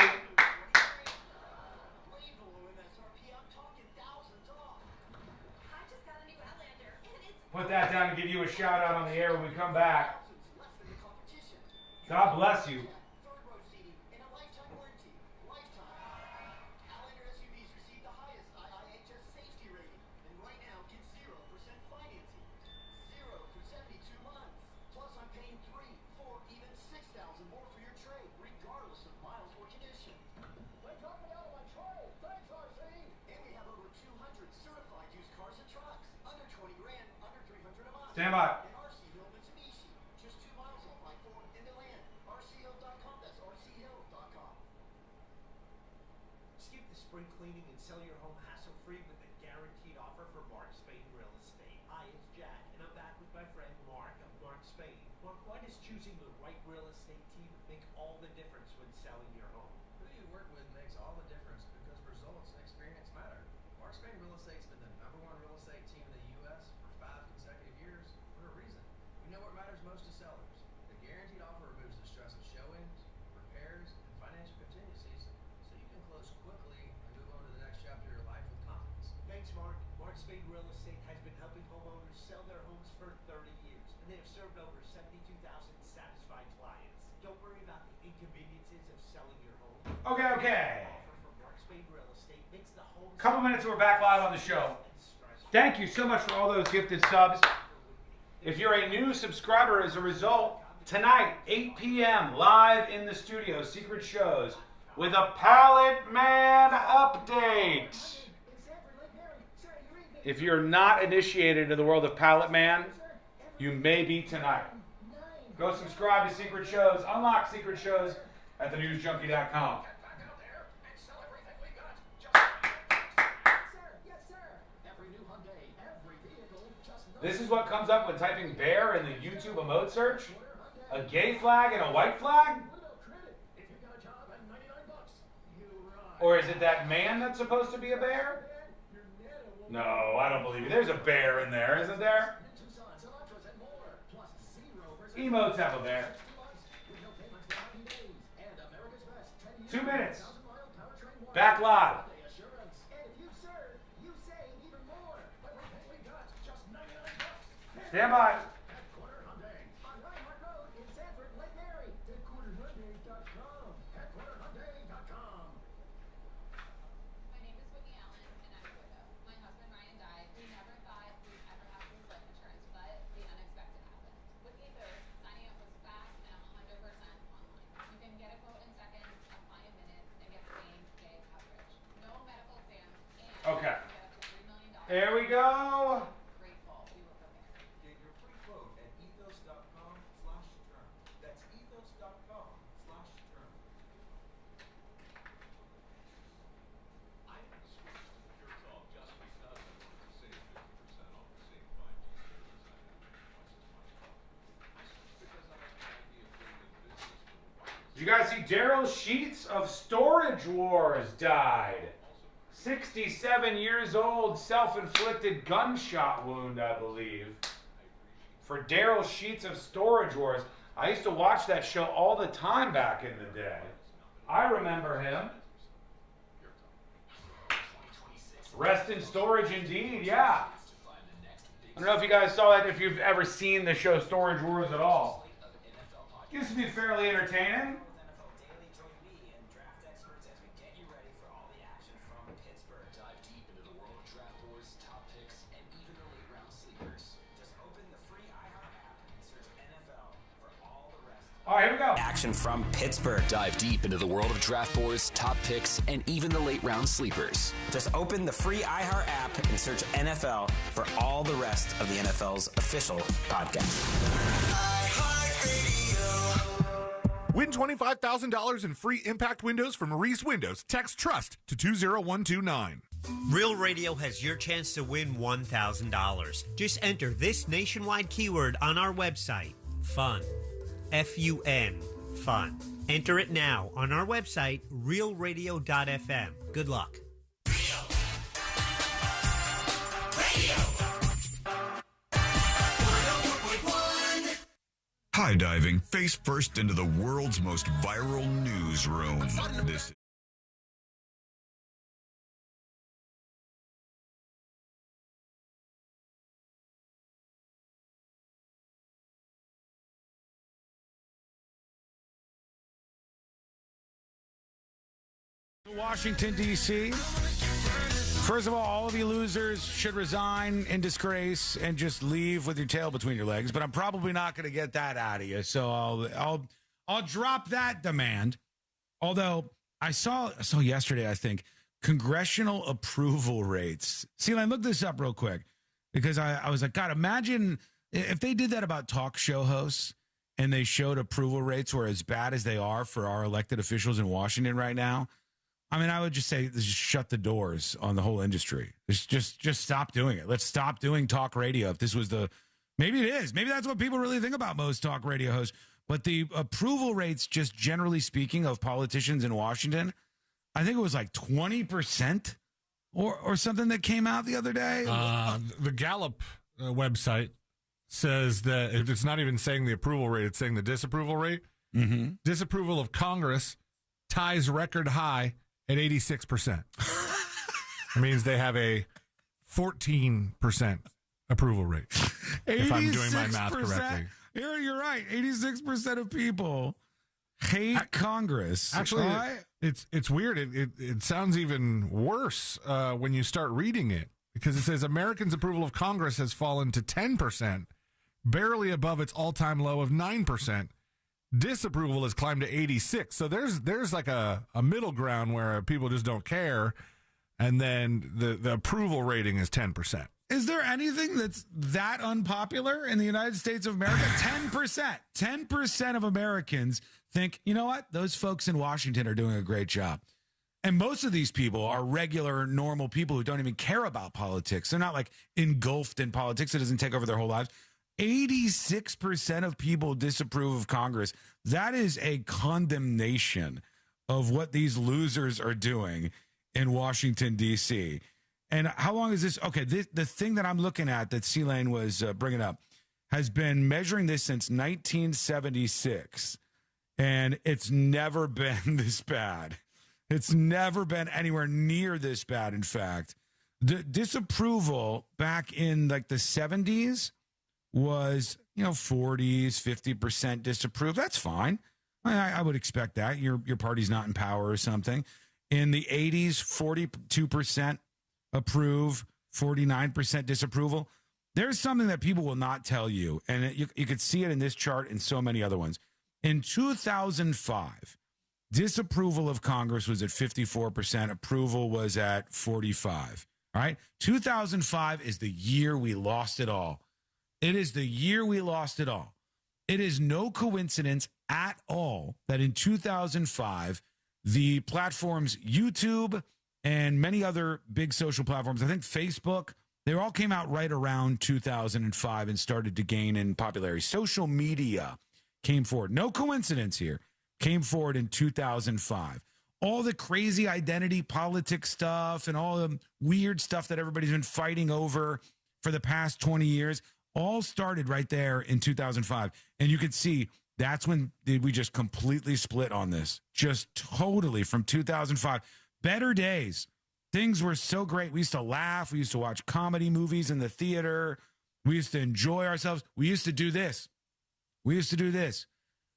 Put that down and give you a shout out on the air when we come back. God bless you. Stand by. Skip the spring cleaning and sell your home hassle-free with a guaranteed offer for Mark Spain Real Estate. Hi, it's Jack, and I'm back with my friend Mark of Mark Spain. Mark, why does choosing the right real estate team make all the difference when selling your home? Who you work with makes all the difference because results and experience matter. Mark Spain Real Estate's been the #1 real estate team in the U.S. for 5 consecutive years for a reason. We know what matters most to sellers. The guaranteed offer removes the stress of showings, repairs, and financial contingencies so you can close quickly and move on to the next chapter of your life with confidence. Thanks, Mark. Mark Spain Real Estate has been helping homeowners sell their homes for 30 years, and they have served over 72,000 satisfied clients. Don't worry about the inconveniences of selling your home. Okay. Offer from Mark Spain Real Estate makes the home Couple minutes and we're back live on the show. Thank you so much for all those gifted subs. If you're a new subscriber as a result, tonight, 8 p.m., live in the studio, Secret Shows, with a Pallet Man update. If you're not initiated into the world of Pallet Man, you may be tonight. Go subscribe to Secret Shows, unlock Secret Shows at thenewsjunkie.com. This is what comes up when typing bear in the YouTube emote search. A gay flag and a white flag? Or is it that man that's supposed to be a bear? No, I don't believe you. There's a bear in there, isn't there? Emotes have a bear. 2 minutes. Back live. Stand by. Okay. There we go. Get your free quote at ethos.com/term. That's ethos.com/term. I didn't switch to the Pure Talk just because I wanted to save 50% off the same 5G service I have twice as much cost. I switched because I like the idea of building a business with a wireless. Did you guys see Daryl Sheets of Storage Wars died? 67 years old, self-inflicted gunshot wound, I believe. For Daryl Sheets of Storage Wars. I used to watch that show all the time back in the day. I remember him. Rest in storage indeed, yeah. I don't know if you guys saw that, if you've ever seen the show Storage Wars at all. Used to be fairly entertaining. All right, here we go. action from Pittsburgh. Dive deep into the world of draft boards, top picks, and even the late round sleepers. Just open the free iHeart app and search NFL for all the rest of the NFL's official podcast. Win $25,000 in free impact windows from Reese Windows. Text TRUST to 20129. Real Radio has your chance to win $1,000. Just enter this nationwide keyword on our website, FUN. F-U-N, FUN. Enter it now on our website, realradio.fm. Good luck. High diving face first into the world's most viral newsroom. This Washington, D.C. First of all of you losers should resign in disgrace and just leave with your tail between your legs. But I'm probably not going to get that out of you, so I'll drop that demand. Although I saw yesterday, I think, congressional approval rates. See, I looked this up real quick because I was like, God, imagine if they did that about talk show hosts and they showed approval rates were as bad as they are for our elected officials in Washington right now. I mean, I would just say, just shut the doors on the whole industry. Just stop doing it. Let's stop doing talk radio. If this was maybe it is. Maybe that's what people really think about most talk radio hosts. But the approval rates, just generally speaking, of politicians in Washington, I think it was like 20% or something that came out the other day. The Gallup website says that it's not even saying the approval rate, it's saying the disapproval rate. Mm-hmm. Disapproval of Congress ties record high at 86%. It means they have a 14% approval rate. If I'm doing my math correctly. You're right. 86% of people hate Congress. Actually, right? it's weird. It sounds even worse when you start reading it, because it says Americans' approval of Congress has fallen to 10%, barely above its all-time low of 9%. Disapproval has climbed to 86. So there's like a middle ground where people just don't care, and then the approval rating is 10%. Is there anything that's that unpopular in the United States of America? 10%. 10% of Americans think, you know what? Those folks in Washington are doing a great job. And most of these people are regular, normal people who don't even care about politics. They're not like engulfed in politics. It doesn't take over their whole lives. 86% of people disapprove of Congress. That is a condemnation of what these losers are doing in Washington, D.C. And how long is this? Okay, the thing that I'm looking at that C-Lane was bringing up has been measuring this since 1976, and it's never been this bad. It's never been anywhere near this bad, in fact. The disapproval back in like the 70s was, 40s, 50% disapprove. That's fine. I would expect that. Your party's not in power or something. In the 80s, 42% approve, 49% disapproval. There's something that people will not tell you, and you could see it in this chart and so many other ones. In 2005, disapproval of Congress was at 54%. Approval was at 45%. All right? 2005 is the year we lost it all. It is the year we lost it all. It is no coincidence at all that in 2005, the platforms YouTube and many other big social platforms, I think Facebook, they all came out right around 2005 and started to gain in popularity. Social media came forward. No coincidence here. Came forward in 2005. All the crazy identity politics stuff and all the weird stuff that everybody's been fighting over for the past 20 years all started right there in 2005. And you can see that's when we just completely split on this. Just totally from 2005. Better days. Things were so great. We used to laugh. We used to watch comedy movies in the theater. We used to enjoy ourselves. We used to do this.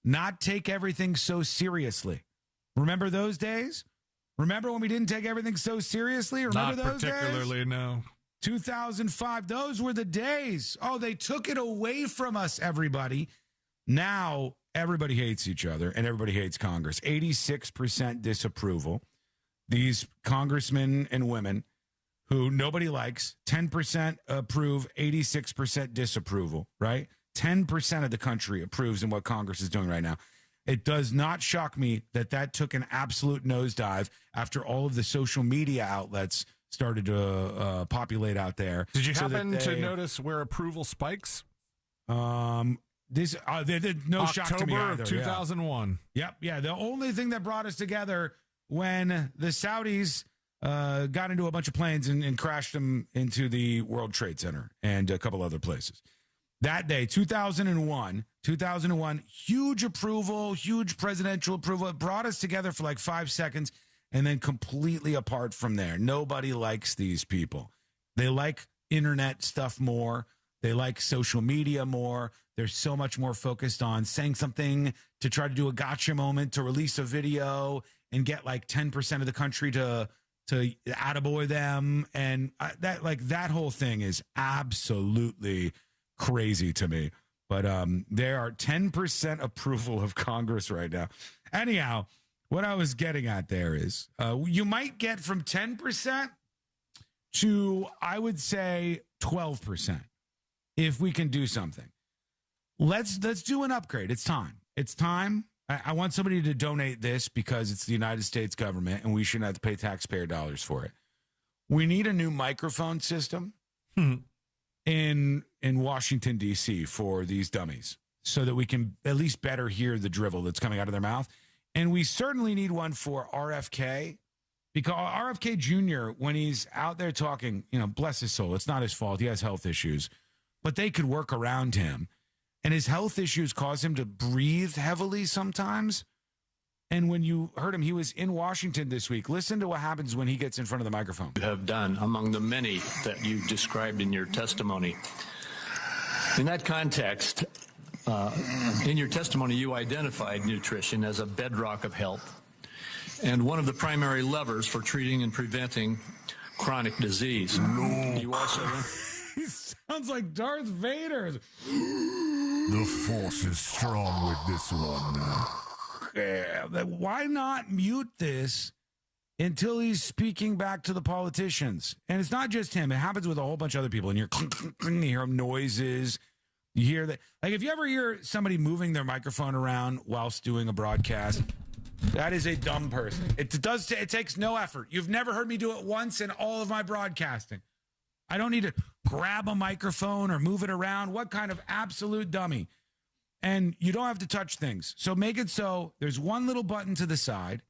Not take everything so seriously. Remember those days? Remember when we didn't take everything so seriously? Remember Not those particularly, days? no. 2005, those were the days. Oh, they took it away from us, everybody. Now everybody hates each other and everybody hates Congress. 86% disapproval. These congressmen and women who nobody likes, 10% approve, 86% disapproval, right? 10% of the country approves in what Congress is doing right now. It does not shock me that took an absolute nosedive after all of the social media outlets started to populate out there. Did you happen to notice where approval spikes? No shock to me October either. of 2001. Yep. Yeah. The only thing that brought us together when the Saudis got into a bunch of planes and crashed them into the World Trade Center and a couple other places. That day, 2001, huge approval, huge presidential approval. It brought us together for like 5 seconds and then completely apart from there. Nobody likes these people. They like internet stuff more. They like social media more. They're so much more focused on saying something to try to do a gotcha moment, to release a video and get like 10% of the country to attaboy them. And that whole thing is absolutely crazy to me. But there are 10% approval of Congress right now. Anyhow, what I was getting at there is you might get from 10% to, I would say, 12% if we can do something. Let's do an upgrade. It's time. It's time. I want somebody to donate this because it's the United States government and we shouldn't have to pay taxpayer dollars for it. We need a new microphone system in Washington, D.C. for these dummies so that we can at least better hear the drivel that's coming out of their mouth. And we certainly need one for RFK because RFK Jr., when he's out there talking, bless his soul, it's not his fault. He has health issues, but they could work around him. And his health issues cause him to breathe heavily sometimes. And when you heard him, he was in Washington this week. Listen to what happens when he gets in front of the microphone. You have done among the many that you described in your testimony. In that context, in your testimony, you identified nutrition as a bedrock of health and one of the primary levers for treating and preventing chronic disease. You also... He sounds like Darth Vader. The force is strong with this one. Yeah, why not mute this until he's speaking back to the politicians? And it's not just him. It happens with a whole bunch of other people. And you hear noises. You hear that. Like if you ever hear somebody moving their microphone around whilst doing a broadcast, that is a dumb person. It takes no effort. You've never heard me do it once in all of my broadcasting. I don't need to grab a microphone or move it around. What kind of absolute dummy? And you don't have to touch things. So make it so there's one little button to the side.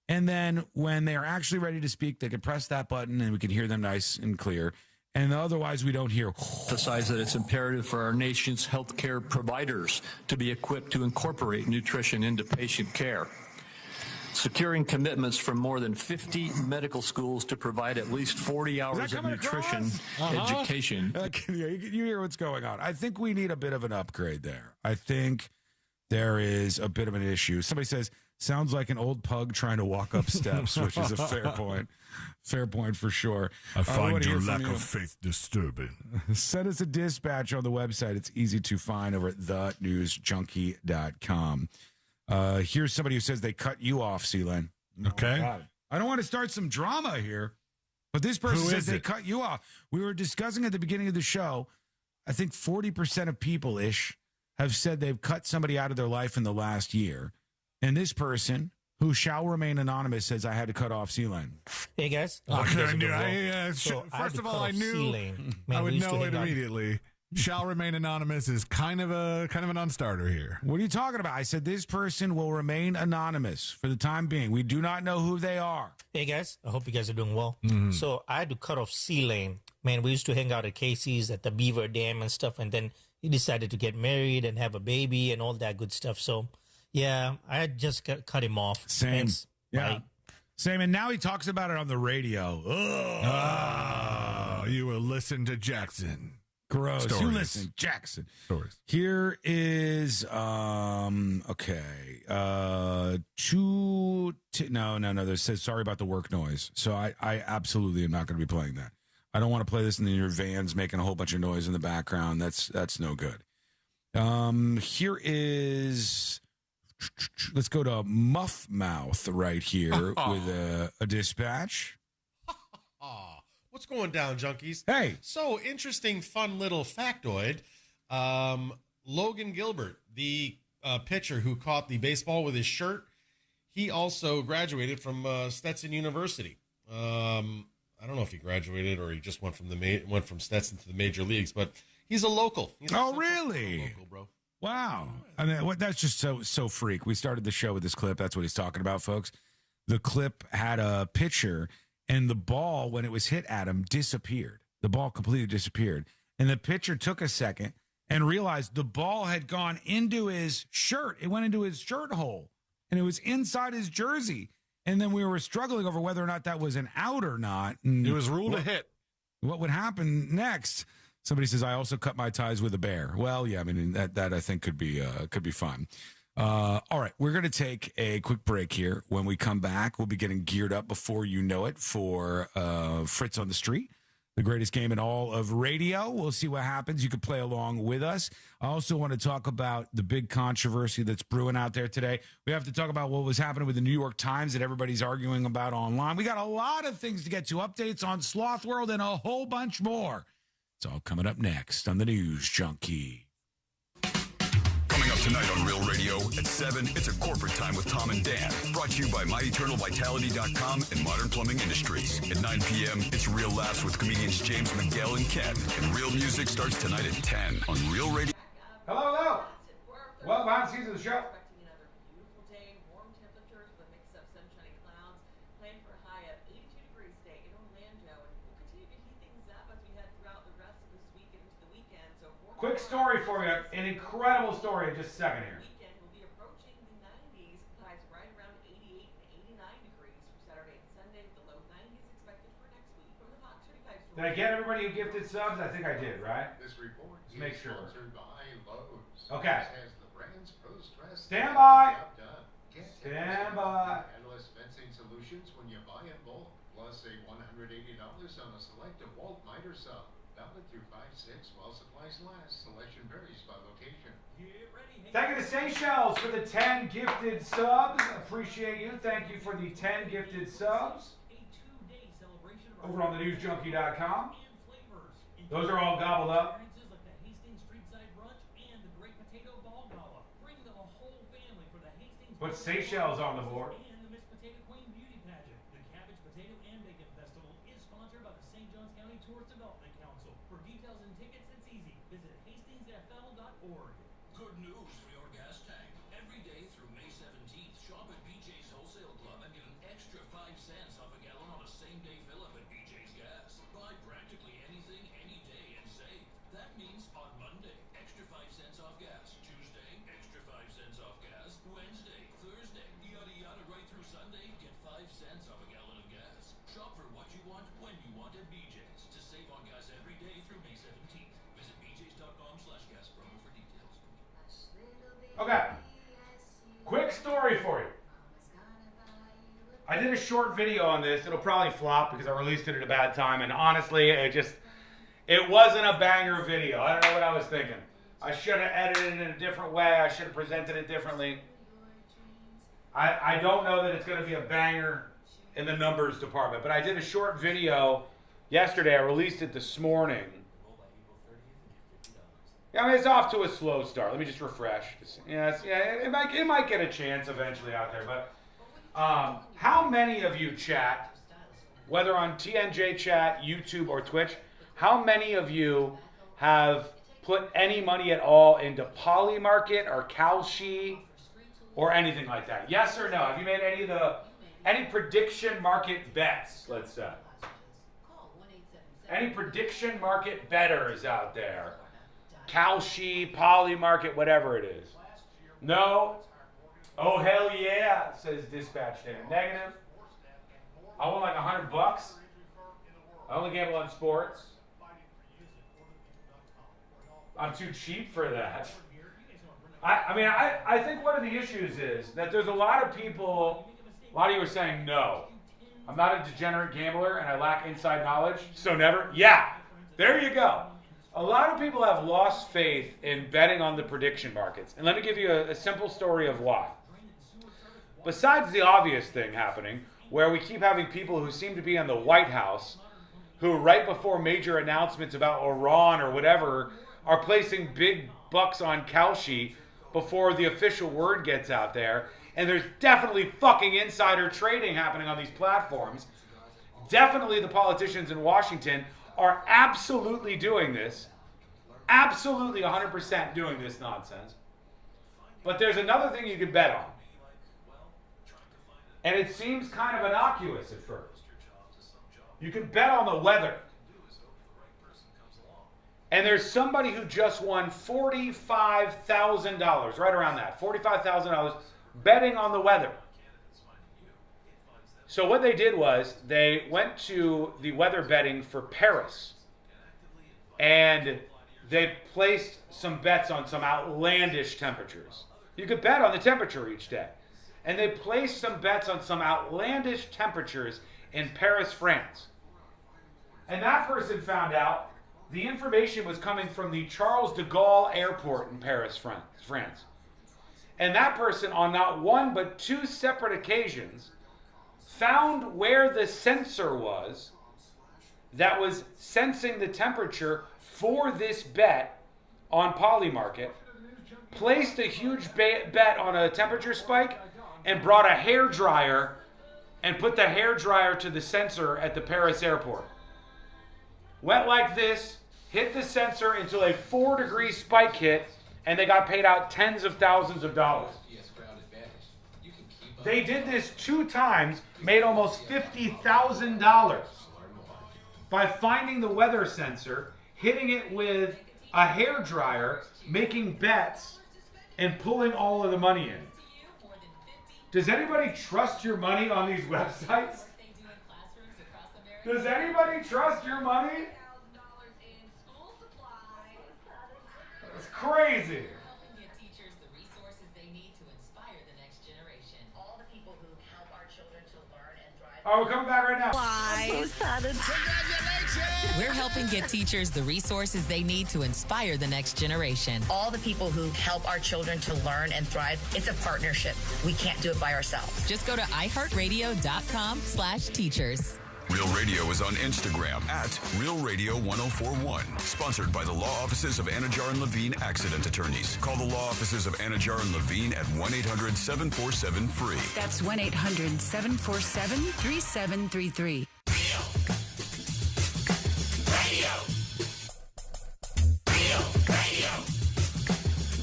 And then when they are actually ready to speak, they can press that button and we can hear them nice and clear. And otherwise we don't hear. Emphasize that it's imperative for our nation's healthcare providers to be equipped to incorporate nutrition into patient care. Securing commitments from more than 50 medical schools to provide at least 40 hours of nutrition education. You hear what's going on. I think we need a bit of an upgrade there. I think there is a bit of an issue. Somebody says, sounds like an old pug trying to walk up steps, which is a fair point. Fair point for sure. I find your lack of faith disturbing. Send us a dispatch on the website. It's easy to find over at thenewsjunkie.com. Here's somebody who says they cut you off, Sealand. Okay. Oh, I don't want to start some drama here, but this person says they cut you off. We were discussing at the beginning of the show, I think 40% of people-ish have said they've cut somebody out of their life in the last year. And this person, who shall remain anonymous, says I had to cut off Sealand. Hey, guys. First of all, I knew I would know it immediately. Shall remain anonymous is kind of a non-starter here. What are you talking about? I said this person will remain anonymous for the time being. We do not know who they are. Hey guys, I hope you guys are doing well. So I had to cut off C-Lane. Man, we used to hang out at Casey's at the Beaver Dam and stuff, and then he decided to get married and have a baby and all that good stuff. So yeah, I had just cut him off. Same. Thanks. Yeah. Bye. Same. And now he talks about it on the radio. You will listen to Jackson. Gross. Stories. You listen, Jackson. Stories. Here is no. This says sorry about the work noise. So I absolutely am not going to be playing that. I don't want to play this in your vans making a whole bunch of noise in the background. That's no good. Here is Let's go to Muff Mouth right here with a dispatch. What's going down, junkies? Hey. So, interesting, fun little factoid. Logan Gilbert, the pitcher who caught the baseball with his shirt, he also graduated from Stetson University. I don't know if he graduated or he just went from Stetson to the major leagues, but he's a local. Really? Local, bro. Wow. I mean, that's just so freak. We started the show with this clip. That's what he's talking about, folks. The clip had a pitcher, and the ball, when it was hit at him, disappeared. The ball completely disappeared. And the pitcher took a second and realized the ball had gone into his shirt. It went into his shirt hole, and it was inside his jersey. And then we were struggling over whether or not that was an out or not. And it was ruled a hit. What would happen next? Somebody says, I also cut my ties with a bear. Well, yeah, I mean, that I think could be fun. All right, we're going to take a quick break here. When we come back, we'll be getting geared up before you know it for Fritz on the Street, the greatest game in all of radio. We'll see what happens. You can play along with us. I also want to talk about the big controversy that's brewing out there today. We have to talk about what was happening with the New York Times that everybody's arguing about online. We got a lot of things to get to, updates on Sloth World and a whole bunch more. It's all coming up next on the News Junkie. Coming up tonight on Real Radio at 7, it's a corporate time with Tom and Dan. Brought to you by MyEternalVitality.com and Modern Plumbing Industries. At 9 p.m., it's Real Laughs with comedians James McGill and Ken. And Real Music starts tonight at 10 on Real Radio. Hello. Well, behind the scenes of the show. Quick story for you. An incredible story in just a second here. Did I get everybody who gifted subs? I think I did, right? This report Just make sure. sponsored by Lowe's. Okay. Has the brand's post-stress Stand by. job done. Get Stand by. Endless fencing solutions when you buy in bulk. Plus save $180 on a select DeWalt miter sub. Valid through 5/6 while supplies last. Selection varies by location. Thank you to Seychelles for the 10 gifted subs. Appreciate you. Thank you for the 10 gifted subs. Over on thenewsjunkie.com. Those are all gobbled up. Put Seychelles on the board. Good news for your gas tank. Every day through May 17th, shop at BJ's Wholesale Club and get an extra 5 cents off a gallon on a same-day fill-up at BJ's Gas. Buy practically anything, any day, and save. That means on Monday, extra 5 cents off gas. Tuesday, extra 5 cents off gas. Wednesday, Thursday, yada yada, right through Sunday, get 5 cents off a gallon of gas. Shop for what you want, when you want at BJ's to save on gas every day through May 17th. Visit bjs.com/gas promo for details. Okay. Quick story for you. I did a short video on this. It'll probably flop because I released it at a bad time. And honestly, it wasn't a banger video. I don't know what I was thinking. I should have edited it in a different way. I should have presented it differently. I don't know that it's going to be a banger in the numbers department. But I did a short video yesterday. I released it this morning. Yeah, I mean, it's off to a slow start. Let me just refresh. It might get a chance eventually out there. But how many of you chat, whether on TNJ chat, YouTube, or Twitch, how many of you have put any money at all into Polymarket or Kalshi or anything like that? Yes or no? Have you made any prediction market bets, let's say? Any prediction market bettors out there? Kalshi, Polymarket, whatever it is. No? Oh, hell yeah, says Dispatch Dan. Negative. I want like $100. I only gamble on sports. I'm too cheap for that. I think one of the issues is that there's a lot of people, a lot of you are saying no. I'm not a degenerate gambler and I lack inside knowledge, so never. Yeah, there you go. A lot of people have lost faith in betting on the prediction markets. And let me give you a simple story of why. besides the obvious thing happening, where we keep having people who seem to be in the White House, who right before major announcements about Iran or whatever are placing big bucks on Kalshi before the official word gets out there. And there's definitely fucking insider trading happening on these platforms. Definitely the politicians in Washington are absolutely doing this. Absolutely 100% doing this nonsense. But there's another thing you could bet on. And it seems kind of innocuous at first. You can bet on the weather. And there's somebody who just won $45,000, right around that, $45,000 betting on the weather. So what they did was they went to the weather betting for Paris. And they placed some bets on some outlandish temperatures. You could bet on the temperature each day. And they placed some bets on some outlandish temperatures in Paris, France. And that person found out the information was coming from the Charles de Gaulle airport in Paris, France. And that person, on not one but two separate occasions, found where the sensor was that was sensing the temperature for this bet on Polymarket, placed a huge bet on a temperature spike, and brought a hairdryer and put the hairdryer to the sensor at the Paris airport. Went like this, hit the sensor until a 4-degree spike hit, and they got paid out tens of thousands of dollars. They did this 2 times, made almost $50,000 by finding the weather sensor, hitting it with a hairdryer, making bets, and pulling all of the money in. Does anybody trust your money on these websites? Does anybody trust your money? It's crazy. Oh, we're coming back right now. We're helping get teachers the resources they need to inspire the next generation. All the people who help our children to learn and thrive, it's a partnership. We can't do it by ourselves. Just go to iHeartRadio.com/teachers. Real Radio is on Instagram at Real Radio 1041. Sponsored by the law offices of Anajar and Levine Accident Attorneys. Call the law offices of Anajar and Levine at 1-800-747-FREE. That's 1-800-747-3733. Radio. Real Radio.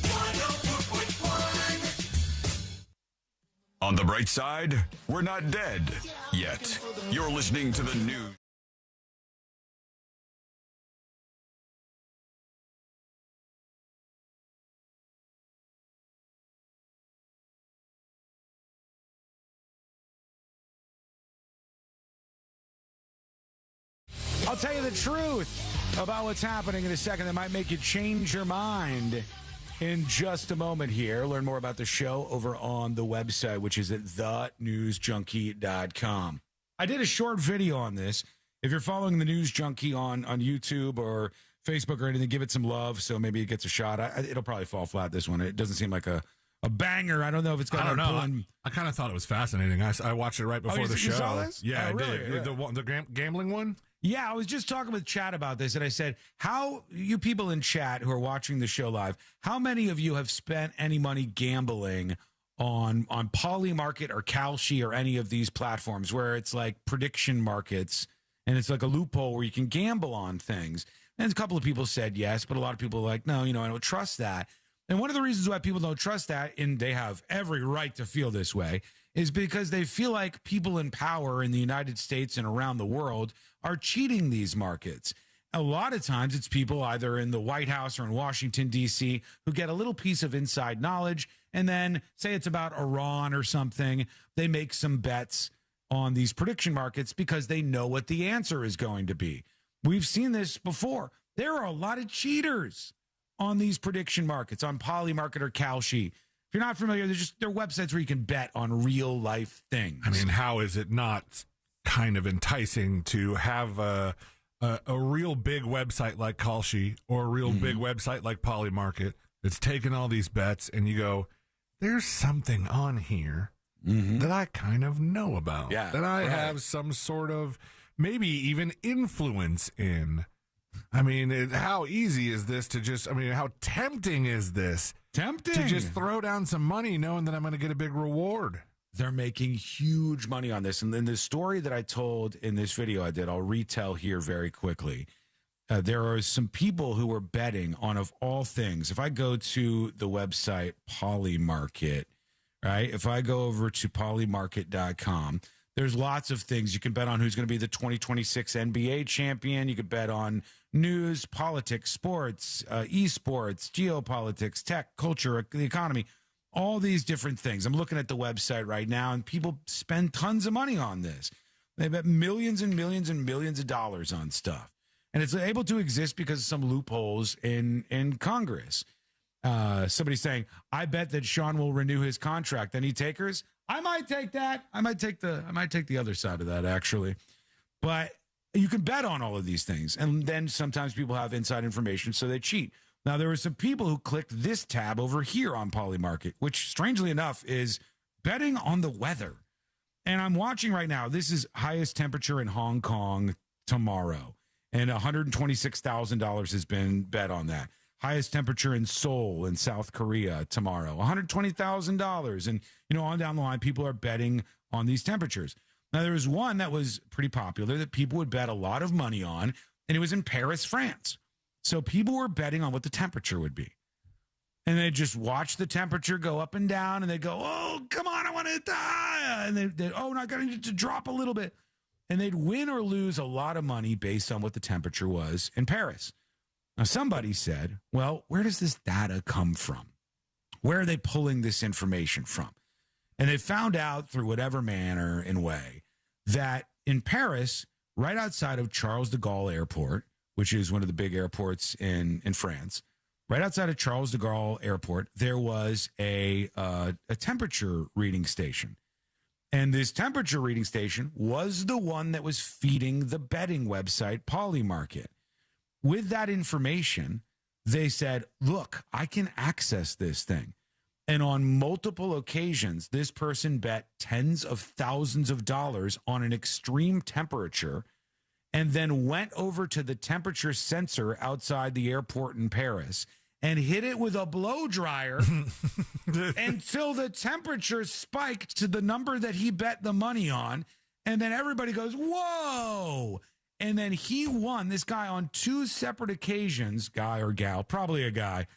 104.1. On the bright side, we're not dead yet. You're listening to the news. I'll tell you the truth about what's happening in a second that might make you change your mind in just a moment here. Learn more about the show over on the website, which is at thenewsjunkie.com. I did a short video on this. If you're following the News Junkie on YouTube or Facebook or anything, give it some love so maybe it gets a shot. It'll probably fall flat, this one. It doesn't seem like a banger. I don't know if it's going to pull. I kind of thought it was fascinating. I watched it right before the show. You saw this? Yeah, I really? did. Yeah. The gambling one? Yeah, I was just talking with Chad about this, and I said, how, you people in chat who are watching the show live, how many of you have spent any money gambling on Polymarket or Kalshi or any of these platforms where it's like prediction markets, and it's like a loophole where you can gamble on things? And a couple of people said yes, but a lot of people are like, no, I don't trust that. And one of the reasons why people don't trust that, and they have every right to feel this way, is because they feel like people in power in the United States and around the world are cheating these markets. A lot of times it's people either in the White House or in Washington, D.C., who get a little piece of inside knowledge, and then say it's about Iran or something, they make some bets on these prediction markets because they know what the answer is going to be. We've seen this before. There are a lot of cheaters on these prediction markets, on Polymarket or Kalshi. If you're not familiar, they're websites where you can bet on real life things. I mean, how is it not kind of enticing to have a real big website like Kalshi or a real big website like Polymarket that's taking all these bets, and you go, there's something on here that I kind of know about, Yeah, that I right. have some sort of maybe even influence in. I mean, how easy is this to just, I mean, how tempting is this? Tempting. To just throw down some money knowing that I'm going to get a big reward. They're making huge money on this. And then the story that I told in this video I did, I'll retell here very quickly. There are some people who were betting on, of all things, if I go to the website Polymarket, right? If I go over to polymarket.com, there's lots of things. You can bet on who's going to be the 2026 NBA champion. You could bet on news, politics, sports, esports, geopolitics, tech, culture, the economy, all these different things. I'm looking at the website right now, and people spend tons of money on this. They bet millions and millions and millions of dollars on stuff. And it's able to exist because of some loopholes in Congress. Somebody saying, I bet that Sean will renew his contract. Any takers? I might take that. I might take the other side of that, actually. But you can bet on all of these things. And then sometimes people have inside information, so they cheat. Now, there were some people who clicked this tab over here on Polymarket, which strangely enough is betting on the weather. And I'm watching right now. This is highest temperature in Hong Kong tomorrow. And $126,000 has been bet on that. Highest temperature in Seoul in South Korea tomorrow, $120,000. And, on down the line, people are betting on these temperatures. Now, there was one that was pretty popular that people would bet a lot of money on, and it was in Paris, France. So people were betting on what the temperature would be. And they just watch the temperature go up and down, and they go, oh, come on, I want it to high. And they'd not going to need to drop a little bit. And they'd win or lose a lot of money based on what the temperature was in Paris. Now, somebody said, well, where does this data come from? Where are they pulling this information from? And they found out through whatever manner and way that in Paris, right outside of Charles de Gaulle Airport, which is one of the big airports in France, right outside of Charles de Gaulle Airport, there was a temperature reading station. And this temperature reading station was the one that was feeding the betting website Polymarket. With that information, they said, look, I can access this thing. And on multiple occasions, this person bet tens of thousands of dollars on an extreme temperature and then went over to the temperature sensor outside the airport in Paris and hit it with a blow dryer until the temperature spiked to the number that he bet the money on. And then everybody goes, whoa. And then he won, this guy, on two separate occasions, guy or gal, probably a guy.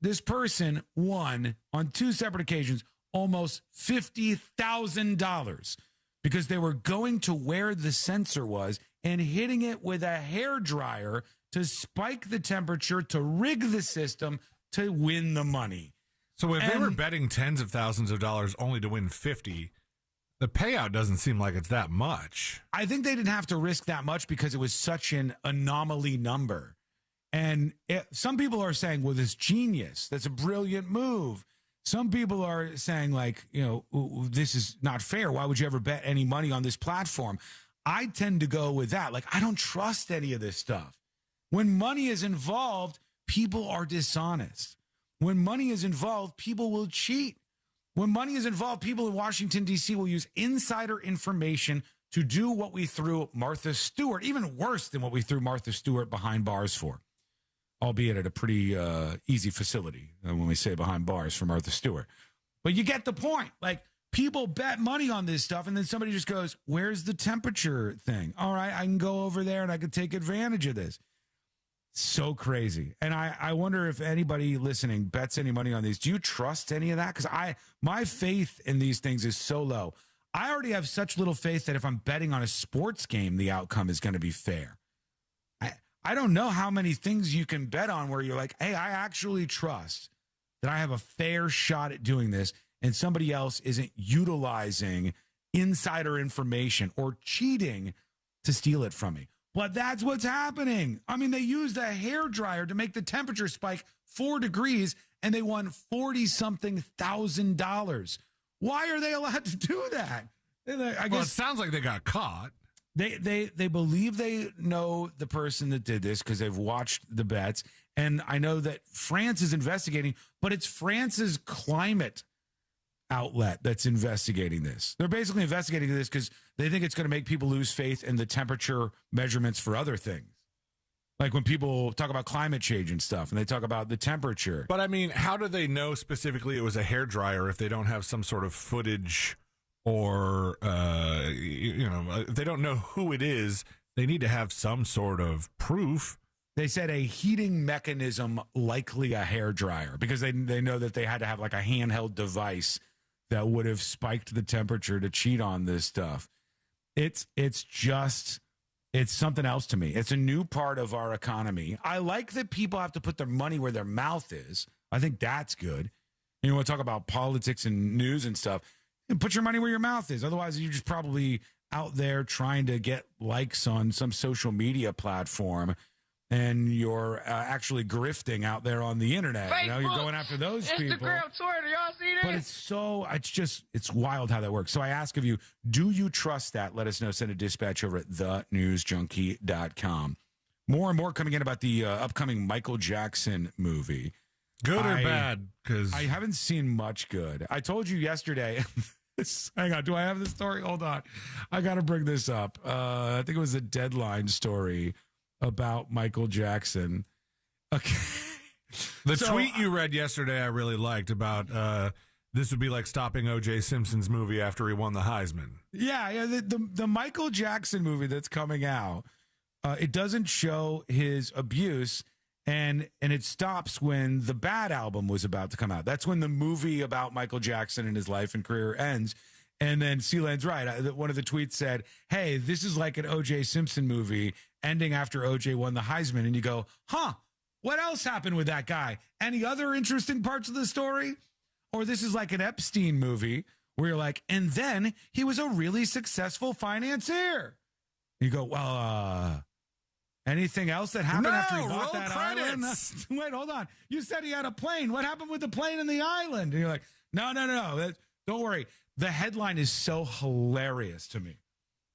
This person won on two separate occasions almost $50,000 because they were going to where the sensor was and hitting it with a hairdryer to spike the temperature, to rig the system, to win the money. So if they were betting tens of thousands of dollars only to win 50, the payout doesn't seem like it's that much. I think they didn't have to risk that much because it was such an anomaly number. And some people are saying, well, this genius, that's a brilliant move. Some people are saying, like, this is not fair. Why would you ever bet any money on this platform? I tend to go with that. Like, I don't trust any of this stuff. When money is involved, people are dishonest. When money is involved, people will cheat. When money is involved, people in Washington, D.C. will use insider information to do what we threw Martha Stewart, even worse than what we threw Martha Stewart behind bars for, albeit at a pretty easy facility when we say behind bars for Martha Stewart. But you get the point. Like, people bet money on this stuff, and then somebody just goes, where's the temperature thing? All right, I can go over there and I can take advantage of this. So crazy. And I wonder if anybody listening bets any money on these. Do you trust any of that? Because my faith in these things is so low. I already have such little faith that if I'm betting on a sports game, the outcome is going to be fair. I don't know how many things you can bet on where you're like, hey, I actually trust that I have a fair shot at doing this and somebody else isn't utilizing insider information or cheating to steal it from me. But that's what's happening. I mean, they used a hairdryer to make the temperature spike 4 degrees, and they won $40-something thousand. Why are they allowed to do that? I guess it sounds like they got caught. They believe they know the person that did this because they've watched the bets. And I know that France is investigating, but it's France's climate outlet that's investigating this. They're basically investigating this because they think it's going to make people lose faith in the temperature measurements for other things. Like when people talk about climate change and stuff, and they talk about the temperature. But I mean, how do they know specifically it was a hairdryer if they don't have some sort of footage or, if they don't know who it is, they need to have some sort of proof. They said a heating mechanism, likely a hairdryer, because they know that they had to have like a handheld device that would have spiked the temperature to cheat on this stuff. It's something else to me. It's a new part of our economy. I like that people have to put their money where their mouth is. I think that's good. You want to talk about politics and news and stuff, and put your money where your mouth is. Otherwise, you're just probably out there trying to get likes on some social media platform, and you're actually grifting out there on the internet. Facebook, you're going after those people. Instagram, Twitter, y'all see this? But it's wild how that works. So I ask of you, do you trust that? Let us know. Send a dispatch over at thenewsjunkie.com. More and more coming in about the upcoming Michael Jackson movie. Good or bad? Because I haven't seen much good. I told you yesterday. Hang on. Do I have the story? Hold on. I got to bring this up. I think it was a Deadline story about Michael Jackson. Okay. The tweet you read yesterday I really liked about this would be like stopping O.J. Simpson's movie after he won the Heisman. Yeah. The Michael Jackson movie that's coming out, it doesn't show his abuse, and it stops when the Bad album was about to come out. That's when the movie about Michael Jackson and his life and career ends. And then C-Lane's right. One of the tweets said, hey, this is like an O.J. Simpson movie ending after O.J. won the Heisman. And you go, what else happened with that guy? Any other interesting parts of the story? Or this is like an Epstein movie where you're like, and then he was a really successful financier. You go, well, anything else that happened after he bought that island? Wait, hold on. You said he had a plane. What happened with the plane and the island? And you're like, no. Don't worry. The headline is so hilarious to me.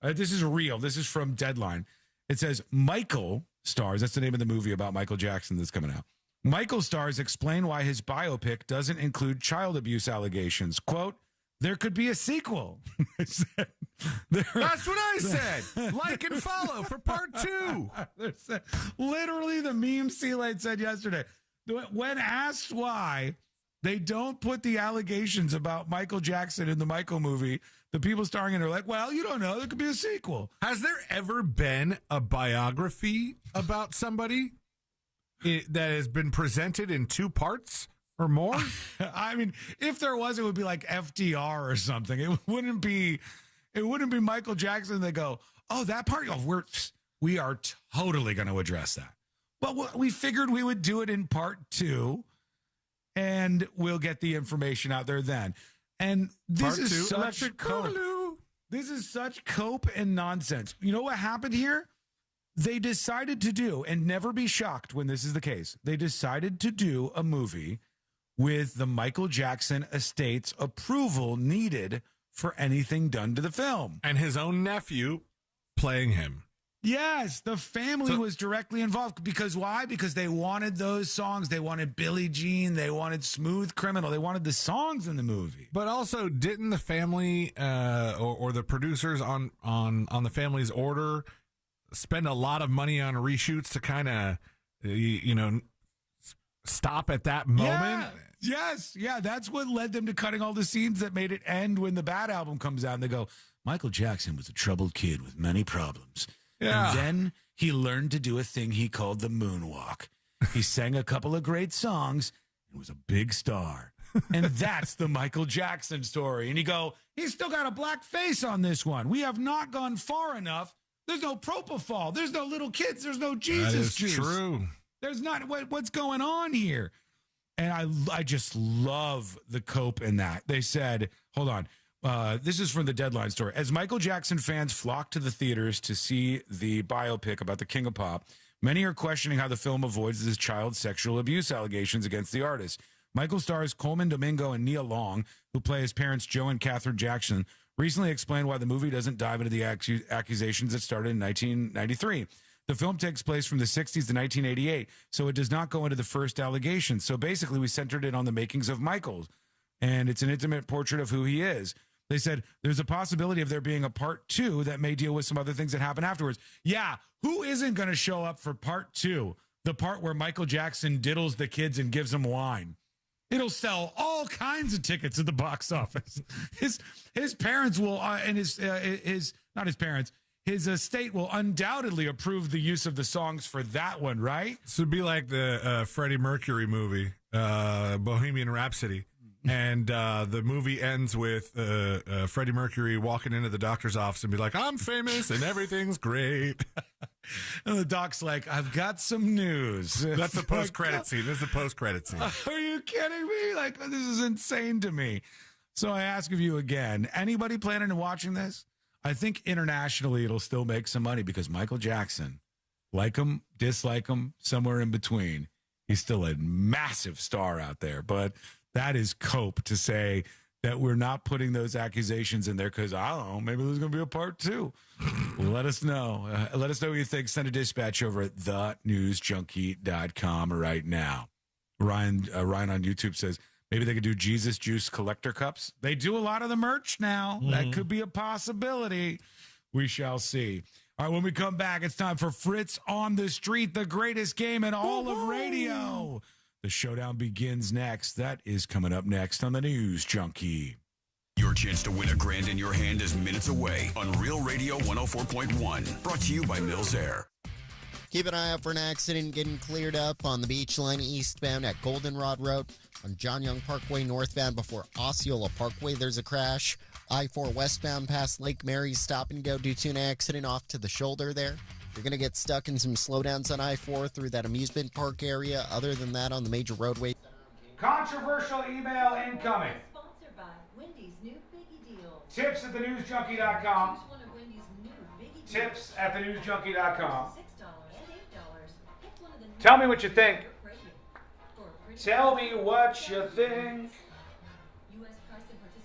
This is real. This is from Deadline. It says, Michael stars. That's the name of the movie about Michael Jackson that's coming out. Michael stars explain why his biopic doesn't include child abuse allegations. Quote, there could be a sequel. That's what I said. Like and follow for part 2. Literally the meme C-Lane said yesterday. When asked why they don't put the allegations about Michael Jackson in the Michael movie, the people starring in it are like, well, you don't know. There could be a sequel. Has there ever been a biography about somebody that has been presented in 2 parts or more? I mean, if there was, it would be like FDR or something. It wouldn't be Michael Jackson. They go, oh, that part. Oh, we are totally going to address that. But we figured we would do it in part 2. And we'll get the information out there then. And this is such cope. This is such cope and nonsense. You know what happened here? They decided to do, and never be shocked when this is the case, they decided to do a movie with the Michael Jackson estate's approval needed for anything done to the film. And his own nephew playing him. Yes, the family was directly involved. Because why? Because they wanted those songs. They wanted Billie Jean. They wanted Smooth Criminal. They wanted the songs in the movie. But also, didn't the family or the producers on the family's order spend a lot of money on reshoots to kind of, stop at that moment? Yes. Yeah, that's what led them to cutting all the scenes that made it end when the Bad album comes out. And they go, Michael Jackson was a troubled kid with many problems. Yeah. And then he learned to do a thing he called the moonwalk. He sang a couple of great songs and was a big star. And that's the Michael Jackson story. And you go, he's still got a black face on this one. We have not gone far enough. There's no propofol. There's no little kids. There's no Jesus juice. That is true. There's not. What's going on here? And I just love the cope in that. They said, hold on. This is from the Deadline story. As Michael Jackson fans flock to the theaters to see the biopic about the King of Pop, many are questioning how the film avoids his child sexual abuse allegations against the artist. Michael stars Coleman Domingo and Nia Long, who play his parents Joe and Catherine Jackson, recently explained why the movie doesn't dive into the accusations that started in 1993. The film takes place from the 60s to 1988, so it does not go into the first allegations. So basically, we centered it on the makings of Michael. and it's an intimate portrait of who he is. They said there's a possibility of there being a part 2 that may deal with some other things that happen afterwards. Yeah, who isn't going to show up for part 2? The part where Michael Jackson diddles the kids and gives them wine. It'll sell all kinds of tickets at the box office. His parents will, and his estate will undoubtedly approve the use of the songs for that one, right? This would be like the Freddie Mercury movie, Bohemian Rhapsody. And the movie ends with Freddie Mercury walking into the doctor's office and be like, I'm famous and everything's great. And the doc's like, I've got some news. That's the post-credit scene. This is the post-credit scene. Are you kidding me? Like, this is insane to me. So I ask of you again, anybody planning on watching this? I think internationally it'll still make some money because Michael Jackson, like him, dislike him, somewhere in between, he's still a massive star out there. But that is cope to say that we're not putting those accusations in there because, I don't know, maybe there's going to be a part 2. Let us know. Let us know what you think. Send a dispatch over at thenewsjunkie.com right now. Ryan on YouTube says, maybe they could do Jesus Juice collector cups. They do a lot of the merch now. Mm-hmm. That could be a possibility. We shall see. All right, when we come back, it's time for Fritz on the Street, the greatest game in all of radio. The showdown begins next. That is coming up next on the News Junkie. Your chance to win $1,000 in your hand is minutes away on Real Radio 104.1. Brought to you by Mills Air. Keep an eye out for an accident getting cleared up on the Beach Line eastbound at Goldenrod Road. On John Young Parkway northbound before Osceola Parkway, there's a crash. I-4 westbound past Lake Mary, stop and go due to an accident off to the shoulder there. You're going to get stuck in some slowdowns on I-4 through that amusement park area. Other than that, on the major roadway. Controversial email incoming. Sponsored by Wendy's new Biggie Deal. Tips at thenewsjunkie.com. Tips at thenewsjunkie.com. Tell me what you think. Tell me what you think.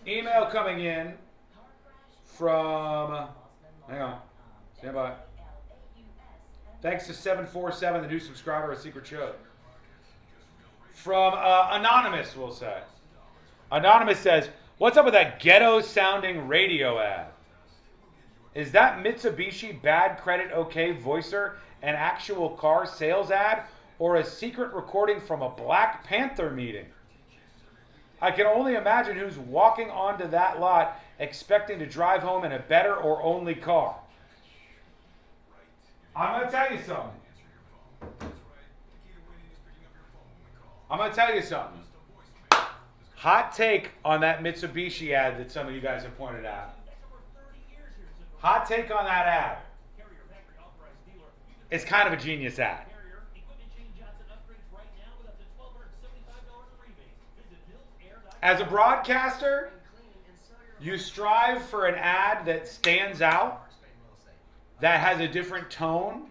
Email coming in from, hang on, stand by. Thanks to 747, the new subscriber, a secret show. From Anonymous, we'll say. Anonymous says, what's up with that ghetto-sounding radio ad? Is that Mitsubishi Bad Credit OK voicer an actual car sales ad or a secret recording from a Black Panther meeting? I can only imagine who's walking onto that lot expecting to drive home in a better or only car. I'm going to tell you something. Hot take on that Mitsubishi ad that some of you guys have pointed out. Hot take on that ad. It's kind of a genius ad. As a broadcaster, you strive for an ad that stands out, that has a different tone,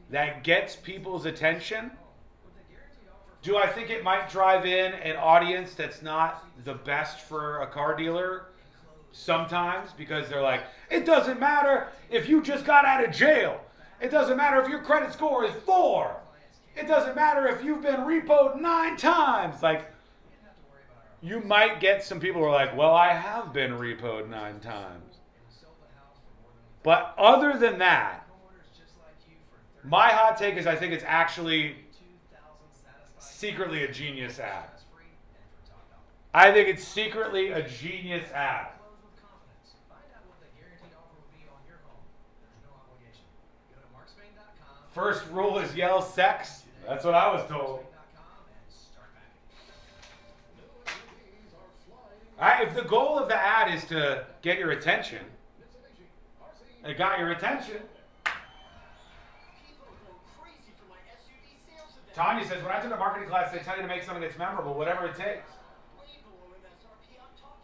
that gets people's attention. Do I think it might drive in an audience that's not the best for a car dealer? Sometimes, because they're like, it doesn't matter if you just got out of jail. It doesn't matter if your credit score is 4. It doesn't matter if you've been repoed 9 times. Like, you might get some people who are like, well, I have been repoed 9 times. But other than that, my hot take is I think it's actually secretly a genius ad. I think it's secretly a genius ad. First rule is yell sex. That's what I was told. If the goal of the ad is to get your attention, and it got your attention. Tanya says, when I took a marketing class, they tell you to make something that's memorable, whatever it takes.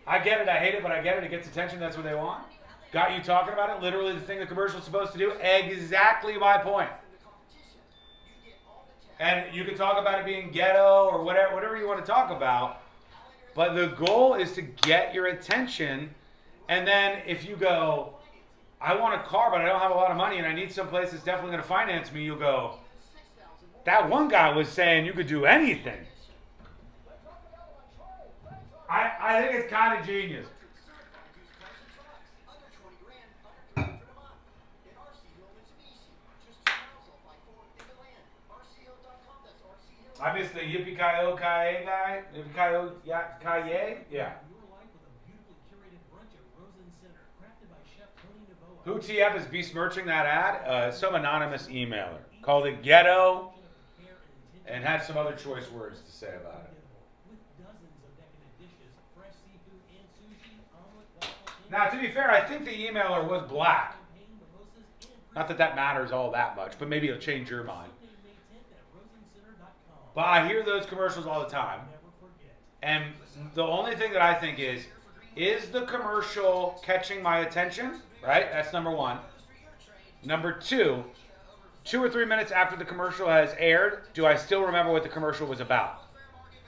I get it, I hate it, but I get it. It gets attention, that's what they want. Got you talking about it, literally the thing the commercial's supposed to do. Exactly my point. And you can talk about it being ghetto or whatever you want to talk about. But the goal is to get your attention. And then if you go, I want a car, but I don't have a lot of money and I need someplace that's definitely going to finance me, you'll go, that one guy was saying you could do anything. I I think it's kind of genius. I missed the Yippee-Ki-Yo-Ki-Yay guy. Yippee-Ki-Yo-Ki-Yay? Yeah. Who TF is besmirching that ad? Some anonymous emailer. Called it ghetto and had some other choice words to say about it. Now, to be fair, I think the emailer was black. Not that that matters all that much, but maybe it'll change your mind. But I hear those commercials all the time. And the only thing that I think is the commercial catching my attention? Right? That's number one. Number two, 2 or 3 minutes after the commercial has aired, do I still remember what the commercial was about?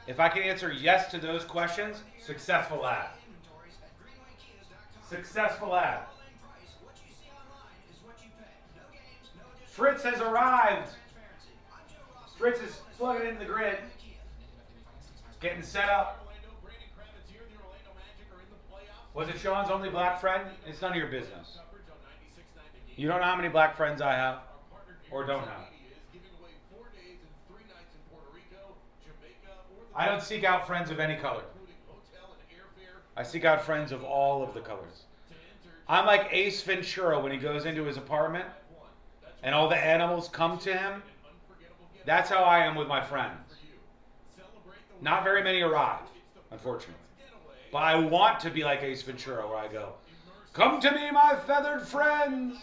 If I can answer yes to those questions, successful ad. Successful ad. Fritz has arrived. Fritz is plugging into the grid. Getting set up. Was it Sean's only black friend? It's none of your business. You don't know how many black friends I have or don't have. I don't seek out friends of any color. I seek out friends of all of the colors. I'm like Ace Ventura when he goes into his apartment and all the animals come to him. That's how I am with my friends. Not very many arrive, unfortunately. But I want to be like Ace Ventura where I go, come to me, my feathered friends.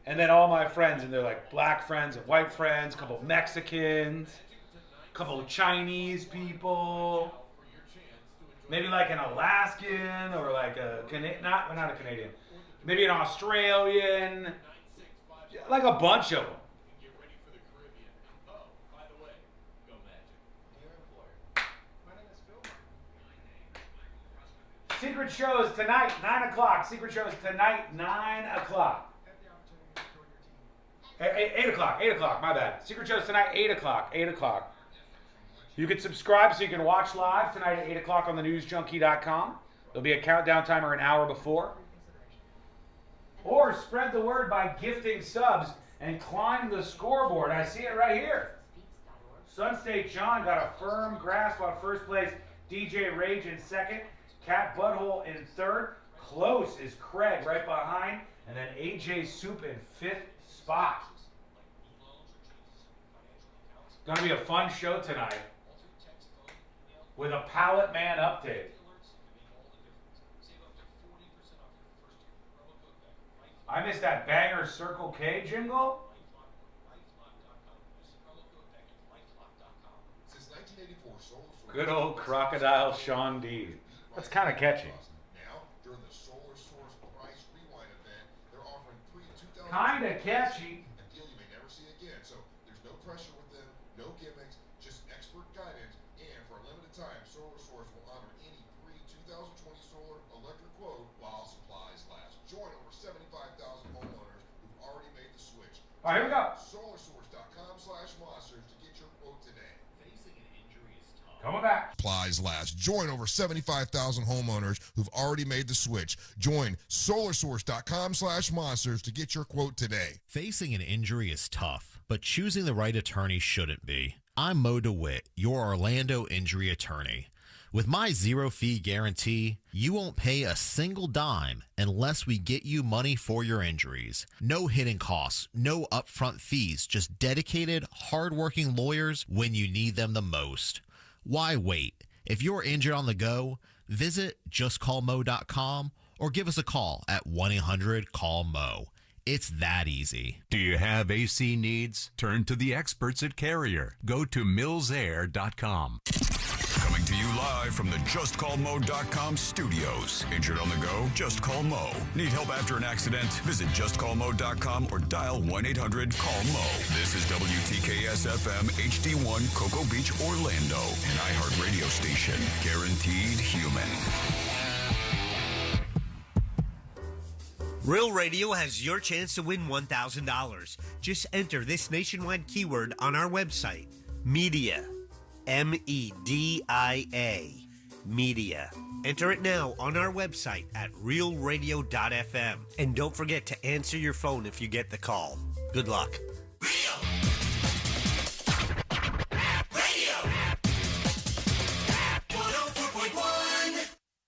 And then all my friends, and they're like black friends and white friends, a couple Mexicans, a couple Chinese people, maybe like an Alaskan or like a not a Canadian, maybe an Australian, like a bunch of them. Secret shows tonight, 9 o'clock. Secret shows tonight, 9 o'clock. 8 o'clock, my bad. Secret shows tonight, 8 o'clock. You can subscribe so you can watch live tonight at 8 o'clock on thenewsjunkie.com. There'll be a countdown timer an hour before. Or spread the word by gifting subs and climb the scoreboard. I see it right here. Sun State John got a firm grasp on first place. DJ Rage in second. Cat Butthole in third. Close is Craig right behind. And then AJ Soup in fifth spot. It's going to be a fun show tonight with a Pallet Man update. I missed that banger Circle K jingle. Good old Crocodile Sean D. That's kind of catchy. Kind of catchy. A deal you may never see again. So there's no pressure with them, no gimmicks, just expert guidance. And for a limited time, Solar Source will honor any free 2020 solar electric quote while supplies last. Join over 75,000 homeowners who've already made the switch. All right, here we go. Solarsource.com/monsters to get your quote today. Facing an injury is tough. Coming back. Supplies last. Join over 75,000 homeowners who've already made the switch. Join solarsource.com/monsters to get your quote today. Facing an injury is tough, but choosing the right attorney shouldn't be. I'm Mo DeWitt, your Orlando injury attorney. With my zero-fee guarantee, you won't pay a single dime unless we get you money for your injuries. No hidden costs, no upfront fees, just dedicated, hardworking lawyers when you need them the most. Why wait? If you're injured on the go, visit justcallmo.com or give us a call at 1-800-CALL-MO. It's that easy. Do you have AC needs? Turn to the experts at Carrier. Go to millsair.com. Coming to you live from the JustCallMo.com studios. Injured on the go? Just call Mo. Need help after an accident? Visit JustCallMo.com or dial 1-800-CALL-MO. This is WTKS-FM HD1 Cocoa Beach, Orlando. An iHeart radio station. Guaranteed human. Real Radio has your chance to win $1,000. Just enter this nationwide keyword on our website, media, MEDIA. media. Enter it now on our website at realradio.fm. And don't forget to answer your phone if you get the call. Good luck.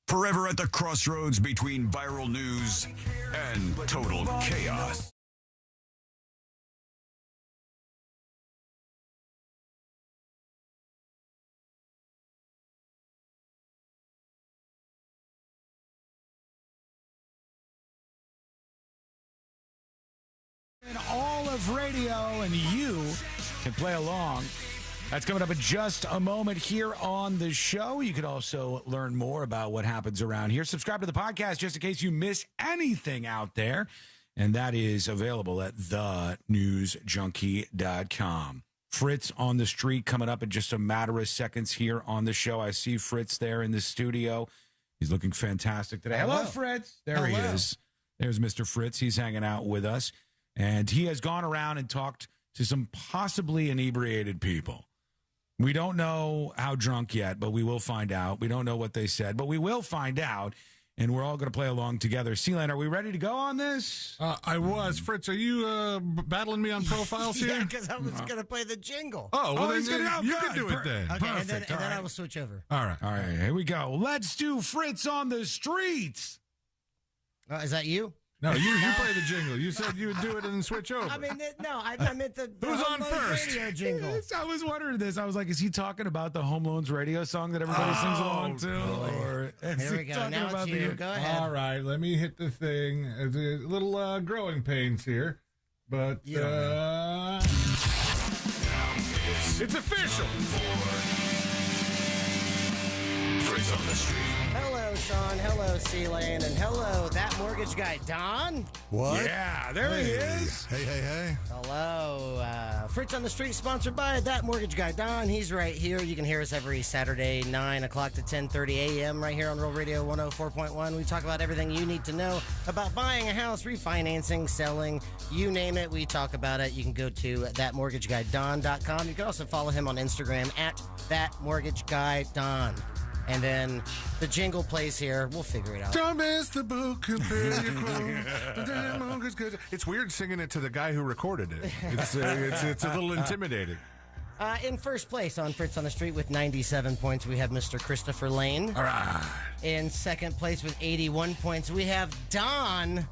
Forever at the crossroads between viral news and total chaos. And all of radio, and you can play along. That's coming up in just a moment here on the show. You can also learn more about what happens around here. Subscribe to the podcast just in case you miss anything out there. And that is available at thenewsjunkie.com. Fritz on the street coming up in just a matter of seconds here on the show. I see Fritz there in the studio. He's looking fantastic today. Hello, Fritz. There he is. There's Mr. Fritz. He's hanging out with us. And he has gone around and talked to some possibly inebriated people. We don't know how drunk yet, but we will find out. We don't know what they said, but we will find out, and we're all going to play along together. Sealand, are we ready to go on this? I was. Fritz, are you battling me on profiles here? Yeah, because I was going to play the jingle. Oh, well, he's then going to go. you can do it then. Okay, Perfect. and then I will switch over. All right. All right, here we go. Let's do Fritz on the streets. Is that you? No, you play the jingle. You said you would do it and then switch over. I mean, I meant the Who's Home on Loans first? radio jingle. I was wondering this. I was like, is he talking about the Home Loans radio song that everybody sings along to? Or Here we go. Now it's you. Go ahead. All right, let me hit the thing. There's a little growing pains here, but it's official. Fritz on the street. Hello, Sean. Hello, C-Lane. And hello, that mortgage guy, Don. What? Yeah, there he is. Hey. Hello. Fritz on the Street, sponsored by That Mortgage Guy, Don. He's right here. You can hear us every Saturday, 9 o'clock to 10:30 a.m. right here on Real Radio 104.1. We talk about everything you need to know about buying a house, refinancing, selling, you name it. We talk about it. You can go to thatmortgageguyDon.com. You can also follow him on Instagram at thatmortgageguyDon. And then the jingle plays here. We'll figure it out. Don't miss the book. It's weird singing it to the guy who recorded it. It's a little intimidating. In first place on Fritz on the Street with 97 points, we have Mr. Christopher Lane. All right. In second place with 81 points, we have Don. All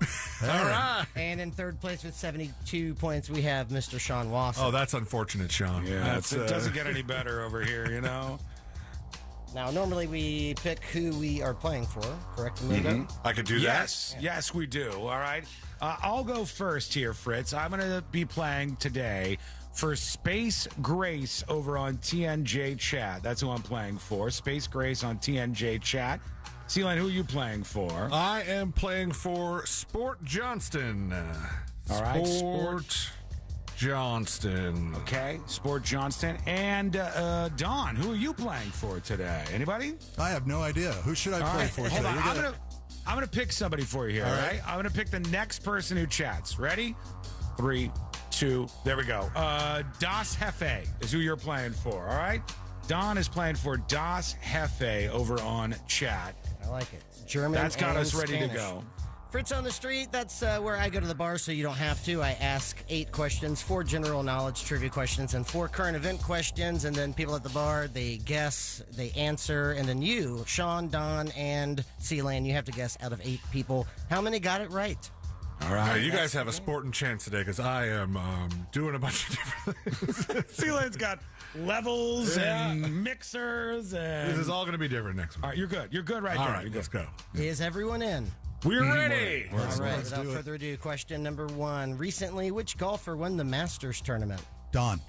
right. And in third place with 72 points, we have Mr. Sean Wasson. Oh, that's unfortunate, Sean. Yeah, it doesn't get any better over here, you know? Now, normally we pick who we are playing for, correct? I could do that. Yes, we do. All right. I'll go first here, Fritz. I'm going to be playing today for Space Grace over on TNJ Chat. That's who I'm playing for. Space Grace on TNJ Chat. Sealand, who are you playing for? I am playing for Sport Johnston. All right. Sport Johnston. Okay, Sport Johnston. And Don, who are you playing for today? Anybody? I have no idea. Who should I play for Hold today? on. I'm gonna pick somebody for you here, all right? I'm gonna pick the next person who chats. Ready? 3, 2, there we go. Das Hefe is who you're playing for, all right? Don is playing for Das Hefe over on chat. I like it. It's German. That's got and us ready Spanish. to go. Fritz on the Street, that's where I go to the bar so you don't have to. I ask 8 questions, 4 general knowledge trivia questions, and 4 current event questions. And then people at the bar, they guess, they answer. And then you, Sean, Don, and Sealand, you have to guess out of 8 people how many got it right. All right, you guys have a sporting chance today because I am doing a bunch of different things. Sealand's got levels and mixers. And This is all going to be different next week. All right, you're good. You're good right All there. right, let's go. Is everyone in? We're ready. All right, without further ado, question number 1. Recently, which golfer won the Masters tournament? Don.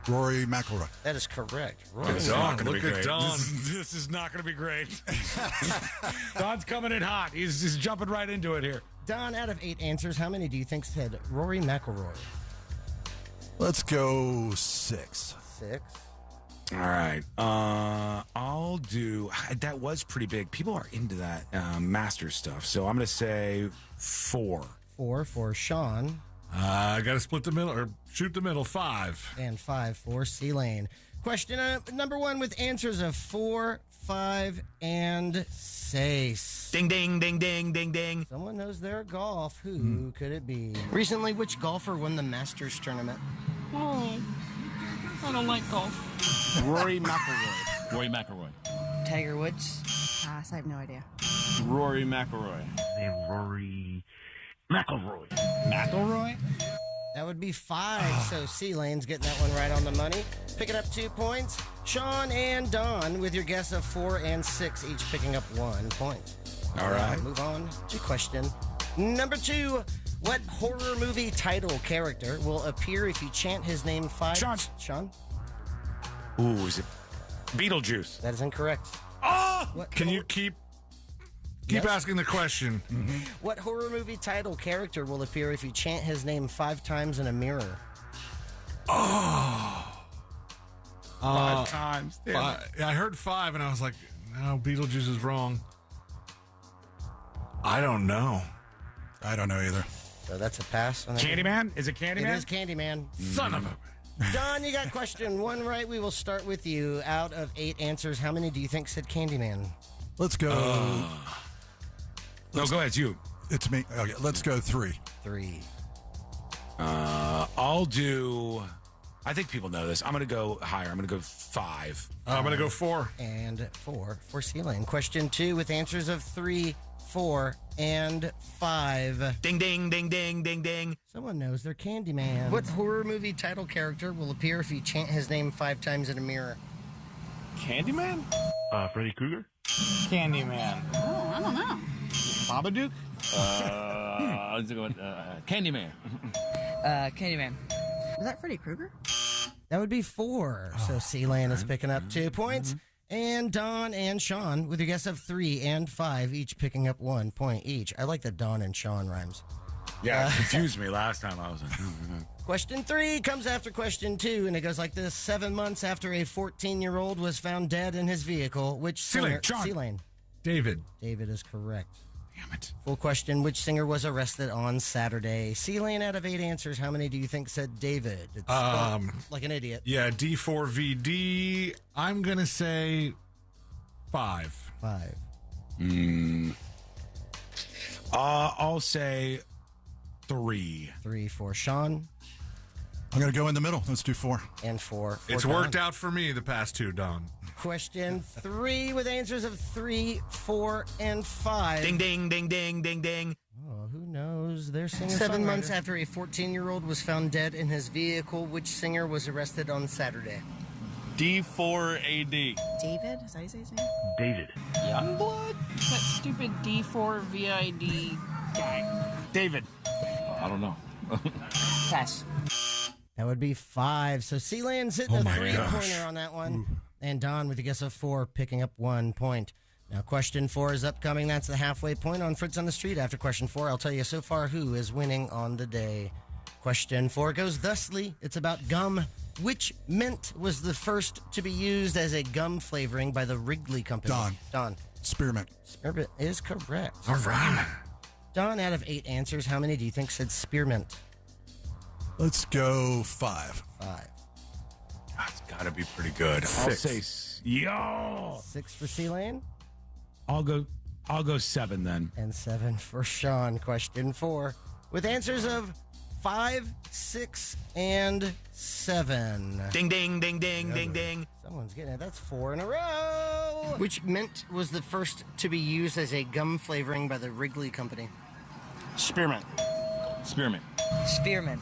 Rory McIlroy. That is correct. It's Don, not gonna look be at great. Don. This is not going to be great. Don's coming in hot. He's jumping right into it here. Don, out of 8 answers, how many do you think said Rory McIlroy? Let's go 6. 6. All right. I'll do. That was pretty big. People are into that master stuff. So I'm going to say 4. 4 for Sean. I got to split the middle or shoot the middle. 5. And 5 for Sealand. Question number 1 with answers of 4, 5, and 6. Ding, ding, ding, ding, ding, ding. Someone knows their golf. Who could it be? Recently, which golfer won the Masters tournament? Oh, I don't like golf. Rory McIlroy. Rory McIlroy. Tiger Woods. Pass. I have no idea. Rory McIlroy. Rory McIlroy. McIlroy? That would be 5. So C-Lane's getting that one right on the money. Picking up 2 points. Sean and Don with your guess of 4 and 6, each picking up 1 point. All right. Move on to question number 2. What horror movie title character will appear if you chant his name 5? Sean? Ooh, is it Beetlejuice? That is incorrect. Can you keep asking the question? What horror movie title character will appear if you chant his name 5 times in a mirror? 5 times. I heard 5 and I was like, no, Beetlejuice is wrong. I don't know. I don't know either. So that's a pass. On that. Candyman? Is it Candyman? It is Candyman. Son of a... Don, you got question 1 right. We will start with you. Out of 8 answers, how many do you think said Candyman? Let's go. No, go ahead. It's you. It's me. Okay, let's go 3. 3. I'll do... I think people know this. I'm going to go higher. I'm going to go 5. I'm going to go 4. And 4 for C-Lane. Question 2 with answers of 3, 4, and 5. Ding, ding, ding, ding, ding, ding. Someone knows their Candyman. What horror movie title character will appear if you chant his name 5 times in a mirror? Candyman? Freddy Krueger? Candyman. Oh, I don't know. Babadook? Candyman. Candyman. Was that Freddy Krueger? That would be 4. So C-Lane is picking up 2 points. And Don and Sean with your guess of 3 and 5, each picking up 1 point each. I like the Don and Sean rhymes. Yeah, it confused me last time. I was like, Question 3 comes after question 2, and it goes like this. 7 months after a 14-year-old was found dead in his vehicle, which singer... C-Lane. David. David is correct. Damn it. Full question, which singer was arrested on Saturday? C-Lane, out of 8 answers, how many do you think said David? It's like an idiot. Yeah, D4VD. I'm going to say 5. 5. I'll say 3. 3 for Sean. I'm going to go in the middle. Let's do 4. And 4 for It's Don. worked out for me the past 2, Don. Question 3 with answers of 3, 4, and 5. Ding, ding, ding, ding, ding, ding. Oh, who knows? Their singer. 7 months after a 14-year-old was found dead in his vehicle, which singer was arrested on Saturday? D4AD. David? Is that how you say his name? David. Youngblood? That stupid D4 VID guy. David. I don't know. Pass. That would be 5. So C-Lane's hitting a 3-pointer on that one. And Don with a guess of 4, picking up 1 point. Now, question 4 is upcoming. That's the halfway point on Fritz on the Street. After question 4, I'll tell you so far who is winning on the day. Question 4 goes thusly. It's about gum. Which mint was the first to be used as a gum flavoring by the Wrigley Company? Don. Spearmint. Spearmint is correct. All right. Don, out of 8 answers, how many do you think said spearmint? Let's go 5. 5. That's got to be pretty good. 6. I'll say, yo. 6 for C-Lane. I'll go 7 then. And 7 for Sean. Question 4 with answers of 5, 6, and 7. Ding, ding, ding, ding, ding, ding. Someone's getting it. That's 4 in a row. Which mint was the first to be used as a gum flavoring by the Wrigley Company? Spearmint. Spearmint. Spearmint.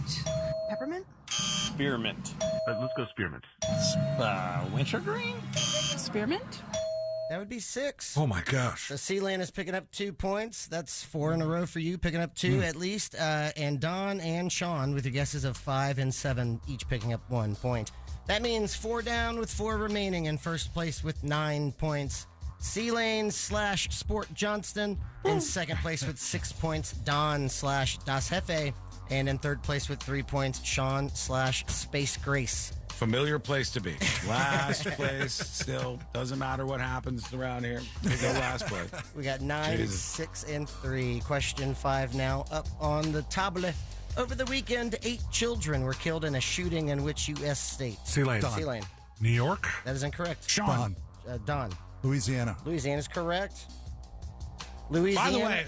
Peppermint? Spearmint. Let's go spearmint. Wintergreen? Spearmint? That would be 6. Oh, my gosh. So C-Lane is picking up 2 points. That's 4 in a row for you, picking up 2 at least. And Don and Sean with your guesses of 5 and 7, each picking up 1 point. That means 4 down with 4 remaining in first place with 9 points. C-Lane / Sport Johnston. In second place with 6 points, Don / Das Jefe. And in third place with 3 points, Sean / Space Grace. Familiar place to be. Last place, still. Doesn't matter what happens around here. We go last place. We got 9, 6, and 3. Question 5 now up on the table. Over the weekend, 8 children were killed in a shooting in which U.S. state? C-Lane. C-Lane. New York. That is incorrect. Sean. Don. Louisiana. Louisiana is correct. Louisiana. By the way,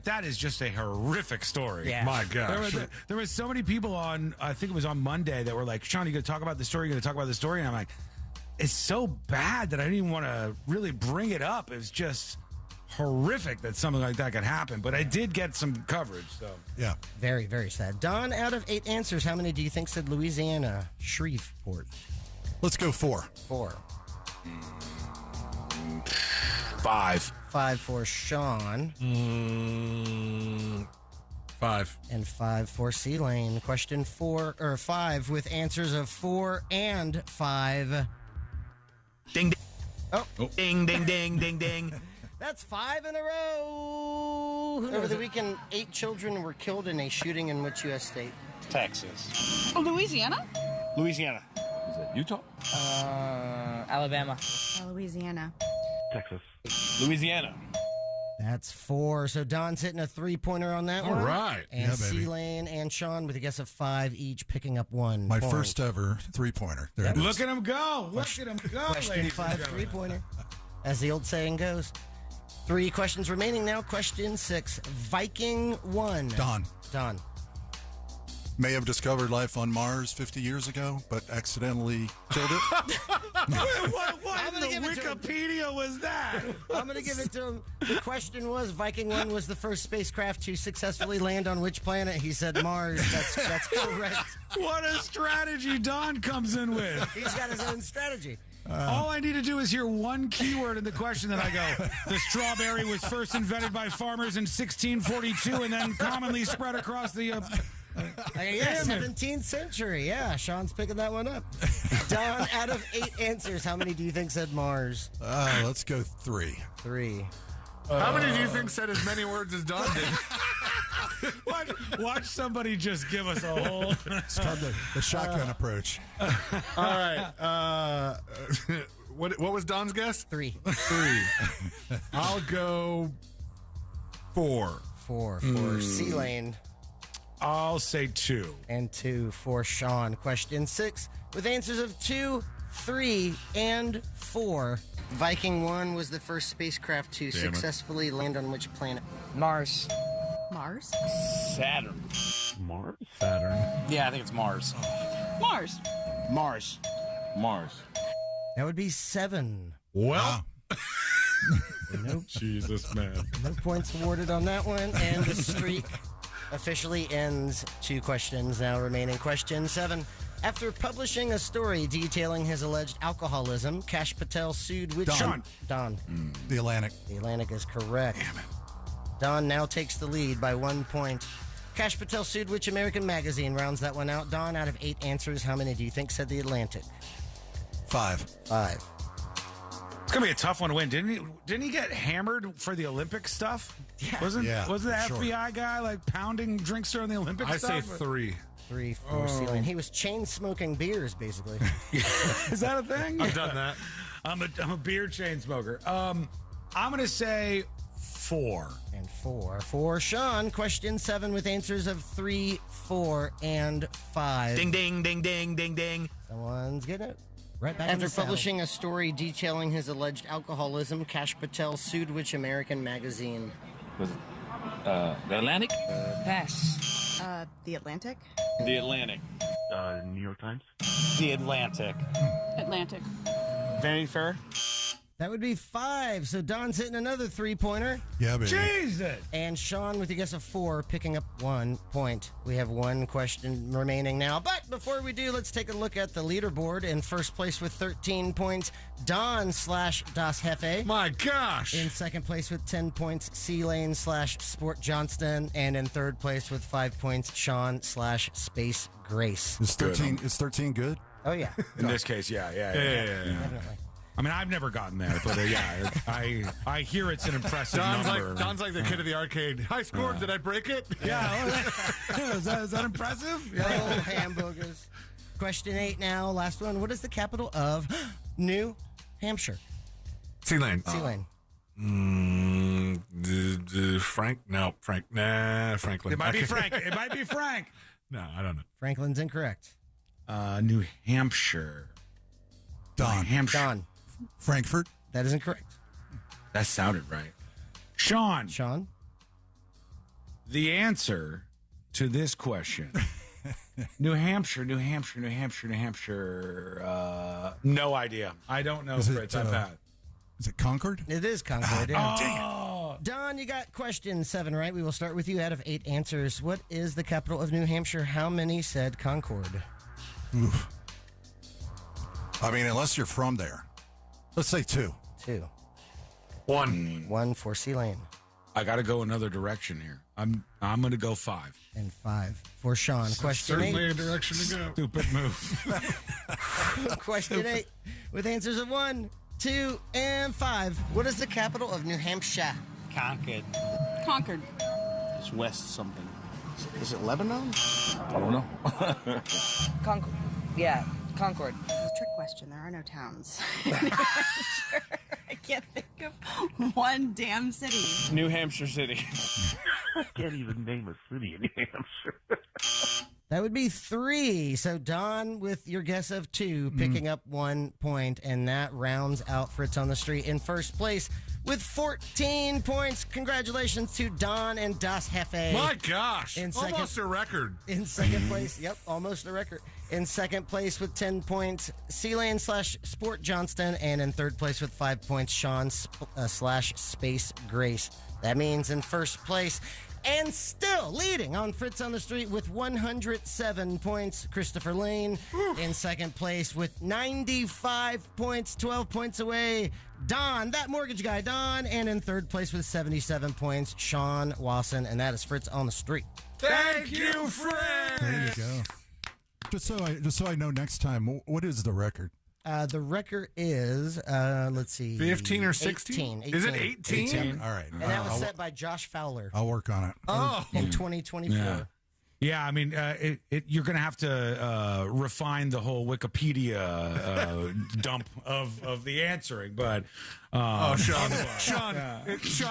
that is just a horrific story. Yeah. My gosh. There was so many people on, I think it was on Monday, that were like, Sean, you going to talk about the story? You going to talk about the story? And I'm like, it's so bad that I didn't even want to really bring it up. It was just horrific that something like that could happen. But I did get some coverage. So Yeah. Very, very sad. Don, out of 8 answers, how many do you think said Louisiana? Shreveport. Let's go 4. 4. 5. 5 for Sean. 5. And 5 for C-Lane. Question 5 with answers of 4 and 5. Ding, ding. Oh. Ding, ding, ding, ding, ding. That's 5 in a row. Over the weekend, 8 children were killed in a shooting in which U.S. state? Texas. Oh, Louisiana? Louisiana. Is it Utah? Alabama. Louisiana. Texas. Louisiana. That's 4. So Don's hitting a 3-pointer on that one. All right. And Yeah, baby. C-Lane and Sean with a guess of 5 each, picking up 1 My point. first ever 3-pointer. There it is. Look at him go. Look at him go. Question ladies 5 and gentlemen. 3-pointer, as the old saying goes. 3 questions remaining now. Question 6. Viking 1. Don. May have discovered life on Mars 50 years ago, but accidentally killed it. What in the Wikipedia was that? I'm going to give it to him. The question was, Viking 1 was the first spacecraft to successfully land on which planet? He said Mars. That's correct. What a strategy Don comes in with. He's got his own strategy. All I need to do is hear one keyword in the question, and I go, the strawberry was first invented by farmers in 1642 and then commonly spread across the... Yeah, 17th century. Yeah, Sean's picking that one up. Don, out of 8 answers, how many do you think said Mars? Let's go 3. 3. How many do you think said as many words as Don did? Watch somebody just give us a whole... It's called the shotgun approach. All right. What was Don's guess? 3. 3. I'll go 4. 4 for C-Lane. I'll say 2. And 2 for Sean. Question 6 with answers of 2, 3, and 4. Viking 1 was the first spacecraft to successfully land on which planet? Mars. Mars? Saturn. Mars? Saturn. Yeah, I think it's Mars. Mars. Mars. Mars. That would be 7. Well. Nope. Jesus, man. No points awarded on that one. And the streak officially ends. 2 questions now remaining. Question 7. After publishing a story detailing his alleged alcoholism, Kash Patel sued which... Don. The Atlantic. The Atlantic is correct. Damn it. Don now takes the lead by 1 point. Kash Patel sued which American magazine? Rounds that one out. Don, out of 8 answers, how many do you think said the Atlantic? 5. 5. It's gonna be a tough one to win. Didn't he get hammered for the Olympic stuff? Yeah. Wasn't the sure. FBI guy like pounding drinks during the Olympic I stuff? say 3. 3 for C-Lane. He was chain smoking beers, basically. Is that a thing? I've done that. I'm a beer chain smoker. I'm gonna say 4. And 4 for Sean. Question 7 with answers of 3, 4, and 5. Ding, ding, ding, ding, ding, ding. Someone's getting it. Right back. After publishing a story detailing his alleged alcoholism, Kash Patel sued which American magazine? Was it the Atlantic? Pass. The Atlantic? The Atlantic. New York Times? The Atlantic. Atlantic. Very fair. That would be 5. So Don's hitting another 3-pointer. Yeah, baby. Jesus! And Sean, with a guess of 4, picking up 1 point. We have 1 question remaining now. But before we do, let's take a look at the leaderboard. In first place with 13 points, Don/Das Hefe. My gosh. In second place with 10 points, C-Lane/Sport Johnston. And in third place with 5 points, Sean/Space Grace. Is 13? Is 13 good? Oh yeah. In this case, yeah. Definitely. I mean, I've never gotten there, but yeah, I hear it's an impressive number. Don's like the kid of the arcade. I scored. Did I break it? Yeah. Is that impressive? Oh, hamburgers. Question 8 now. Last one. What is the capital of New Hampshire? C-Lane. C-Lane. Franklin. It might be Frank. It might be Frank. No, I don't know. Franklin's incorrect. New Hampshire. Don. Hampshire. Don. Frankfurt. That is incorrect. That sounded right. Sean. Sean. The answer to this question. New Hampshire. No idea. I don't know, Fritz. I've had. Is it Concord? It is Concord. Yeah. Oh. Don, you got question 7 right. We will start with you out of 8 answers. What is the capital of New Hampshire? How many said Concord? Oof. I mean, unless you're from there. Let's say 2. 2. 1. 1 for C-Lane. I got to go another direction here. I'm going to go 5. And 5 for Sean. Question 8. Certainly a direction to go. Stupid move. Question 8 with answers of 1, 2, and 5. What is the capital of New Hampshire? Concord. Concord. It's west something. Is it Lebanon? I don't know. Concord. Yeah, Concord. It's a trick question. There are no towns. Sure. I can't think of one damn city. New Hampshire City. I can't even name a city in New Hampshire. That would be 3. So Don, with your guess of 2, picking up 1 point, and that rounds out Fritz on the Street in first place with 14 points. Congratulations to Don and Das Hefe. My gosh, In second- almost a record. In second place, yep, almost a record. In second place with 10 points, C-Lane / Sport Johnston, and in third place with 5 points, Sean / Space Grace. That means in first place, and still leading on Fritz on the Street with 107 points, Christopher Lane. In second place with 95 points, 12 points away, Don, that mortgage guy, Don. And in third place with 77 points, Sean Wasson. And that is Fritz on the Street. Thank you, Fritz. There you go. Just so I know next time, what is the record? The record is, let's see. 15 or 16? 18. Is it 18? All right. And that was set by Josh Fowler I'll work on it. in 2024. Yeah, I mean, you're going to have to refine the whole Wikipedia dump of the answering, but Sean,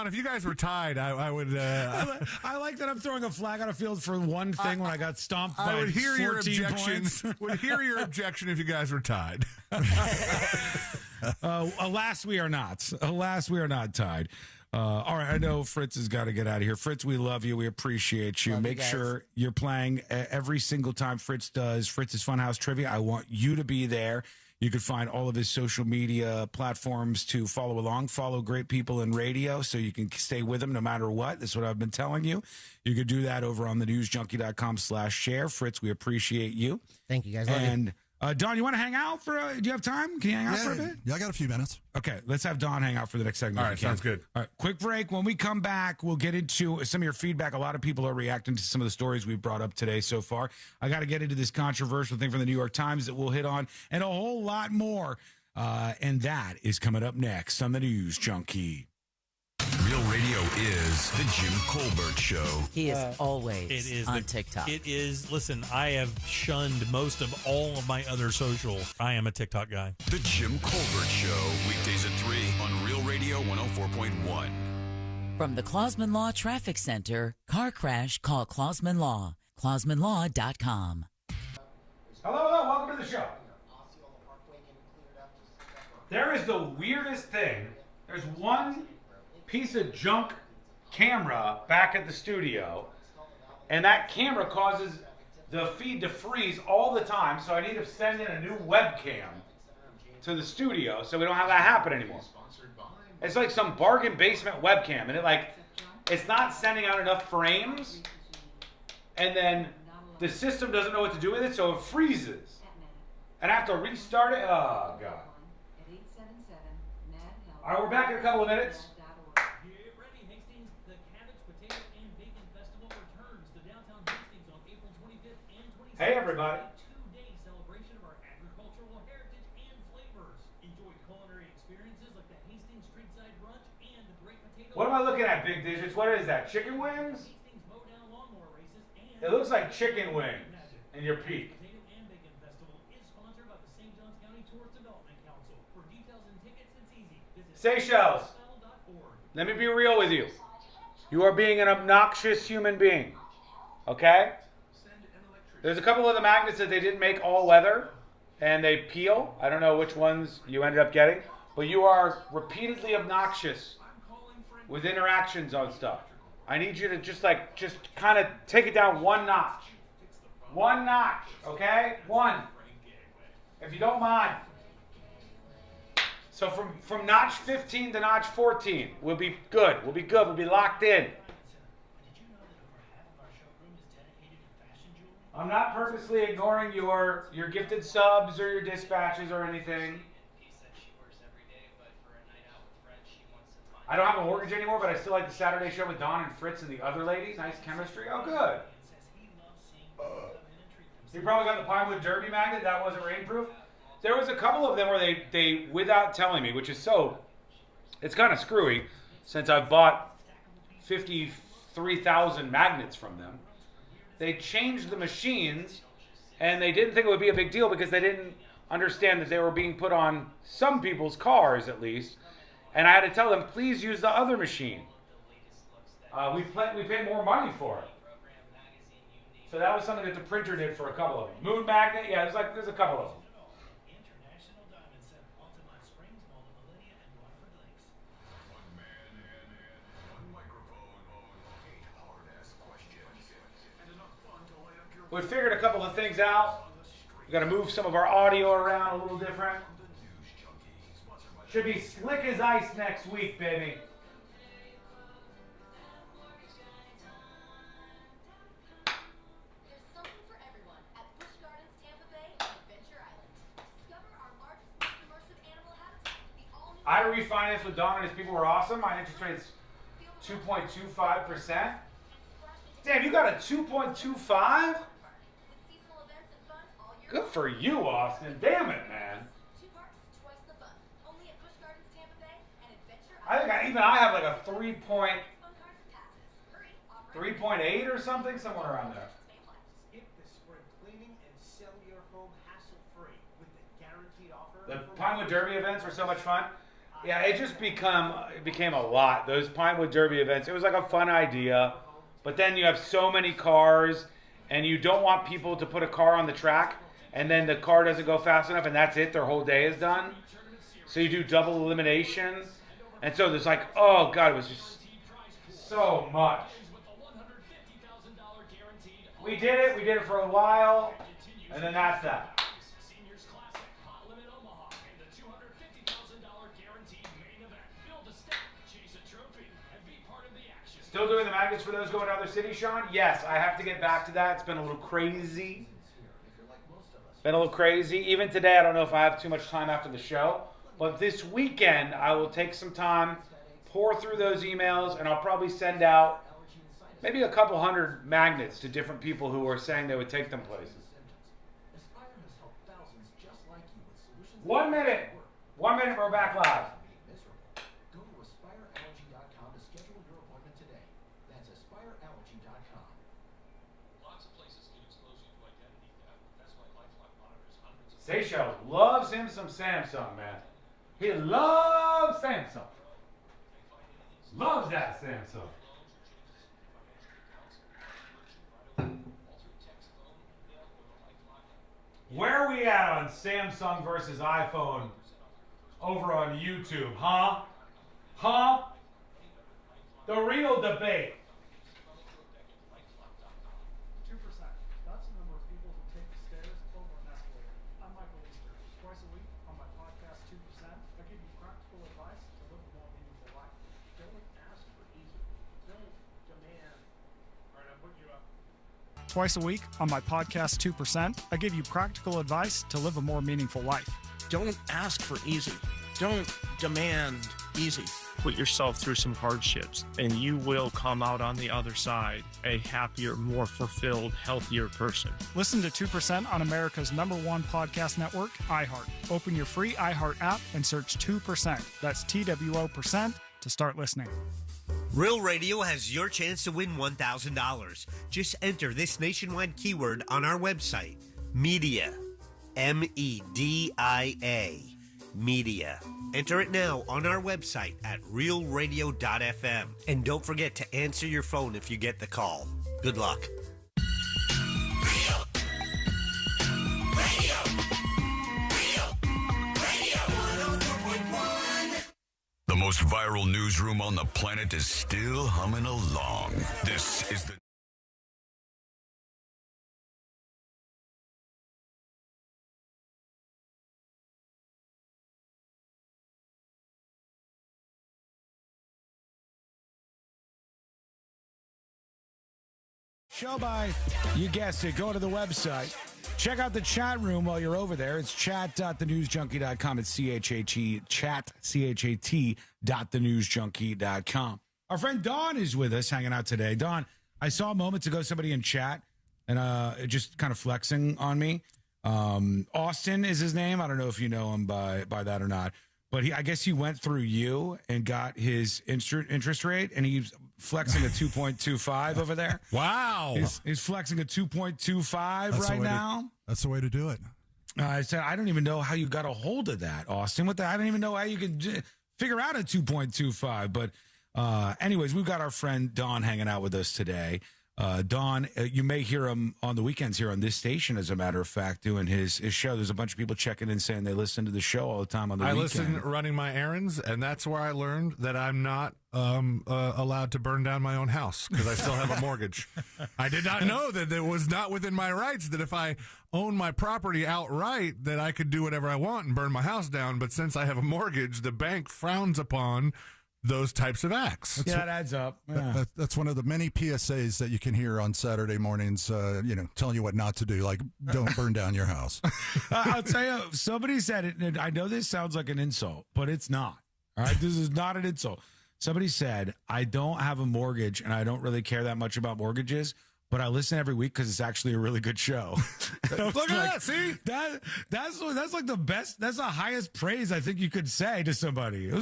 if you guys were tied, I would. I like that I'm throwing a flag on a field for one thing when I got stomped by I would hear 14 your objection. points. Would hear your objection if you guys were tied. Alas, we are not. Alas, we are not tied. All right, I know Fritz has got to get out of here. Fritz, we love you. We appreciate you. Love you Make guys. sure you're playing every single time Fritz does Fritz's Funhouse Trivia. I want you to be there. You can find all of his social media platforms to follow along. Follow great people in radio so you can stay with them no matter what. That's what I've been telling you. You could do that over on the newsjunkie.com/share. Fritz, we appreciate you. Thank you, guys. Love you. And Don, you want to hang out for? Do you have time? Can you hang out for a bit? Yeah, I got a few minutes. Okay, let's have Don hang out for the next segment. All if right, we can. sounds good. All right, quick break. When we come back, we'll get into some of your feedback. A lot of people are reacting to some of the stories we've brought up today so far. I got to get into this controversial thing from the New York Times that we'll hit on, and a whole lot more. And that is coming up next on the News Junkie. Real Radio is the Jim Colbert Show. He is always on TikTok. It is. Listen, I have shunned most of all of my other social. I am a TikTok guy. The Jim Colbert Show, weekdays at 3 on Real Radio 104.1. From the Clausman Law Traffic Center, car crash, call Clausman Law. ClausmanLaw.com. Hello, welcome to the show. There is the weirdest thing. There's one piece of junk camera back at the studio, and that camera causes the feed to freeze all the time, so I need to send in a new webcam to the studio so we don't have that happen anymore. It's like some bargain basement webcam, and it's not sending out enough frames, and then the system doesn't know what to do with it, so it freezes. And I have to restart it. Oh, God. All right, we're back in a couple of minutes. Hey, everybody. What am I looking at, Big Digits? What is that? Chicken wings? It looks like chicken wings in your peak. Seychelles, let me be real with you. You are being an obnoxious human being, okay? There's a couple of the magnets that they didn't make all leather, and they peel. I don't know which ones you ended up getting, but you are repeatedly obnoxious with interactions on stuff. I need you to just kind of take it down one notch. One notch, okay? One. If you don't mind. So from notch 15 to notch 14, we'll be good. We'll be good. We'll be locked in. I'm not purposely ignoring your gifted subs or your dispatches or anything. I don't have a mortgage anymore, but I still like the Saturday show with Don and Fritz and the other lady. Nice chemistry. Oh, good. You probably got the Pinewood Derby magnet. That wasn't rainproof. There was a couple of them where they without telling me, which is it's kind of screwy since I've bought 53,000 magnets from them. They changed the machines, and they didn't think it would be a big deal because they didn't understand that they were being put on some people's cars, at least. And I had to tell them, please use the other machine. We paid more money for it. So that was something that the printer did for a couple of them. Moon magnet, yeah, there's a couple of them. We figured a couple of things out. We got to move some of our audio around a little different. Should be slick as ice next week, baby. I refinanced with Don and his people were awesome. My interest rate's 2.25%. Damn, you got a 2.25? Good for you, Austin. Damn it, man. I think I have like a 3.8 or something, somewhere around there. The Pinewood Derby events were so much fun. Yeah, it just became a lot. Those Pinewood Derby events, it was like a fun idea, but then you have so many cars, and you don't want people to put a car on the track, and then the car doesn't go fast enough, and that's it. Their whole day is done. So you do double elimination. And so there's oh God, it was just so much. We did it for a while, and then that's that. Still doing the magnets for those going to other cities, Sean? Yes, I have to get back to that. It's been a little crazy. Even today, I don't know if I have too much time after the show. But this weekend, I will take some time, pour through those emails, and I'll probably send out maybe a couple hundred magnets to different people who are saying they would take them places. 1 minute. 1 minute, we're back live. Seychelles loves him some Samsung, man. He loves Samsung. Loves that Samsung. Where are we at on Samsung versus iPhone over on YouTube, huh? Huh? The real debate. 2%. That's the number of people who take the stairs over an escalator. I'm microlooting. Twice a week on my podcast, 2%. I give you practical advice to live a more meaningful life. Don't ask for easy. Don't demand. All right, I'm putting you up. Twice a week on my podcast, 2%, I give you practical advice to live a more meaningful life. Don't ask for easy. Don't demand easy. Put yourself through some hardships, and you will come out on the other side a happier, more fulfilled, healthier person. Listen to 2% on America's #1 podcast network, iHeart. Open your free iHeart app and search 2%. That's TWO% to start listening. Real Radio has your chance to win $1,000. Just enter this nationwide keyword on our website, media, MEDIA, media. Enter it now on our website at realradio.fm. And don't forget to answer your phone if you get the call. Good luck. most viral newsroom on the planet is still humming along. This is the Show by, you guessed it, go to the website. Check out the chat room while you're over there. It's chat.thenewsjunkie.com. It's C-H-A-T, chat, C-H-A-T.thenewsjunkie.com. Our friend Dawn is with us, hanging out today. Dawn, I saw moments ago somebody in chat and just kind of flexing on me. Austin is his name. I don't know if you know him by that or not. But I guess he went through you and got his interest rate, and he's flexing a 2.25 over there. Wow. He's flexing a 2.25 right now. That's the way to do it. I said, I don't even know how you got a hold of that, Austin. I don't even know how you can figure out a 2.25. But anyways, we've got our friend Don hanging out with us today. Don, you may hear him on the weekends here on this station, as a matter of fact, doing his show. There's a bunch of people checking in saying they listen to the show all the time on the weekend. I listen running my errands, and that's where I learned that I'm not allowed to burn down my own house because I still have a mortgage. I did not know that it was not within my rights that if I own my property outright that I could do whatever I want and burn my house down. But since I have a mortgage, the bank frowns upon those types of acts. That adds up. Yeah. That's one of the many PSAs that you can hear on Saturday mornings, telling you what not to do, like don't burn down your house. I'll tell you, somebody said it, and I know this sounds like an insult, but it's not. All right, this is not an insult. Somebody said, I don't have a mortgage, and I don't really care that much about mortgages, but I listen every week because it's actually a really good show. Look at that, see? That's like the best, that's the highest praise I think you could say to somebody.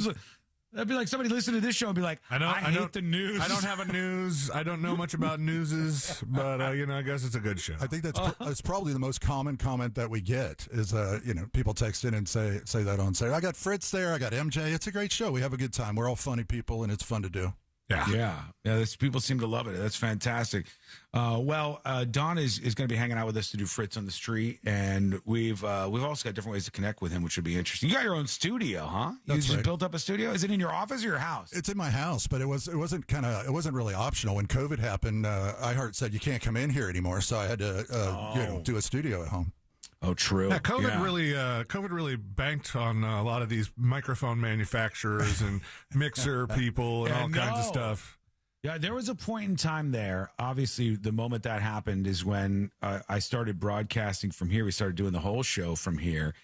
That'd be like somebody listening to this show and be like, I hate the news. I don't have a news. I don't know much about newses, but, I guess it's a good show. I think that's probably the most common comment that we get is, people text in and say that on Saturday. I got Fritz there. I got MJ. It's a great show. We have a good time. We're all funny people, and it's fun to do. Yeah. People seem to love it. That's fantastic. Don is going to be hanging out with us to do Fritz on the Street, and we've also got different ways to connect with him, which would be interesting. You got your own studio, huh? You just built up a studio. Is it in your office or your house? It's in my house, but it wasn't really optional. When COVID happened, iHeart said you can't come in here anymore, so I had to do a studio at home. Oh, true. Yeah, COVID really banked on a lot of these microphone manufacturers and mixer people and all kinds of stuff. Yeah, there was a point in time there. Obviously, the moment that happened is when I started broadcasting from here. We started doing the whole show from here.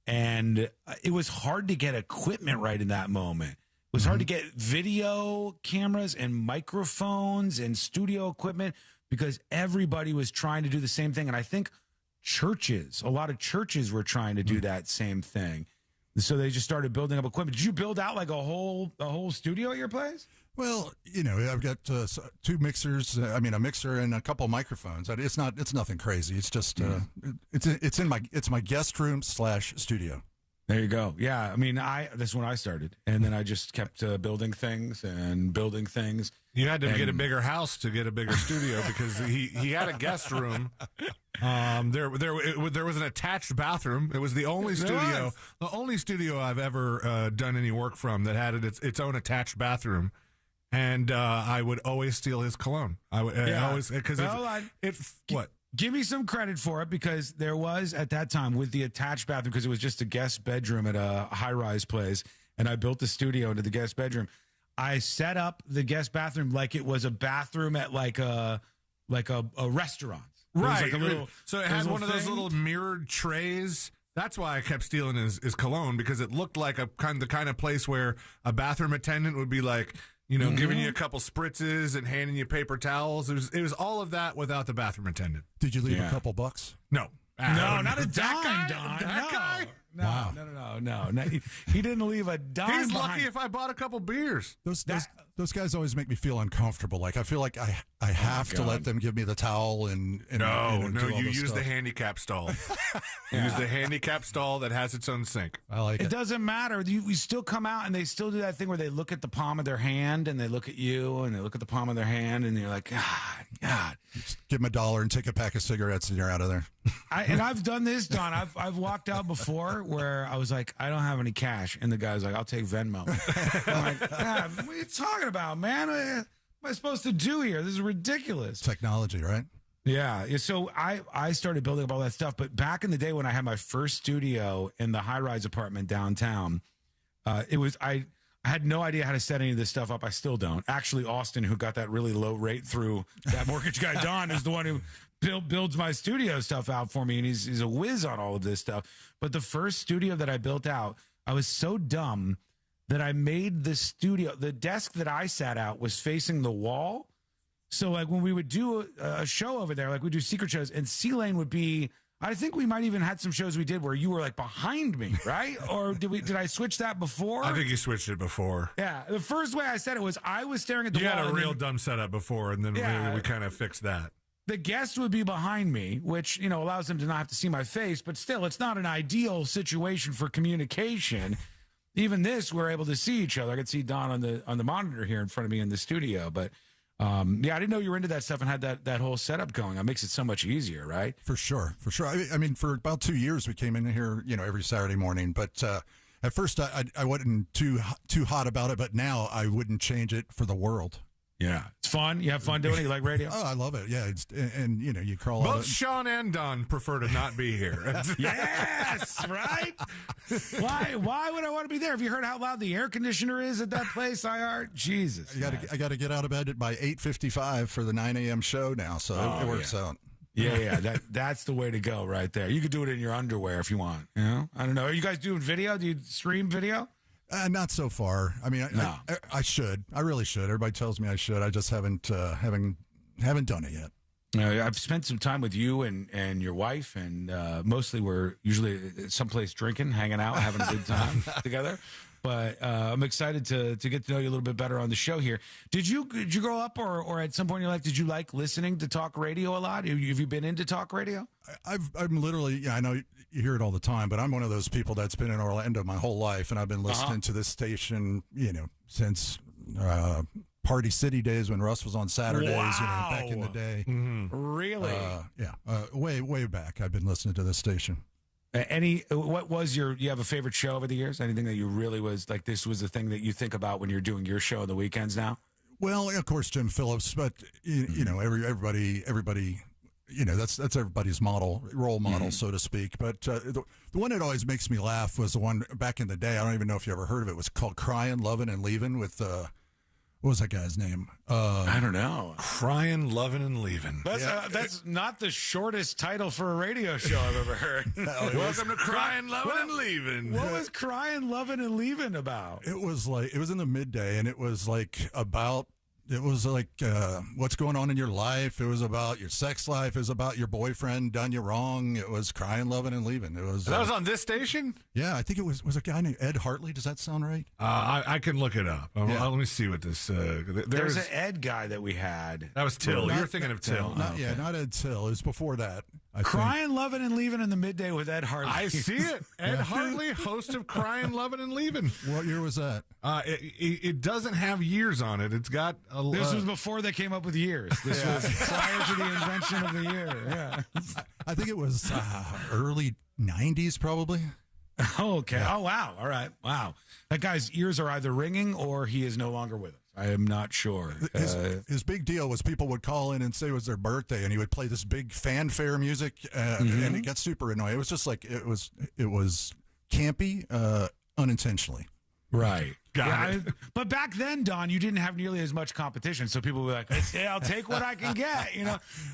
And it was hard to get equipment right in that moment. It was hard to get video cameras and microphones and studio equipment because everybody was trying to do the same thing. And I think a lot of churches were trying to do that same thing. So they just started building up equipment. Did you build out like a whole studio at your place? Well, I've got two mixers. A mixer and a couple microphones. It's nothing crazy. It's just it's my guest room / studio. There you go. Yeah, that's when I started, and then I just kept building things. You had to get a bigger house to get a bigger studio because he had a guest room. There was an attached bathroom. It was the only studio I've ever done any work from that had its own attached bathroom. And I would always steal his cologne. Give me some credit for it because there was at that time with the attached bathroom because it was just a guest bedroom at a high-rise place, and I built the studio into the guest bedroom. I set up the guest bathroom like it was a bathroom at like a restaurant. Right. So it had one of those little mirrored trays. That's why I kept stealing his cologne because it looked like the kind of place where a bathroom attendant would be like, giving you a couple spritzes and handing you paper towels. It was all of that without the bathroom attendant. Did you leave a couple bucks? No. No, not a dime, Don. That guy? No. He didn't leave a dime. He's lucky if I bought a couple beers. Those guys always make me feel uncomfortable. Like I feel like I have to let them give me the towel and No, you use the handicap stall. Use the handicap stall that has its own sink. I like it. It doesn't matter. We still come out and they still do that thing where they look at the palm of their hand and they look at you and they look at the palm of their hand and you're like, God. Just give them $1 and take a pack of cigarettes and you're out of there. And I've done this, Don. I've walked out before where I was like, I don't have any cash, and the guy's like, I'll take Venmo. I'm like, what are you talking about, man? What am I supposed to do here? This is ridiculous. Technology, right? Yeah. So I started building up all that stuff, but back in the day when I had my first studio in the high-rise apartment downtown, I had no idea how to set any of this stuff up. I still don't. Actually, Austin, who got that really low rate through that mortgage guy, Don, is the one who builds my studio stuff out for me, and he's a whiz on all of this stuff. But the first studio that I built out, I was so dumb that I made the studio, the desk that I sat at was facing the wall. So like when we would do a show over there, like we do secret shows, and C-Lane would be, I think we might even had some shows we did where you were like behind me, right? Or did I switch that before? I think you switched it before. Yeah. The first way I said it was I was staring at the wall. You had a real dumb setup before, and then we kind of fixed that. The guest would be behind me, which, allows them to not have to see my face, but still, it's not an ideal situation for communication. Even this, we're able to see each other. I could see Don on the monitor here in front of me in the studio, but I didn't know you were into that stuff and had that whole setup going. It makes it so much easier, right? For sure. I mean, for about 2 years, we came in here, every Saturday morning, but at first I wasn't too hot about it, but now I wouldn't change it for the world. Yeah, it's fun. You have fun doing it. You like radio? Oh, I love it. Yeah, and you crawl out. Both Sean and Don prefer to not be here. Yes, right. Why would I want to be there? Have you heard how loud the air conditioner is at that place? Jesus. I got to get out of bed by 8:55 for the 9 a.m. show now, so it works out. Yeah. That's the way to go right there. You could do it in your underwear if you want. I don't know. Are you guys doing video? Do you stream video? Not so far. I mean, no. I should. I really should. Everybody tells me I should. I just haven't done it yet. I've spent some time with you and your wife, and mostly we're usually someplace drinking, hanging out, having a good time together. But I'm excited to get to know you a little bit better on the show here. Did you grow up or at some point in your life, did you like listening to talk radio a lot? Have you been into talk radio? I'm literally, I know you hear it all the time, but I'm one of those people that's been in Orlando my whole life, and I've been listening to this station, since Party City days when Russ was on Saturdays, back in the day. Mm-hmm. Really? Way back. I've been listening to this station. What was you have a favorite show over the years? Anything that you really was like, this was the thing that you think about when you're doing your show on the weekends now? Well, of course, Jim Phillips, but everybody, that's everybody's role model, so to speak. But the one that always makes me laugh was the one back in the day. I don't even know if you ever heard of it. It was called Crying, Loving, and Leaving with what was that guy's name? I don't know. Crying, Loving, and Leaving. That's not the shortest title for a radio show I've ever heard. Welcome to Crying, Loving, and Leaving. What was Crying, Loving, and Leaving about? It was in the midday, and it was about what's going on in your life. It was about your sex life. It was about your boyfriend done you wrong. It was Crying, Loving, and Leaving. It was that was on this station. Yeah, I think it was a guy named Ed Hartley. Does that sound right? I can look it up. Let me see what this. There's an Ed guy that we had. That was Till. You're thinking of Till. Not Ed Till. It was before that. Crying, Loving, and Leaving in the midday with Ed Hartley. I see it. Ed Hartley, host of Crying, Loving, and Leaving. What year was that? It doesn't have years on it. It's got this was before they came up with years. This was prior to the invention of the year. Yeah, I think it was early 90s, probably. Oh, okay. Yeah. Oh, wow. All right. Wow. That guy's ears are either ringing or he is no longer with us. I am not sure. His big deal was people would call in and say it was their birthday, and he would play this big fanfare music, and it got super annoying. It was just like it was campy, unintentionally. Right. But back then, Don, you didn't have nearly as much competition, so people were like, I'll take what I can get.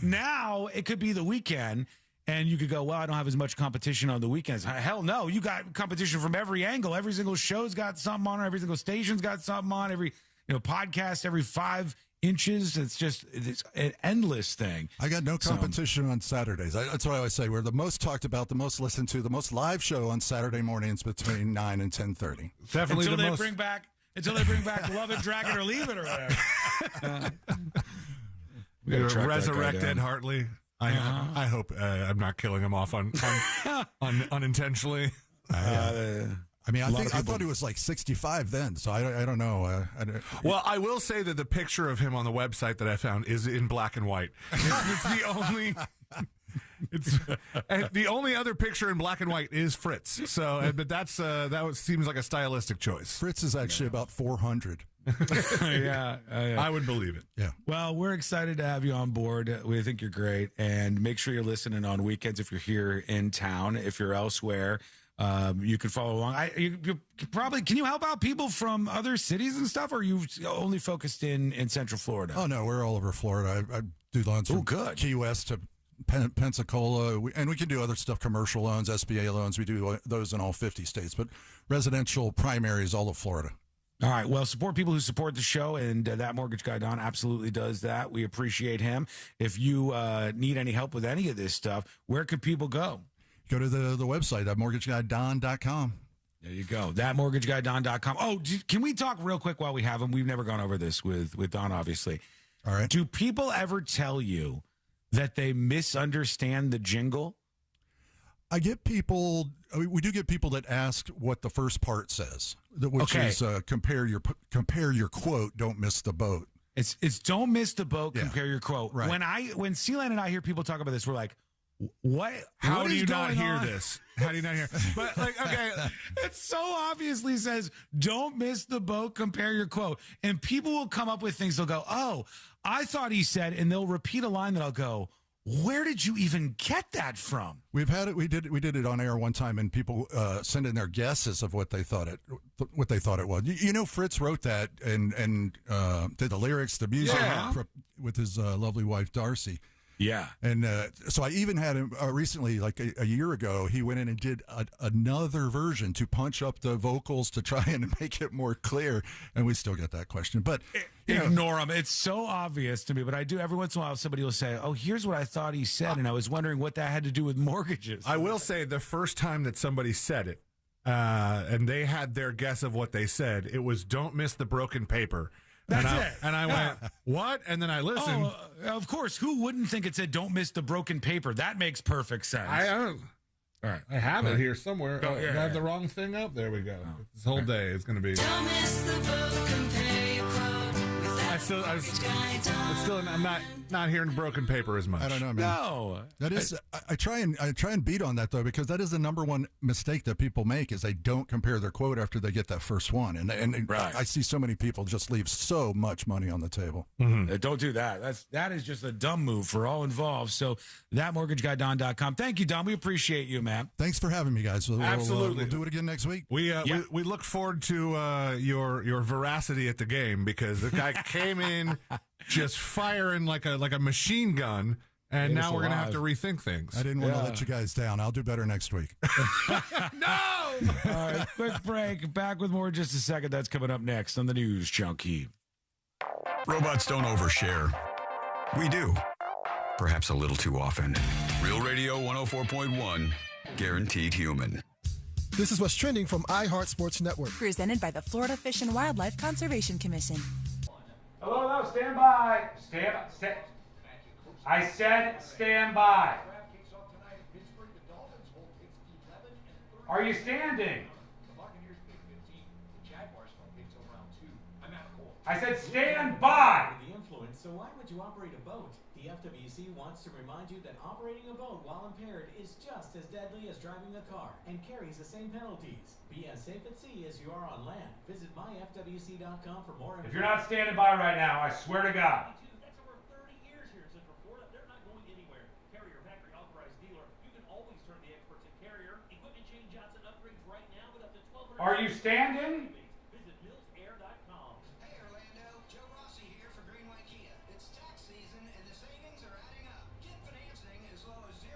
Now it could be the weekend. And you could go, well, I don't have as much competition on the weekends. Hell no, you got competition from every angle. Every single show's got something on it. Every single station's got something on. Every podcast every 5 inches. It's an endless thing. I got no competition on Saturdays. That's what I always say. We're the most talked about, the most listened to, the most live show on Saturday mornings between 9 and 10:30. Definitely until they bring back Love It, Drag It, or Leave It, or whatever. Resurrect Ed Hartley. I hope I'm not killing him off unintentionally. I thought he was like 65 then, so I don't know. Well, I will say that the picture of him on the website that I found is in black and white. It's the only. And the only other picture in black and white is Fritz. So, but seems like a stylistic choice. Fritz is actually about 400. Yeah. I would believe it. Yeah. Well, we're excited to have you on board. We think you're great. And make sure you're listening on weekends if you're here in town. If you're elsewhere, you can follow along. You probably, can you help out people from other cities and stuff? Or are you only focused in Central Florida? Oh, no, we're all over Florida. I do loans from Key West to Pensacola. And we can do other stuff, commercial loans, SBA loans. We do those in all 50 states. But residential primary is all of Florida. All right. Well, support people who support the show, and that mortgage guy, Don, absolutely does that. We appreciate him. If you need any help with any of this stuff, where could people go? Go to the website, mortgageguydon.com. There you go. Mortgageguydon.com. Oh, can we talk real quick while we have him? We've never gone over this with Don, obviously. All right. Do people ever tell you that they misunderstand the jingle? I get people. We do get people that ask what the first part says, which is compare your quote. Don't miss the boat. It's don't miss the boat. Yeah. Compare your quote. Right. When Sealand and I hear people talk about this, we're like, what? How what do is you not going hear on? this? How do you not hear? But okay, it so obviously says don't miss the boat. Compare your quote, and people will come up with things. They'll go, oh, I thought he said, and they'll repeat a line that I'll go, where did you even get that from? We've had it. We did it on air one time, and people send in their guesses of what they thought it was. You know, Fritz wrote that and did the lyrics, the music with his lovely wife Darcy. Yeah. And so I even had him recently, like a year ago, he went in and did another version to punch up the vocals to try and make it more clear. And we still get that question. But ignore him. It's so obvious to me. But I do every once in a while, somebody will say, oh, here's what I thought he said. And I was wondering what that had to do with mortgages. I will say the first time that somebody said it, and they had their guess of what they said, it was don't miss the broken paper. And I went, what? And then I listened. Oh, of course. Who wouldn't think it said, don't miss the broken paper? That makes perfect sense. All right. I have it here somewhere. Oh, I have the wrong thing up. There we go. This whole day is going to be. Don't miss the boat, compare your quote with I'm not hearing broken paper as much. I don't know, man. No. That is, I try and beat on that, though, because that is the number one mistake that people make is they don't compare their quote after they get that first one. And right. I see so many people just leave so much money on the table. Mm-hmm. Don't do that. That is just a dumb move for all involved. So mortgageguydon.com. Thank you, Don. We appreciate you, man. Thanks for having me, guys. Absolutely. We'll do it again next week. We look forward to your veracity at the game because the guy came in just firing like a machine gun, and now we're going to have to rethink things. I didn't want to let you guys down. I'll do better next week. No! All right, quick break. Back with more in just a second. That's coming up next on the News Junkie. Robots don't overshare. We do. Perhaps a little too often. Real Radio 104.1, guaranteed human. This is what's trending from iHeart Sports Network. Presented by the Florida Fish and Wildlife Conservation Commission. Hello, stand by. Stand. I said stand by. Are you standing? I said stand by. The influence, so why would you operate a boat? The FWC wants to remind you that operating a boat while impaired is just as deadly as driving a car and carries the same penalties. Be as safe at sea as you are on land. Visit myfwc.com for more information. If you're not standing by right now, I swear to God. That's over 30 years here in Central Florida. They're not going anywhere. Carrier factory authorized dealer. You can always turn to the experts at Carrier. Equipment change outs and upgrades right now with up to $1,200. Are you standing? Visit millsair.com. Hey Orlando, Joe Rossi here for Greenway Kia. It's tax season and the savings are adding up. Get financing as low as 0%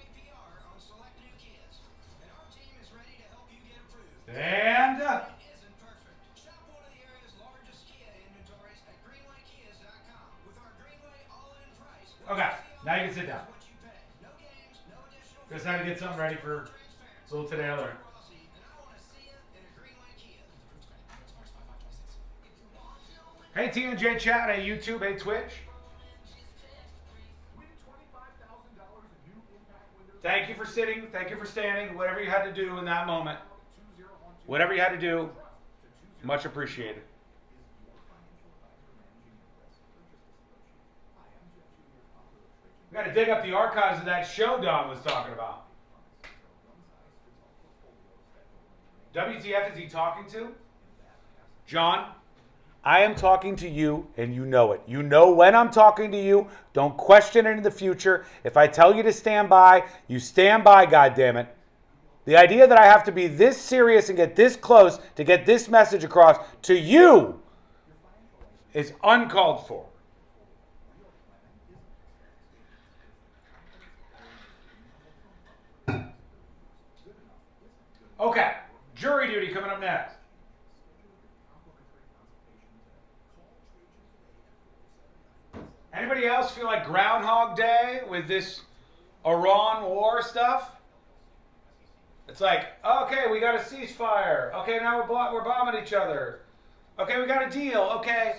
APR on select new Kias. And our team is ready to help you get approved. And It isn't perfect. Shop one of the area's largest Kia inventories at greenwaykias.com. With our Greenway all-in price. okay, now you can sit down. Just had to get something ready for little today alert. Hey TNJ chat, hey YouTube, hey Twitch. Thank you for sitting, thank you for standing, whatever you had to do in that moment. Whatever you had to do, much appreciated. We got to dig up the archives of that show Don was talking about. WTF is he talking to? John, I am talking to you, and you know it. You know when I'm talking to you. Don't question it in the future. If I tell you to stand by, you stand by, goddammit. The idea that I have to be this serious and get this close to get this message across to you is uncalled for. Okay, jury duty coming up next. Anybody else feel like Groundhog Day with this Iran war stuff? It's like, okay, we got a ceasefire. Okay, now we're bombing each other. Okay, we got a deal. Okay,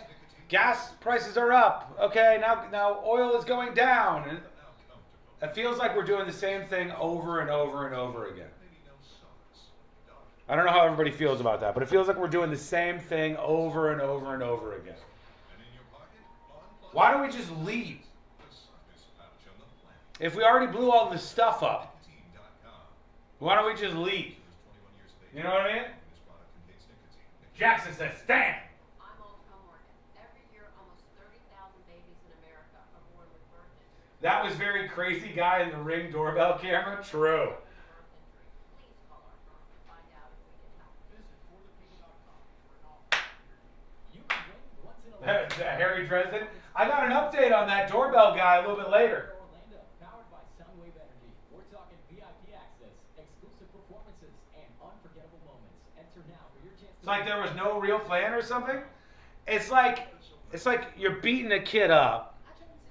gas prices are up. Okay, now oil is going down. And it feels like we're doing the same thing over and over and over again. I don't know how everybody feels about that, but it feels like we're doing the same thing over and over and over again. Why don't we just leave? If we already blew all this stuff up, why don't we just leave? You know what I mean? Jackson says, stand! That was very crazy guy in the Ring doorbell camera. True. Harry Dresden. I got an update on that doorbell guy a little bit later. Powered by Sunwave Energy. We're talking VIP access, exclusive performances, and unforgettable moments. Enter now for your chance. It's like there was no real plan or something. It's like you're beating a kid up,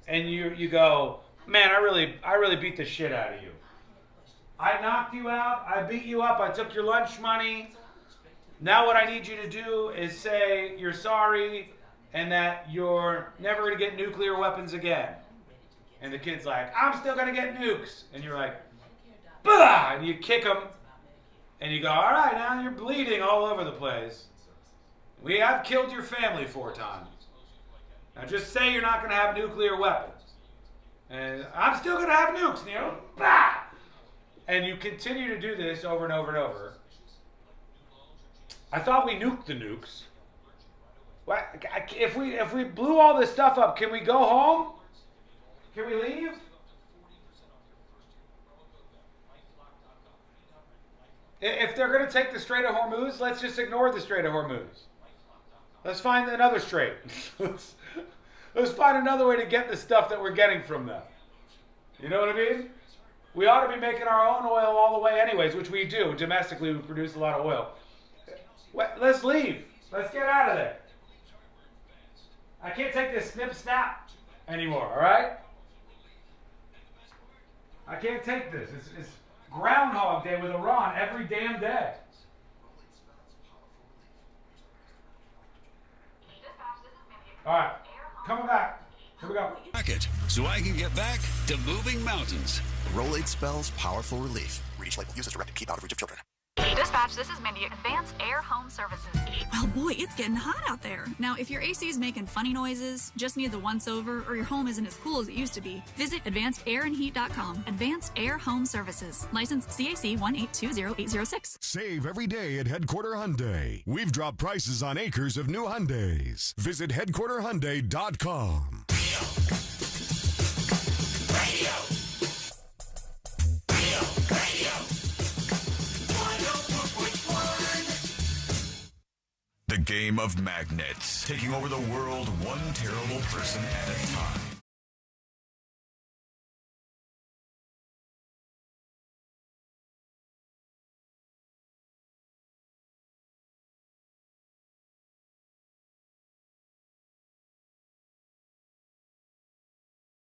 and you go, man, I really beat the shit out of you. I knocked you out. I beat you up. I took your lunch money. Now what I need you to do is say you're sorry and that you're never going to get nuclear weapons again. And the kid's like, I'm still going to get nukes. And you're like, bah! And you kick him. And you go, all right, now you're bleeding all over the place. I've killed your family 4 times. Now just say you're not going to have nuclear weapons. And I'm still going to have nukes. And you know, bah! And you continue to do this over and over and over. I thought we nuked the nukes. If we blew all this stuff up, can we go home? Can we leave? If they're going to take the Strait of Hormuz, let's just ignore the Strait of Hormuz. Let's find another strait. Let's find another way to get the stuff that we're getting from them. You know what I mean? We ought to be making our own oil all the way anyways, which we do. Domestically, we produce a lot of oil. Let's leave. Let's get out of there. I can't take this snip-snap anymore, all right? I can't take this. It's Groundhog Day with Iran every damn day. All right, coming back. Here we go. It so I can get back to moving mountains. Rolade spells powerful relief. Read each label. Use as directed. Keep out of reach of children. Dispatch, this is Mindy, Advanced Air Home Services. Well, boy, it's getting hot out there. Now, if your AC is making funny noises, just needs a once-over, or your home isn't as cool as it used to be, visit AdvancedAirandHeat.com. Advanced Air Home Services. License CAC 1820806. Save every day at Headquarter Hyundai. We've dropped prices on acres of new Hyundais. Visit HeadquarterHyundai.com. Radio. The game of magnets, taking over the world one terrible person at a time.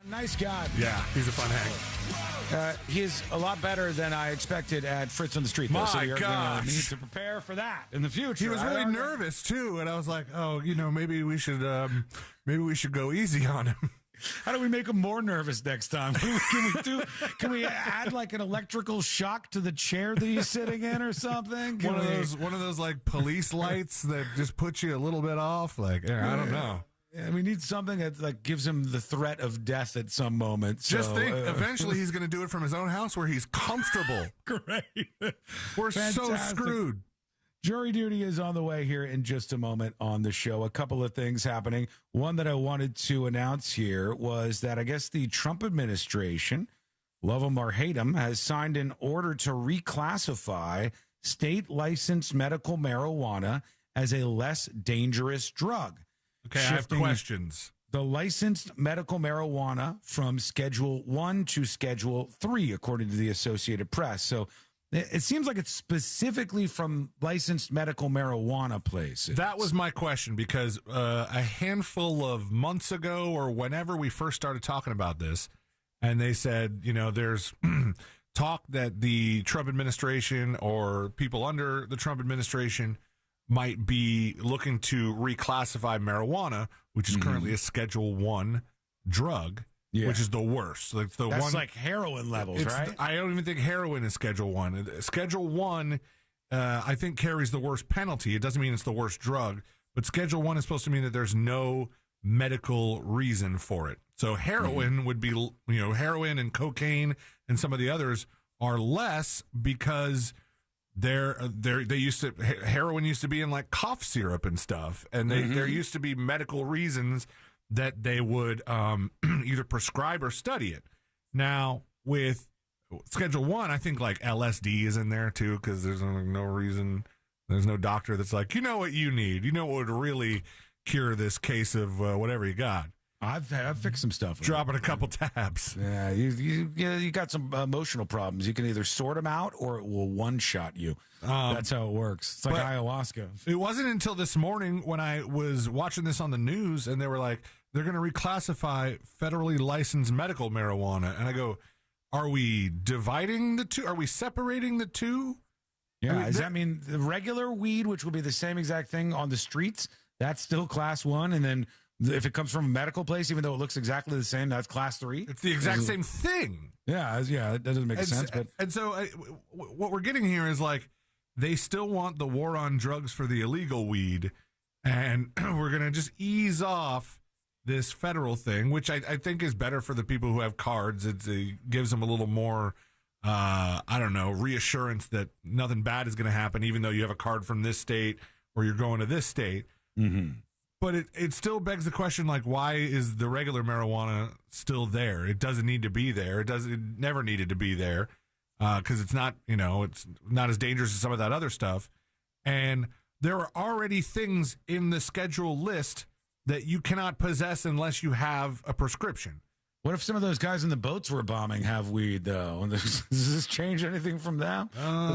Nice guy. Yeah, he's a fun hang. He's a lot better than I expected at Fritz on the Street. Though, so My you're gosh. gonna need to prepare for that in the future. He was really nervous too, and I was like, "Oh, maybe we should go easy on him." How do we make him more nervous next time? Can we add like an electrical shock to the chair that he's sitting in or something? One of those like police lights that just put you a little bit off. Like, I don't know. we need something that like gives him the threat of death at some moment. Just think, eventually he's going to do it from his own house where he's comfortable. Great. We're so screwed. Jury duty is on the way here in just a moment on the show. A couple of things happening. One that I wanted to announce here was that I guess the Trump administration, love him or hate him, has signed an order to reclassify state licensed medical marijuana as a less dangerous drug. Okay, I have questions. The licensed medical marijuana from Schedule 1 to Schedule 3, according to the Associated Press. So it seems like it's specifically from licensed medical marijuana places. That was my question, because a handful of months ago or whenever we first started talking about this, and they said, there's talk that the Trump administration or people under the Trump administration might be looking to reclassify marijuana, which is currently a Schedule 1 drug. Yeah. Which is the worst. That's like heroin levels, right? I don't even think heroin is Schedule 1. Schedule 1, I think, carries the worst penalty. It doesn't mean it's the worst drug, but Schedule 1 is supposed to mean that there's no medical reason for it. So heroin would be, heroin and cocaine and some of the others are less because heroin used to be in like cough syrup and stuff, and there used to be medical reasons that they would either prescribe or study it. Now, with Schedule 1, I think like LSD is in there too, because there's no reason, there's no doctor that's like, you know what you need. You know what would really cure this case of whatever you got. I've fixed some stuff. Dropping a couple tabs. Yeah, you got some emotional problems. You can either sort them out or it will one-shot you. That's how it works. It's like ayahuasca. It wasn't until this morning when I was watching this on the news and they were like, they're going to reclassify federally licensed medical marijuana. And I go, are we dividing the two? Are we separating the two? Yeah, does that mean the regular weed, which will be the same exact thing on the streets, that's still Class 1, and then if it comes from a medical place, even though it looks exactly the same, that's Class 3? It's the exact same thing. Yeah, it doesn't make sense. And so what we're getting here is like, they still want the war on drugs for the illegal weed, and we're going to just ease off this federal thing, which I think is better for the people who have cards. It gives them a little more, reassurance that nothing bad is going to happen, even though you have a card from this state or you're going to this state. Mm-hmm. But it still begs the question, like, why is the regular marijuana still there? It doesn't need to be there. It never needed to be there because it's not, it's not as dangerous as some of that other stuff. And there are already things in the schedule list that you cannot possess unless you have a prescription. What if some of those guys in the boats we're bombing have weed, though? Does this change anything from them?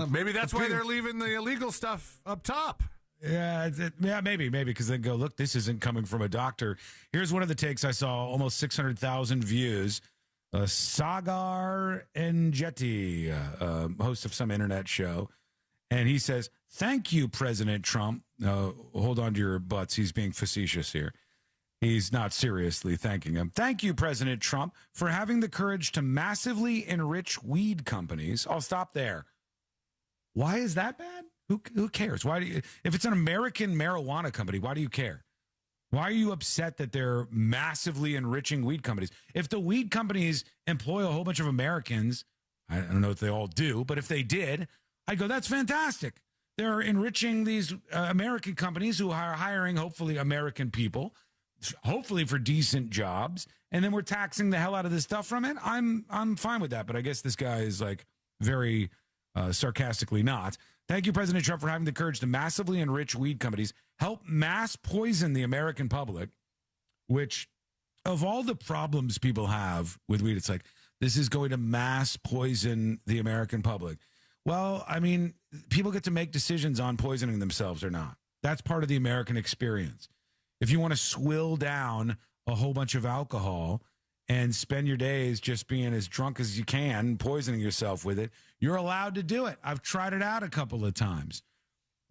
Maybe that's why they're leaving the illegal stuff up top. Yeah, maybe, because they go, look, this isn't coming from a doctor. Here's one of the takes I saw, almost 600,000 views. Sagar Enjeti, host of some internet show, and he says, thank you, President Trump. Hold on to your butts. He's being facetious here. He's not seriously thanking him. Thank you, President Trump, for having the courage to massively enrich weed companies. I'll stop there. Why is that bad? Who cares? Why do you, if it's an American marijuana company, why do you care? Why are you upset that they're massively enriching weed companies? If the weed companies employ a whole bunch of Americans, I don't know if they all do, but if they did, I'd go, that's fantastic. They're enriching these American companies who are hiring, hopefully, American people, hopefully for decent jobs, and then we're taxing the hell out of this stuff from it. I'm fine with that, but I guess this guy is like very sarcastically not. Thank you, President Trump, for having the courage to massively enrich weed companies, help mass poison the American public, which of all the problems people have with weed, it's like, this is going to mass poison the American public. Well, I mean, people get to make decisions on poisoning themselves or not. That's part of the American experience. If you want to swill down a whole bunch of alcohol and spend your days just being as drunk as you can, poisoning yourself with it, you're allowed to do it. I've tried it out a couple of times.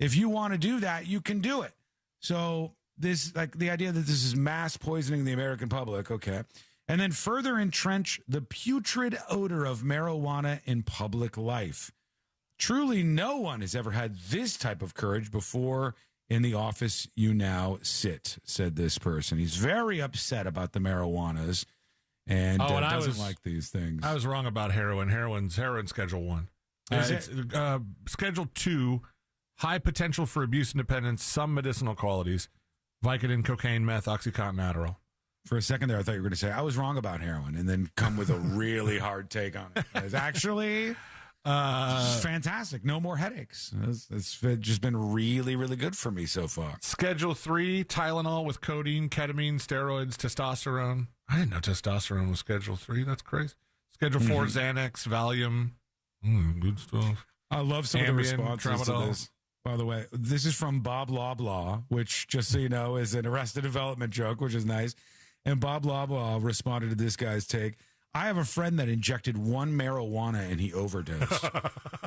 If you want to do that, you can do it. So this, like the idea that this is mass poisoning the American public, okay. And then further entrench the putrid odor of marijuana in public life. Truly, no one has ever had this type of courage before in the office you now sit, said this person. He's very upset about the marijuanas and doesn't like these things. I was wrong about heroin. Heroin's Schedule 1. It's Schedule 2, high potential for abuse and dependence, some medicinal qualities, Vicodin, cocaine, meth, Oxycontin, Adderall. For a second there, I thought you were going to say, I was wrong about heroin, and then come with a really hard take on it. It's actually fantastic. No more headaches. It's just been really, really good for me so far. Schedule 3, Tylenol with codeine, ketamine, steroids, testosterone. I didn't know testosterone was Schedule 3. That's crazy. Schedule 4, Xanax, Valium. Good stuff. I love some Ambien, of the responses tramadol. to this. By the way, this is from Bob Loblaw, which, just so you know, is an Arrested Development joke, which is nice. And Bob Loblaw responded to this guy's take. I have a friend that injected 1 marijuana and he overdosed.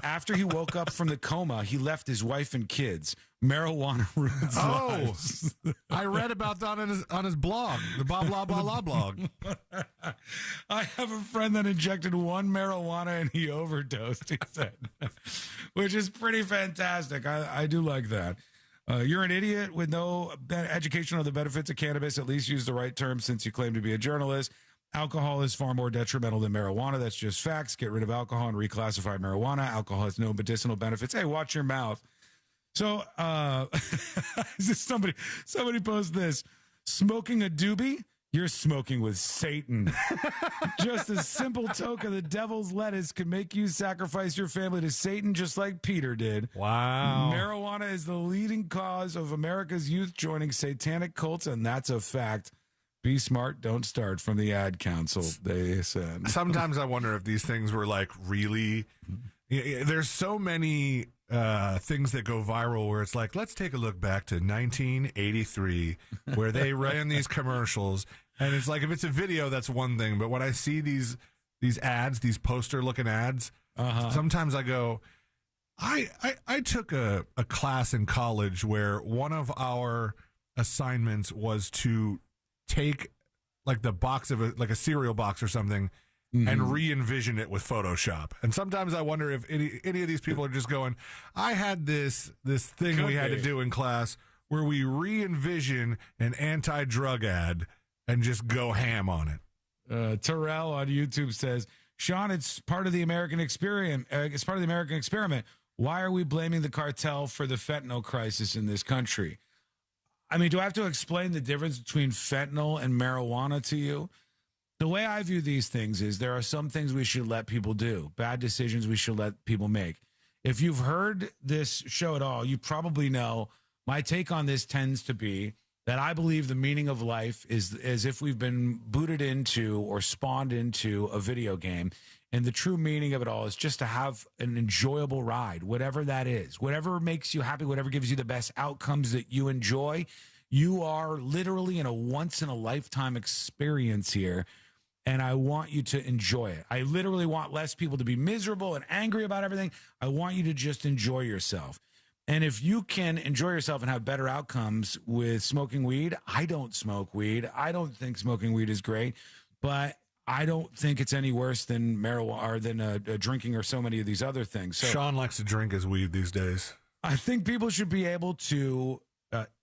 After he woke up from the coma, he left his wife and kids. Marijuana ruins lives. I read about that on his blog, the Bob Loblaw blog. I have a friend that injected 1 marijuana and he overdosed, he said, which is pretty fantastic. I do like that. You're an idiot with no education on the benefits of cannabis. At least use the right term since you claim to be a journalist. Alcohol is far more detrimental than marijuana. That's just facts. Get rid of alcohol and reclassify marijuana. Alcohol has no medicinal benefits. Hey, watch your mouth. So, somebody post this. Smoking a doobie? You're smoking with Satan. Just a simple toke of the devil's lettuce can make you sacrifice your family to Satan just like Peter did. Wow. Marijuana is the leading cause of America's youth joining satanic cults, and that's a fact. Be smart, don't start, from the ad council, they said. Sometimes I wonder if these things were like really... There's so many things that go viral where it's like, let's take a look back to 1983 where they ran these commercials. And it's like, if it's a video, that's one thing. But when I see these ads, these poster-looking ads, sometimes I go... I took a class in college where one of our assignments was to take like the box of a cereal box or something and re-envision it with Photoshop. And sometimes I wonder if any of these people are just going, I had this thing we had to do in class where we re-envision an anti-drug ad and just go ham on it. Terrell on YouTube says, Sean, it's part of the American experiment. It's part of the American experiment. Why are we blaming the cartel for the fentanyl crisis in this country? I mean, do I have to explain the difference between fentanyl and marijuana to you? The way I view these things is there are some things we should let people do, bad decisions we should let people make. If you've heard this show at all, you probably know my take on this tends to be that I believe the meaning of life is as if we've been booted into or spawned into a video game. And the true meaning of it all is just to have an enjoyable ride, whatever that is, whatever makes you happy, whatever gives you the best outcomes that you enjoy. You are literally in a once-in-a-lifetime experience here, and I want you to enjoy it. I literally want less people to be miserable and angry about everything. I want you to just enjoy yourself. And if you can enjoy yourself and have better outcomes with smoking weed, I don't smoke weed. I don't think smoking weed is great, but I don't think it's any worse than marijuana or than drinking or so many of these other things. So Sean likes to drink his weed these days. I think people should be able to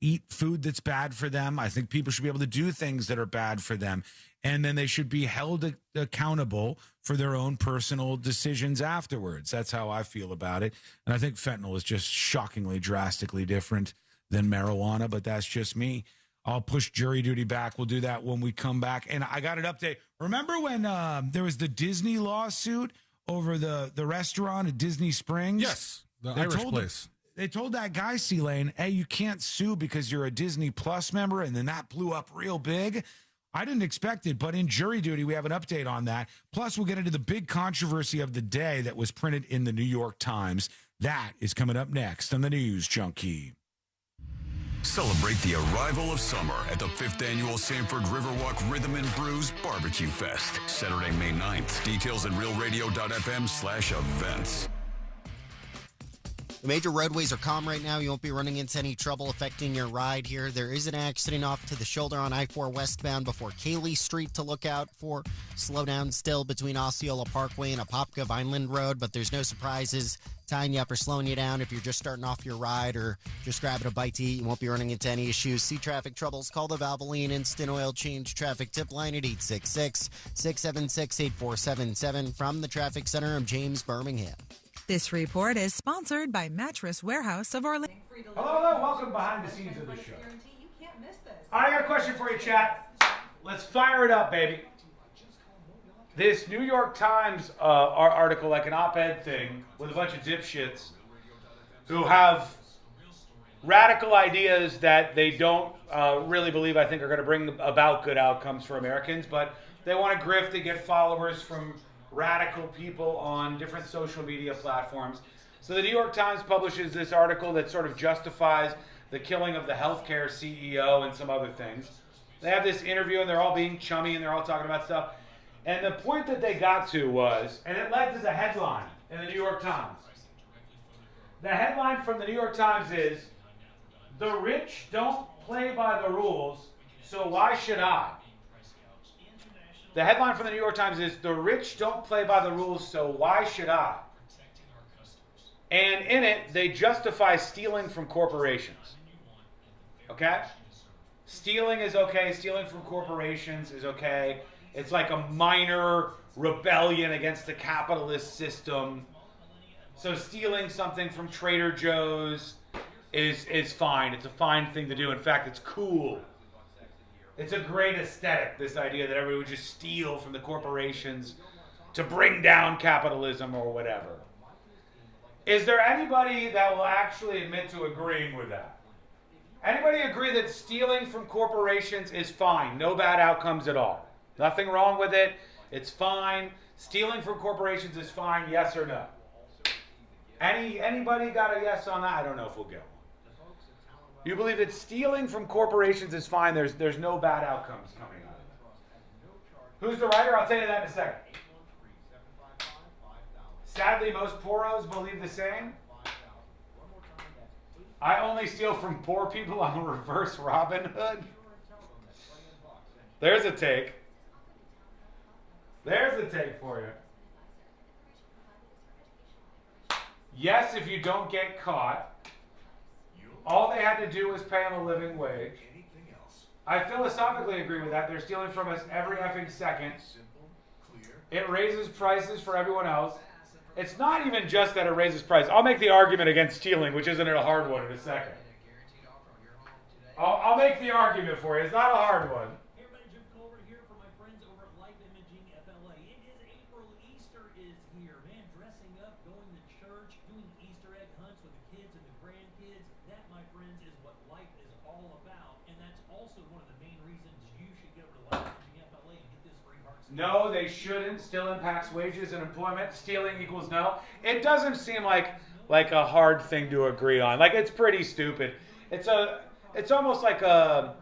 eat food that's bad for them. I think people should be able to do things that are bad for them. And then they should be held accountable for their own personal decisions afterwards. That's how I feel about it. And I think fentanyl is just shockingly, drastically different than marijuana, but that's just me. I'll push jury duty back. We'll do that when we come back. And I got an update. Remember when there was the Disney lawsuit over the restaurant at Disney Springs? Yes, the Irish place. They told that guy, C-Lane, hey, you can't sue because you're a Disney Plus member, and then that blew up real big. I didn't expect it, but in jury duty, we have an update on that. Plus, we'll get into the big controversy of the day that was printed in the New York Times. That is coming up next on the News Junkie. Celebrate the arrival of summer at the 5th Annual Sanford Riverwalk Rhythm and Brews Barbecue Fest, Saturday, May 9th. Details at realradio.fm/events. The major roadways are calm right now. You won't be running into any trouble affecting your ride here. There is an accident off to the shoulder on I-4 westbound before Cayley Street to look out for. Slow down still between Osceola Parkway and Apopka Vineland Road, but there's no surprises tying you up or slowing you down. If you're just starting off your ride or just grabbing a bite to eat, you won't be running into any issues. See traffic troubles, call the Valvoline Instant Oil Change Traffic Tip Line at 866-676-8477. From the Traffic Center, I'm James Birmingham. This report is sponsored by Mattress Warehouse of Orlando. Hello, welcome behind the scenes of the show. I got a question for you, chat. Let's fire it up, baby. This New York Times article, like an op-ed thing, with a bunch of dipshits who have radical ideas that they don't really believe, I think, are going to bring about good outcomes for Americans, but they want to grift to get followers from radical people on different social media platforms. So the New York Times publishes this article that sort of justifies the killing of the healthcare CEO and some other things. They have this interview and they're all being chummy and they're all talking about stuff. And the point that they got to was, and it led to the headline in the New York Times. The headline from the New York Times is, "The rich don't play by the rules, so why should I?" The headline from the New York Times is, "The rich don't play by the rules, so why should I?" And in it, they justify stealing from corporations. Okay? Stealing is okay. Stealing from corporations is okay. It's like a minor rebellion against the capitalist system. So stealing something from Trader Joe's is fine. It's a fine thing to do. In fact, it's cool. It's a great aesthetic, this idea that everyone would just steal from the corporations to bring down capitalism or whatever. Is there anybody that will actually admit to agreeing with that? Anybody agree that stealing from corporations is fine? No bad outcomes at all? Nothing wrong with it. It's fine. Stealing from corporations is fine, yes or no? Anybody got a yes on that? I don't know if we'll get one. You believe that stealing from corporations is fine. There's no bad outcomes coming out of it. Who's the writer? I'll tell you that in a second. Sadly, most poros believe the same. I only steal from poor people. I'm a reverse Robin Hood. There's a take. There's a take for you. Yes, if you don't get caught. All they had to do was pay them a living wage. I philosophically agree with that. They're stealing from us every effing second. It raises prices for everyone else. It's not even just that it raises price. I'll make the argument against stealing, which isn't a hard one, in a second. I'll make the argument for you. It's not a hard one. Hey everybody, Jim Colbert here for my friends over at Life Imaging FLA. It is April. Easter is here. Man, dressing up, going to church, doing Easter egg hunts with the kids and the grandkids. That, my friends, is what life is all about. And that's also one of the main reasons you should get over to Life Imaging FLA and get this free heart scan. No, they shouldn't. Still impacts wages and employment. Stealing equals no. It doesn't seem like a hard thing to agree on. Like, it's pretty stupid. It's almost like a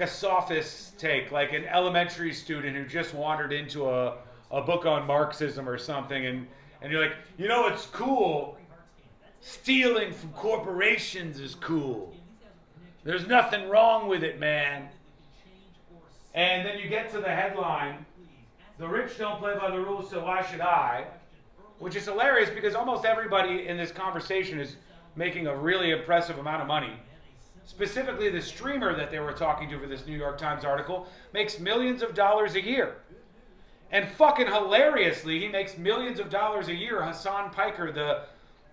sophist take, like an elementary student who just wandered into a book on Marxism or something, and you're like, you know, it's cool. Stealing from corporations is cool. There's nothing wrong with it, man. And then you get to the headline, "The rich don't play by the rules, so why should I?" Which is hilarious because almost everybody in this conversation is making a really impressive amount of money. Specifically, the streamer that they were talking to for this New York Times article makes millions of dollars a year. And fucking hilariously, he makes millions of dollars a year. Hasan Piker,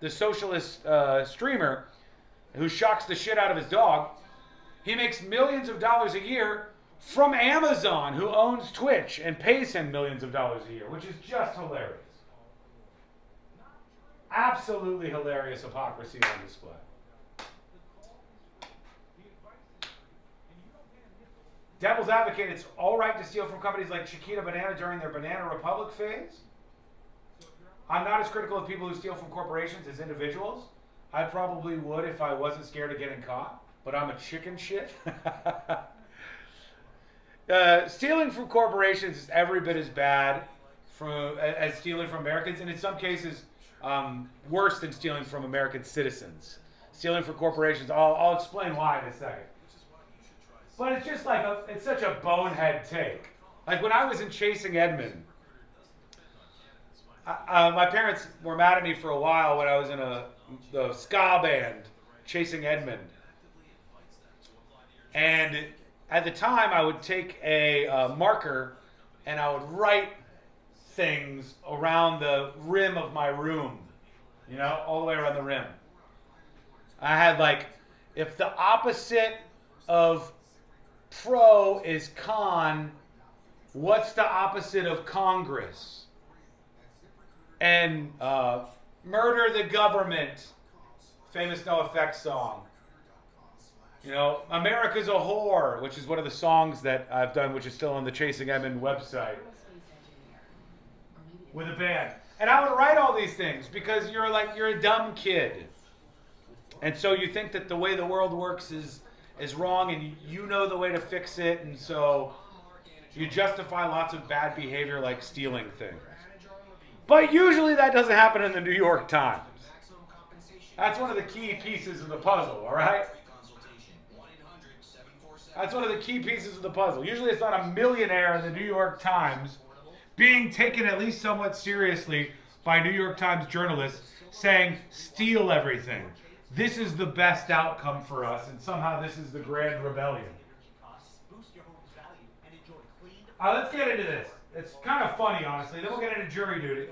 the socialist streamer who shocks the shit out of his dog, he makes millions of dollars a year from Amazon, who owns Twitch and pays him millions of dollars a year, which is just hilarious. Absolutely hilarious hypocrisy on display. Devil's advocate, it's all right to steal from companies like Chiquita Banana during their Banana Republic phase. I'm not as critical of people who steal from corporations as individuals. I probably would if I wasn't scared of getting caught, but I'm a chicken shit. Stealing from corporations is every bit as bad as stealing from Americans, and in some cases worse than stealing from American citizens. Stealing from corporations, I'll explain why in a second. But it's just like, it's such a bonehead take. Like when I was in Chasing Edmund, My parents were mad at me for a while when I was in the ska band, Chasing Edmund. And at the time, I would take a marker and I would write things around the rim of my room, you know, all the way around the rim. I had like, if the opposite of pro is con, what's the opposite of Congress? And murder the government, famous NoFX song. You know, America's a whore, which is one of the songs that I've done, which is still on the Chasing Edmund website with a band. And I would write all these things because you're a dumb kid. And so you think that the way the world works is wrong and you know the way to fix it. And so you justify lots of bad behavior like stealing things. But usually that doesn't happen in the New York Times. That's one of the key pieces of the puzzle, all right? That's one of the key pieces of the puzzle. Usually it's not a millionaire in the New York Times being taken at least somewhat seriously by New York Times journalists saying, steal everything. This is the best outcome for us, and somehow this is the grand rebellion. Let's get into this. It's kind of funny, honestly. Then we'll get into jury duty.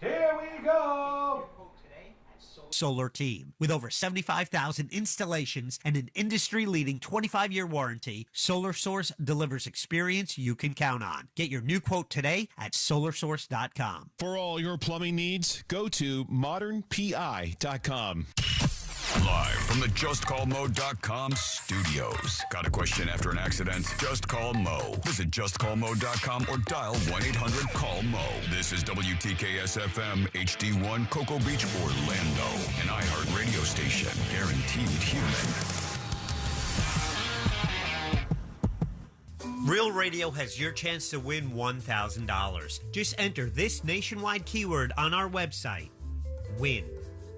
Here we go! Solar team. With over 75,000 installations and an industry-leading 25-year warranty, Solar Source delivers experience you can count on. Get your new quote today at solarsource.com. For all your plumbing needs, go to modernpi.com. Live from the JustCallMo.com studios. Got a question after an accident? Just call Mo. Visit JustCallMo.com or dial 1-800-CALL-MO. This is WTKS-FM HD1 Cocoa Beach, Orlando. An iHeart radio station. Guaranteed human. Real Radio has your chance to win $1,000. Just enter this nationwide keyword on our website. WIN.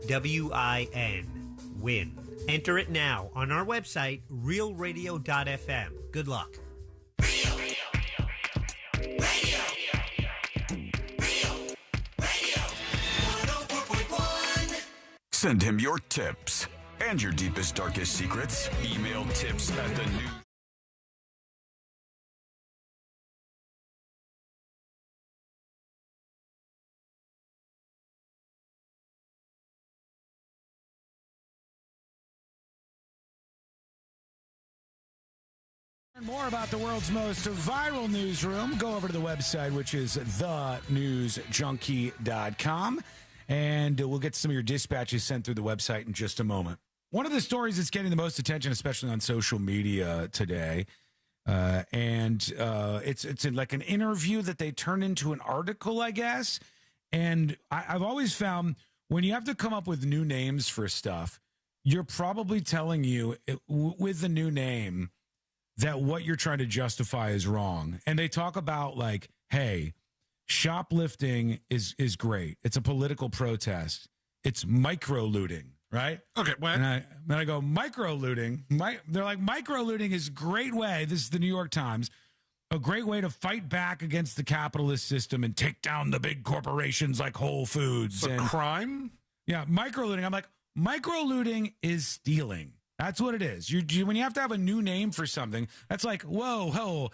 W-I-N. Win. Enter it now on our website, realradio.fm. Good luck. Send him your tips and your deepest, darkest secrets. Email tips at the new. More about the world's most viral newsroom, go over to the website, which is thenewsjunkie.com, and we'll get some of your dispatches sent through the website in just a moment. One of the stories that's getting the most attention, especially on social media today, it's like an interview that they turned into an article, I guess. And I've always found when you have to come up with new names for stuff, you're probably telling you with the new name that what you're trying to justify is wrong. And they talk about like, hey, shoplifting is great. It's a political protest. It's microlooting, right? Okay, well, and I go, microlooting? They're like, microlooting is a great way, this is the New York Times, a great way to fight back against the capitalist system and take down the big corporations like Whole Foods. And crime? Yeah, microlooting. I'm like, microlooting is stealing. That's what it is. When you have to have a new name for something, that's like, whoa,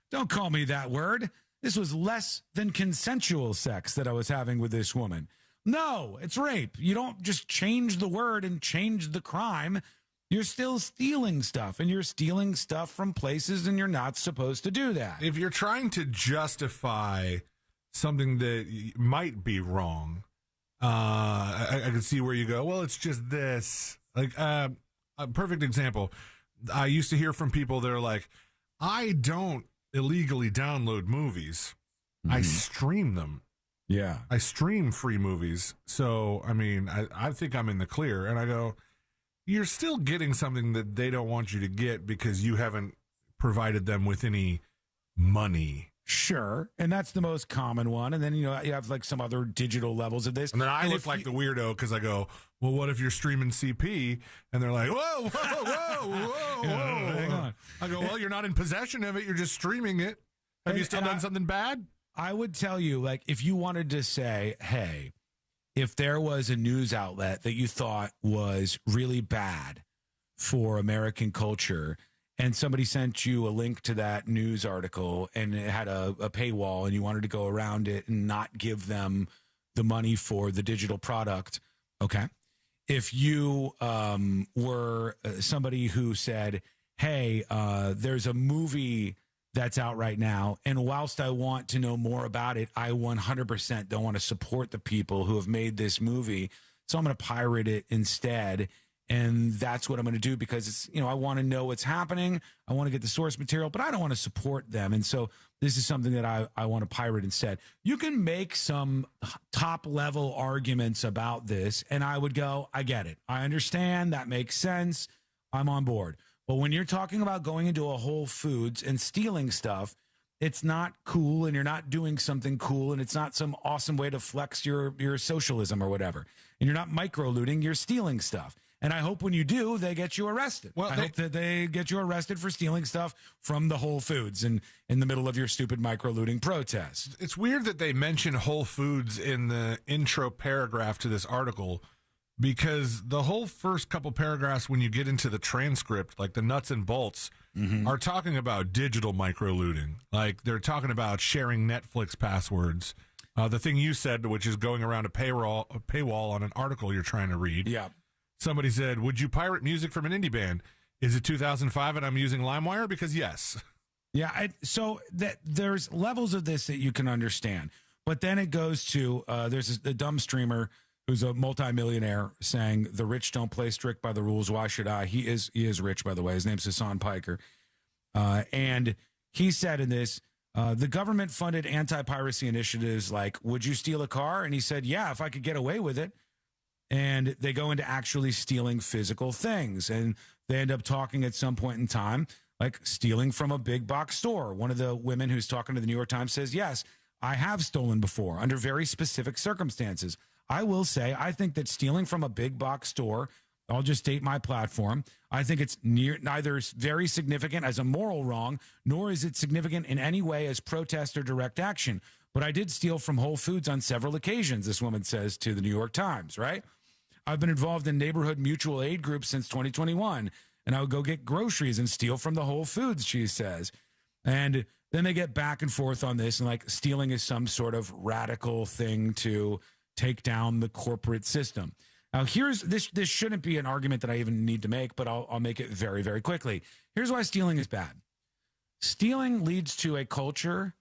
don't call me that word. This was less than consensual sex that I was having with this woman. No, it's rape. You don't just change the word and change the crime. You're still stealing stuff, and you're stealing stuff from places, and you're not supposed to do that. If you're trying to justify something that might be wrong, I can see where you go, well, it's just this. Like, a perfect example, I used to hear from people that are like, I don't illegally download movies. I stream them. Yeah. I stream free movies. So, I mean, I think I'm in the clear. And I go, you're still getting something that they don't want you to get because you haven't provided them with any money Sure. And that's the most common one. And then, you have like some other digital levels of this. And then I look like the weirdo because I go, well, what if you're streaming CP? And they're like, whoa, whoa, whoa, whoa, whoa. Hang on. I go, well, you're not in possession of it. You're just streaming it. Have you still done something bad? I would tell you, like, if you wanted to say, hey, if there was a news outlet that you thought was really bad for American culture, and somebody sent you a link to that news article and it had a paywall and you wanted to go around it and not give them the money for the digital product, okay. If you were somebody who said, hey, there's a movie that's out right now, and whilst I want to know more about it, I 100% don't want to support the people who have made this movie, so I'm going to pirate it instead. And that's what I'm going to do because it's, I want to know what's happening. I want to get the source material, but I don't want to support them. And so this is something that I want to pirate instead. You can make some top level arguments about this. And I would go, I get it. I understand. That makes sense. I'm on board. But when you're talking about going into a Whole Foods and stealing stuff, it's not cool and you're not doing something cool and it's not some awesome way to flex your socialism or whatever. And you're not microlooting, you're stealing stuff. And I hope when you do, they get you arrested. Well, I hope that they get you arrested for stealing stuff from the Whole Foods and in the middle of your stupid microlooting protest. It's weird that they mention Whole Foods in the intro paragraph to this article because the whole first couple paragraphs, when you get into the transcript, like the nuts and bolts, are talking about digital microlooting. Like they're talking sharing Netflix passwords. The thing you said, which is going around a paywall on an article you're trying to read. Yeah. Somebody said, would you pirate music from an indie band? Is it 2005 and I'm using LimeWire? Because yes. Yeah, so there's levels of this that you can understand. But then it goes to, there's a dumb streamer who's a multimillionaire saying, the rich don't play strict by the rules. Why should I? He is rich, by the way. His name's Hasan Piker. And he said in this, the government funded anti-piracy initiatives like, would you steal a car? And he said, yeah, if I could get away with it. And they go into actually stealing physical things. And they end up talking at some point in time, like stealing from a big box store. One of the women who's talking to the New York Times says, yes, I have stolen before under very specific circumstances. I will say, I think that stealing from a big box store, I'll just state my platform, I think it's neither very significant as a moral wrong, nor is it significant in any way as protest or direct action. But I did steal from Whole Foods on several occasions, this woman says to the New York Times, right? I've been involved in neighborhood mutual aid groups since 2021, and I would go get groceries and steal from the Whole Foods, she says. And then they get back and forth on this, and like stealing is some sort of radical thing to take down the corporate system. Now, here's this shouldn't be an argument that I even need to make, but I'll make it very, very quickly. Here's why stealing is bad. Stealing leads to a culture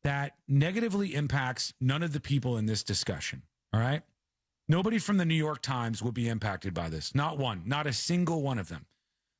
that negatively impacts none of the people in this discussion, all right? Nobody from the New York Times will be impacted by this. Not one. Not a single one of them.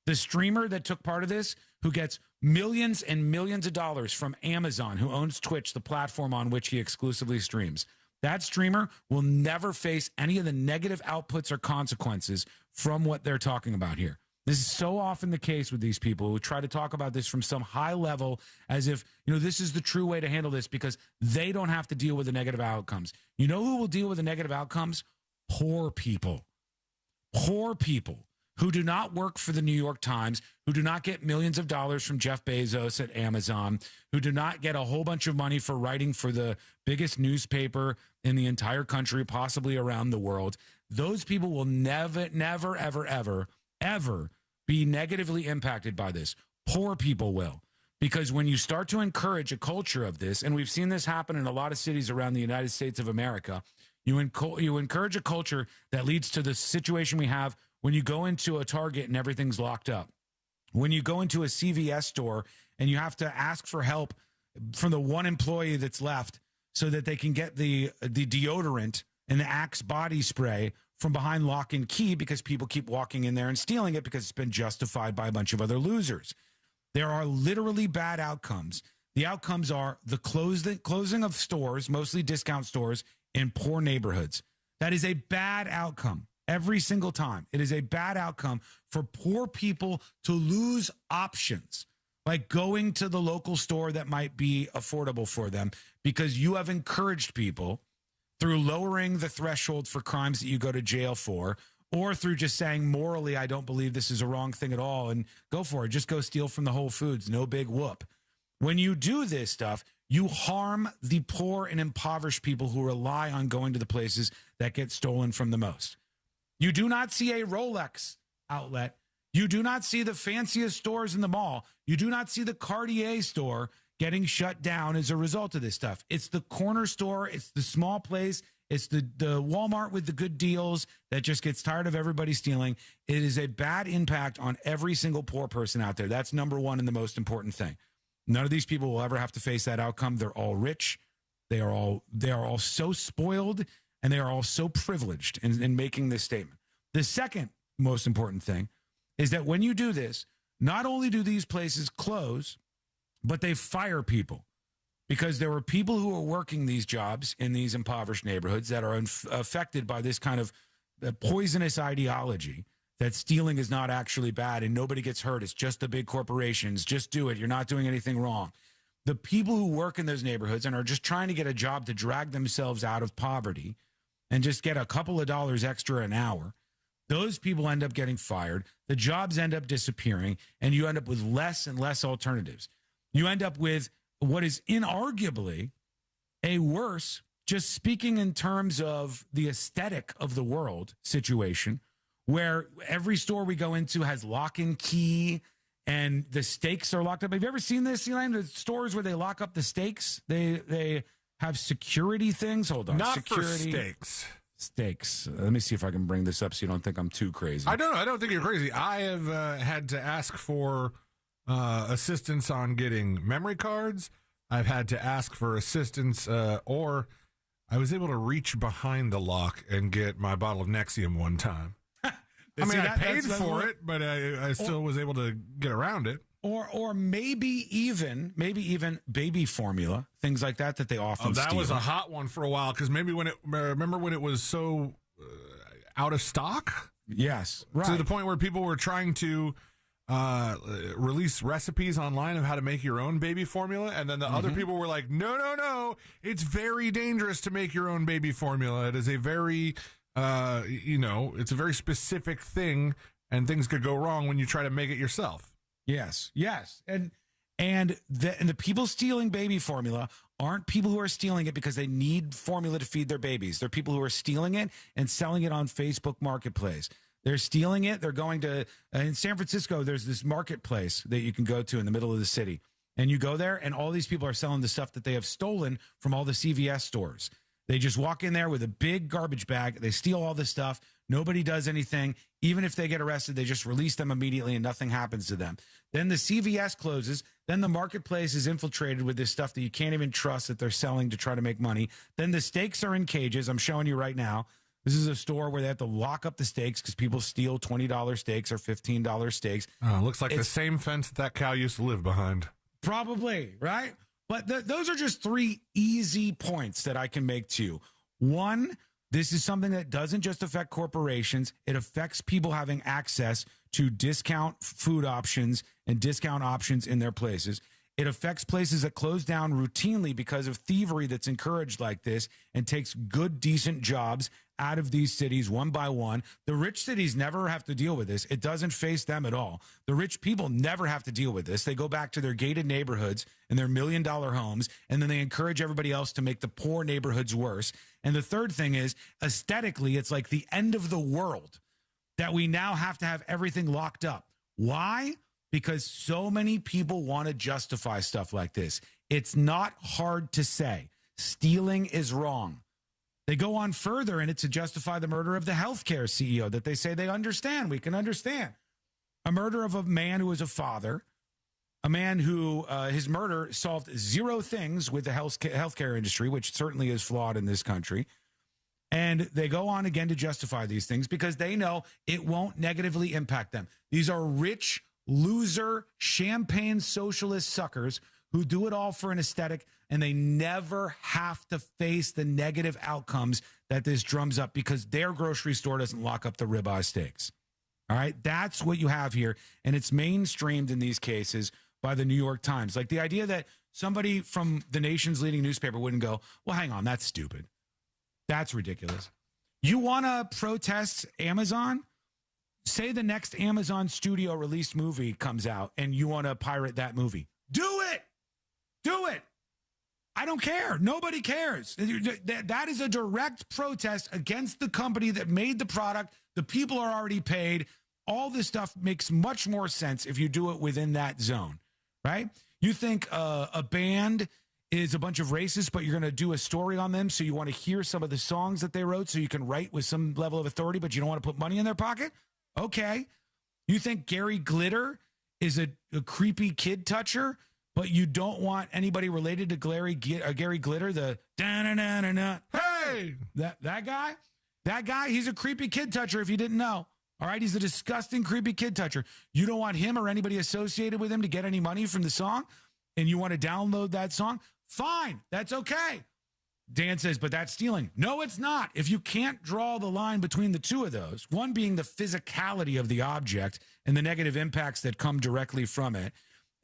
The streamer that took part of this, who gets millions and millions of dollars from Amazon, who owns Twitch, the platform on which he exclusively streams, that streamer will never face any of the negative outputs or consequences from what they're talking about here. This is so often the case with these people who try to talk about this from some high level as if, this is the true way to handle this because they don't have to deal with the negative outcomes. You know who will deal with the negative outcomes? Poor people. Poor people who do not work for the New York Times, who do not get millions of dollars from Jeff Bezos at Amazon, who do not get a whole bunch of money for writing for the biggest newspaper in the entire country, possibly around the world. Those people will never, ever be negatively impacted by this. Poor people will. Because when you start to encourage a culture of this, and we've seen this happen in a lot of cities around the United States of America, you encourage a culture that leads to the situation we have when you go into a Target and everything's locked up. When you go into a CVS store and you have to ask for help from the one employee that's left so that they can get the deodorant and the Axe body spray from behind lock and key because people keep walking in there and stealing it because it's been justified by a bunch of other losers. There are literally bad outcomes. The outcomes are the closing of stores, mostly discount stores, in poor neighborhoods. That is a bad outcome every single time. It is a bad outcome for poor people to lose options. like going to the local store that might be affordable for them, because you have encouraged people through lowering the threshold for crimes that you go to jail for, or through just saying morally, I don't believe this is a wrong thing at all, and go for it. Just go steal from the Whole Foods. No big whoop. When you do this stuff, you harm the poor and impoverished people who rely on going to the places that get stolen from the most. You do not see a Rolex outlet. You do not see the fanciest stores in the mall. You do not see the Cartier store getting shut down as a result of this stuff. It's the corner store. It's the small place. It's the Walmart with the good deals that just gets tired of everybody stealing. It is a bad impact on every single poor person out there. That's number one and the most important thing. None of these people will ever have to face that outcome. They're all rich. They are all so spoiled, and they are all so privileged in making this statement. The second most important thing is that when you do this, not only do these places close, but they fire people, because there were people who are working these jobs in these impoverished neighborhoods that are affected by this kind of poisonous ideology that stealing is not actually bad and nobody gets hurt. It's just the big corporations. Just do it. You're not doing anything wrong. The people who work in those neighborhoods and are just trying to get a job to drag themselves out of poverty and just get a couple of dollars extra an hour, those people end up getting fired. The jobs end up disappearing, and you end up with less and less alternatives. You end up with what is inarguably a worse, just speaking in terms of the aesthetic of the world situation, where every store we go into has lock and key and the stakes are locked up. Have you ever seen this, Elaine? The stores where they lock up the stakes? They have security things. Hold on. Not security. for stakes. Stakes. Let me see if I can bring this up so you don't think I'm too crazy. I don't think you're crazy. I have had to ask for assistance on getting memory cards. I've had to ask for assistance, or I was able to reach behind the lock and get my bottle of Nexium one time. I mean, I paid for it, but I still was able to get around it. Or maybe even baby formula, things like that they often that steal. was a hot one for a while, because maybe remember when it was so out of stock? Yes, right. To the point where people were trying to release recipes online of how to make your own baby formula, and then the other people were like, no, it's very dangerous to make your own baby formula. It is a very it's a very specific thing, and things could go wrong when you try to make it yourself. Yes. And the people stealing baby formula aren't people who are stealing it because they need formula to feed their babies. They're people who are stealing it and selling it on Facebook Marketplace. They're stealing it. They're going to, in San Francisco, there's this marketplace that you can go to in the middle of the city. And you go there, and all these people are selling the stuff that they have stolen from all the CVS stores. They just walk in there with a big garbage bag. They steal all this stuff. Nobody does anything. Even if they get arrested, they just release them immediately and nothing happens to them. Then the CVS closes. Then the marketplace is infiltrated with this stuff that you can't even trust that they're selling to try to make money. Then the steaks are in cages. I'm showing you right now. This is a store where they have to lock up the steaks because people steal $20 steaks or $15 steaks. Looks like the same fence that cow used to live behind. Probably, right? But those are just three easy points that I can make to you. One, this is something that doesn't just affect corporations. It affects people having access to discount food options and discount options in their places. It affects places that close down routinely because of thievery that's encouraged like this and takes good, decent jobs out of these cities one by one. The rich cities never have to deal with this. It doesn't face them at all. The rich people never have to deal with this. They go back to their gated neighborhoods and their $1 million homes, and then they encourage everybody else to make the poor neighborhoods worse. And the third thing is, aesthetically, it's like the end of the world that we now have to have everything locked up. Why? Because so many people want to justify stuff like this. It's not hard to say. Stealing is wrong. They go on further in it to justify the murder of the healthcare CEO that they say they understand. We can understand. A murder of a man who was a father, a man who his murder solved zero things with the healthcare industry, which certainly is flawed in this country. And they go on again to justify these things because they know it won't negatively impact them. These are rich, loser, champagne socialist suckers who do it all for an aesthetic, and they never have to face the negative outcomes that this drums up because their grocery store doesn't lock up the ribeye steaks. All right, that's what you have here, and it's mainstreamed in these cases by the New York Times. Like the idea that somebody from the nation's leading newspaper wouldn't go, well, hang on, that's stupid. That's ridiculous. You want to protest Amazon? Say the next Amazon studio released movie comes out and you want to pirate that movie. Do it. Do it. I don't care. Nobody cares. That is a direct protest against the company that made the product. The people are already paid. All this stuff makes much more sense if you do it within that zone, right? You think a band is a bunch of racists, but you're going to do a story on them, so you want to hear some of the songs that they wrote so you can write with some level of authority, but you don't want to put money in their pocket? Okay. You think Gary Glitter is a creepy kid toucher, but you don't want anybody related to Gary Glitter, the da-na-na-na-na. Hey! That guy, he's a creepy kid toucher if you didn't know. All right, he's a disgusting, creepy kid toucher. You don't want him or anybody associated with him to get any money from the song, and you want to download that song? Fine, that's okay. Dan says, but that's stealing. No, it's not. If you can't draw the line between the two of those, one being the physicality of the object and the negative impacts that come directly from it,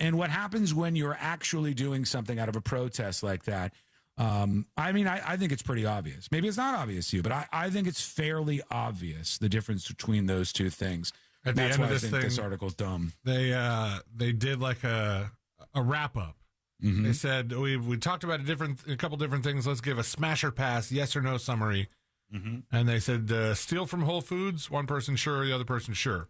and what happens when you're actually doing something out of a protest like that, I think it's pretty obvious. Maybe it's not obvious to you, but I think it's fairly obvious, the difference between those two things. At the That's end why of this I think thing, this article's dumb. They did like a wrap up. Mm-hmm. They said we talked about a couple different things. Let's give a smasher pass, yes or no summary. Mm-hmm. And they said steal from Whole Foods. One person sure, the other person sure.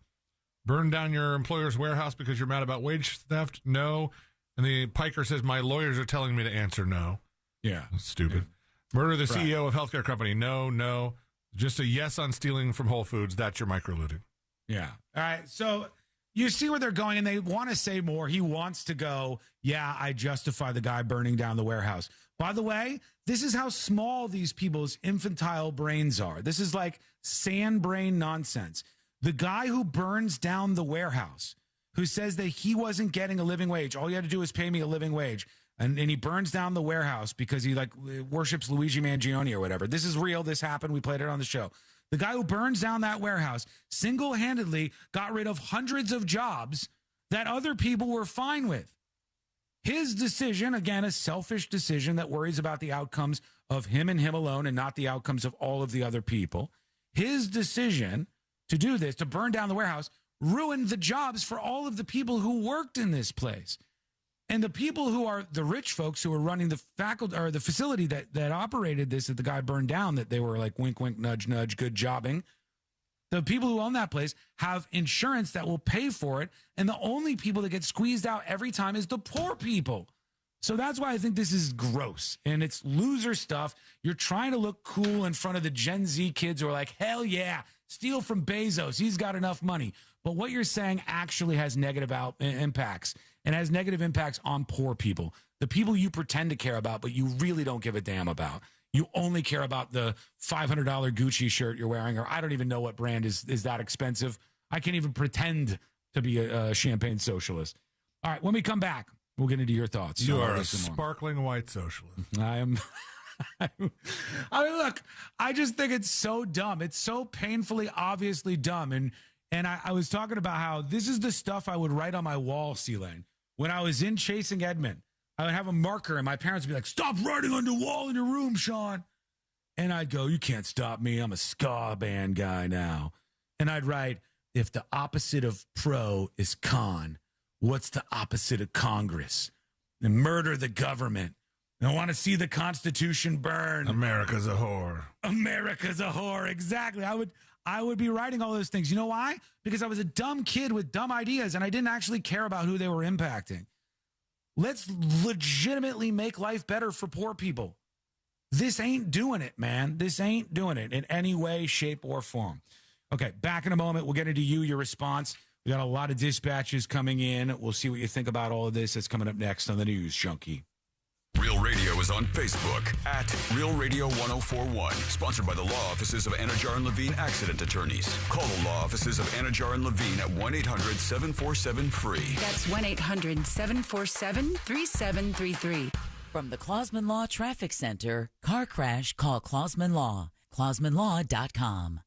Burn down your employer's warehouse because you're mad about wage theft. No. And the Piker says my lawyers are telling me to answer no. Yeah, stupid. Yeah. Murder the CEO of healthcare company. No. Just a yes on stealing from Whole Foods. That's your microlooting. Yeah. All right. So you see where they're going, and they want to say more. He wants to go, yeah, I justify the guy burning down the warehouse. By the way, this is how small these people's infantile brains are. This is like sand brain nonsense. The guy who burns down the warehouse, who says that he wasn't getting a living wage, all you had to do is pay me a living wage, and he burns down the warehouse because he worships Luigi Mangione or whatever. This is real. This happened. We played it on the show. The guy who burns down that warehouse single-handedly got rid of hundreds of jobs that other people were fine with. His decision, again, a selfish decision that worries about the outcomes of him and him alone and not the outcomes of all of the other people. His decision to do this, to burn down the warehouse, ruined the jobs for all of the people who worked in this place. And the people who are the rich folks who are running the faculty or the facility that operated this, that the guy burned down, that they were like wink, wink, nudge, nudge, good jobbing. The people who own that place have insurance that will pay for it. And the only people that get squeezed out every time is the poor people. So that's why I think this is gross and it's loser stuff. You're trying to look cool in front of the Gen Z kids who are like, hell yeah, steal from Bezos. He's got enough money. But what you're saying actually has negative impacts and has negative impacts on poor people, the people you pretend to care about, but you really don't give a damn about. You only care about the $500 Gucci shirt you're wearing, or I don't even know what brand is that expensive. I can't even pretend to be a champagne socialist. All right, when we come back, we'll get into your thoughts. You are a sparkling white socialist. I am. I mean, look, I just think it's so dumb. It's so painfully, obviously dumb. And I was talking about how this is the stuff I would write on my wall ceiling. When I was in Chasing Edmund, I would have a marker and my parents would be like, stop writing on the wall in your room, Sean. And I'd go, you can't stop me. I'm a ska band guy now. And I'd write, if the opposite of pro is con, what's the opposite of Congress? And murder the government. And I want to see the Constitution burn. America's a whore. America's a whore. Exactly. I would be writing all those things. You know why? Because I was a dumb kid with dumb ideas and I didn't actually care about who they were impacting. Let's legitimately make life better for poor people. This ain't doing it, man. This ain't doing it in any way, shape, or form. Okay, back in a moment. We'll get into your response. We got a lot of dispatches coming in. We'll see what you think about all of this. That's coming up next on the News Junkie. Real Radio is on Facebook at Real Radio 1041. Sponsored by the law offices of Anajar and Levine Accident Attorneys. Call the law offices of Anajar and Levine at 1-800-747-FREE. That's 1-800-747-3733. From the Clausman Law Traffic Center, car crash, call Clausman Law. ClausmanLaw.com.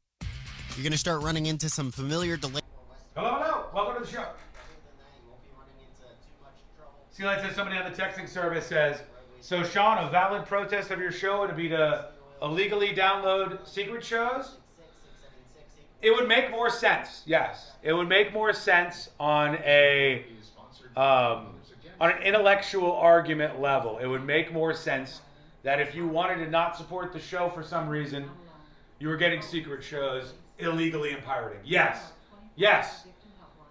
You're going to start running into some familiar delays. Hello. Welcome to the show. See, like says somebody on the texting service says, so Sean, a valid protest of your show would be to illegally download secret shows? It would make more sense, yes. It would make more sense on an intellectual argument level. It would make more sense that if you wanted to not support the show for some reason, you were getting secret shows illegally and pirating. Yes. Yes.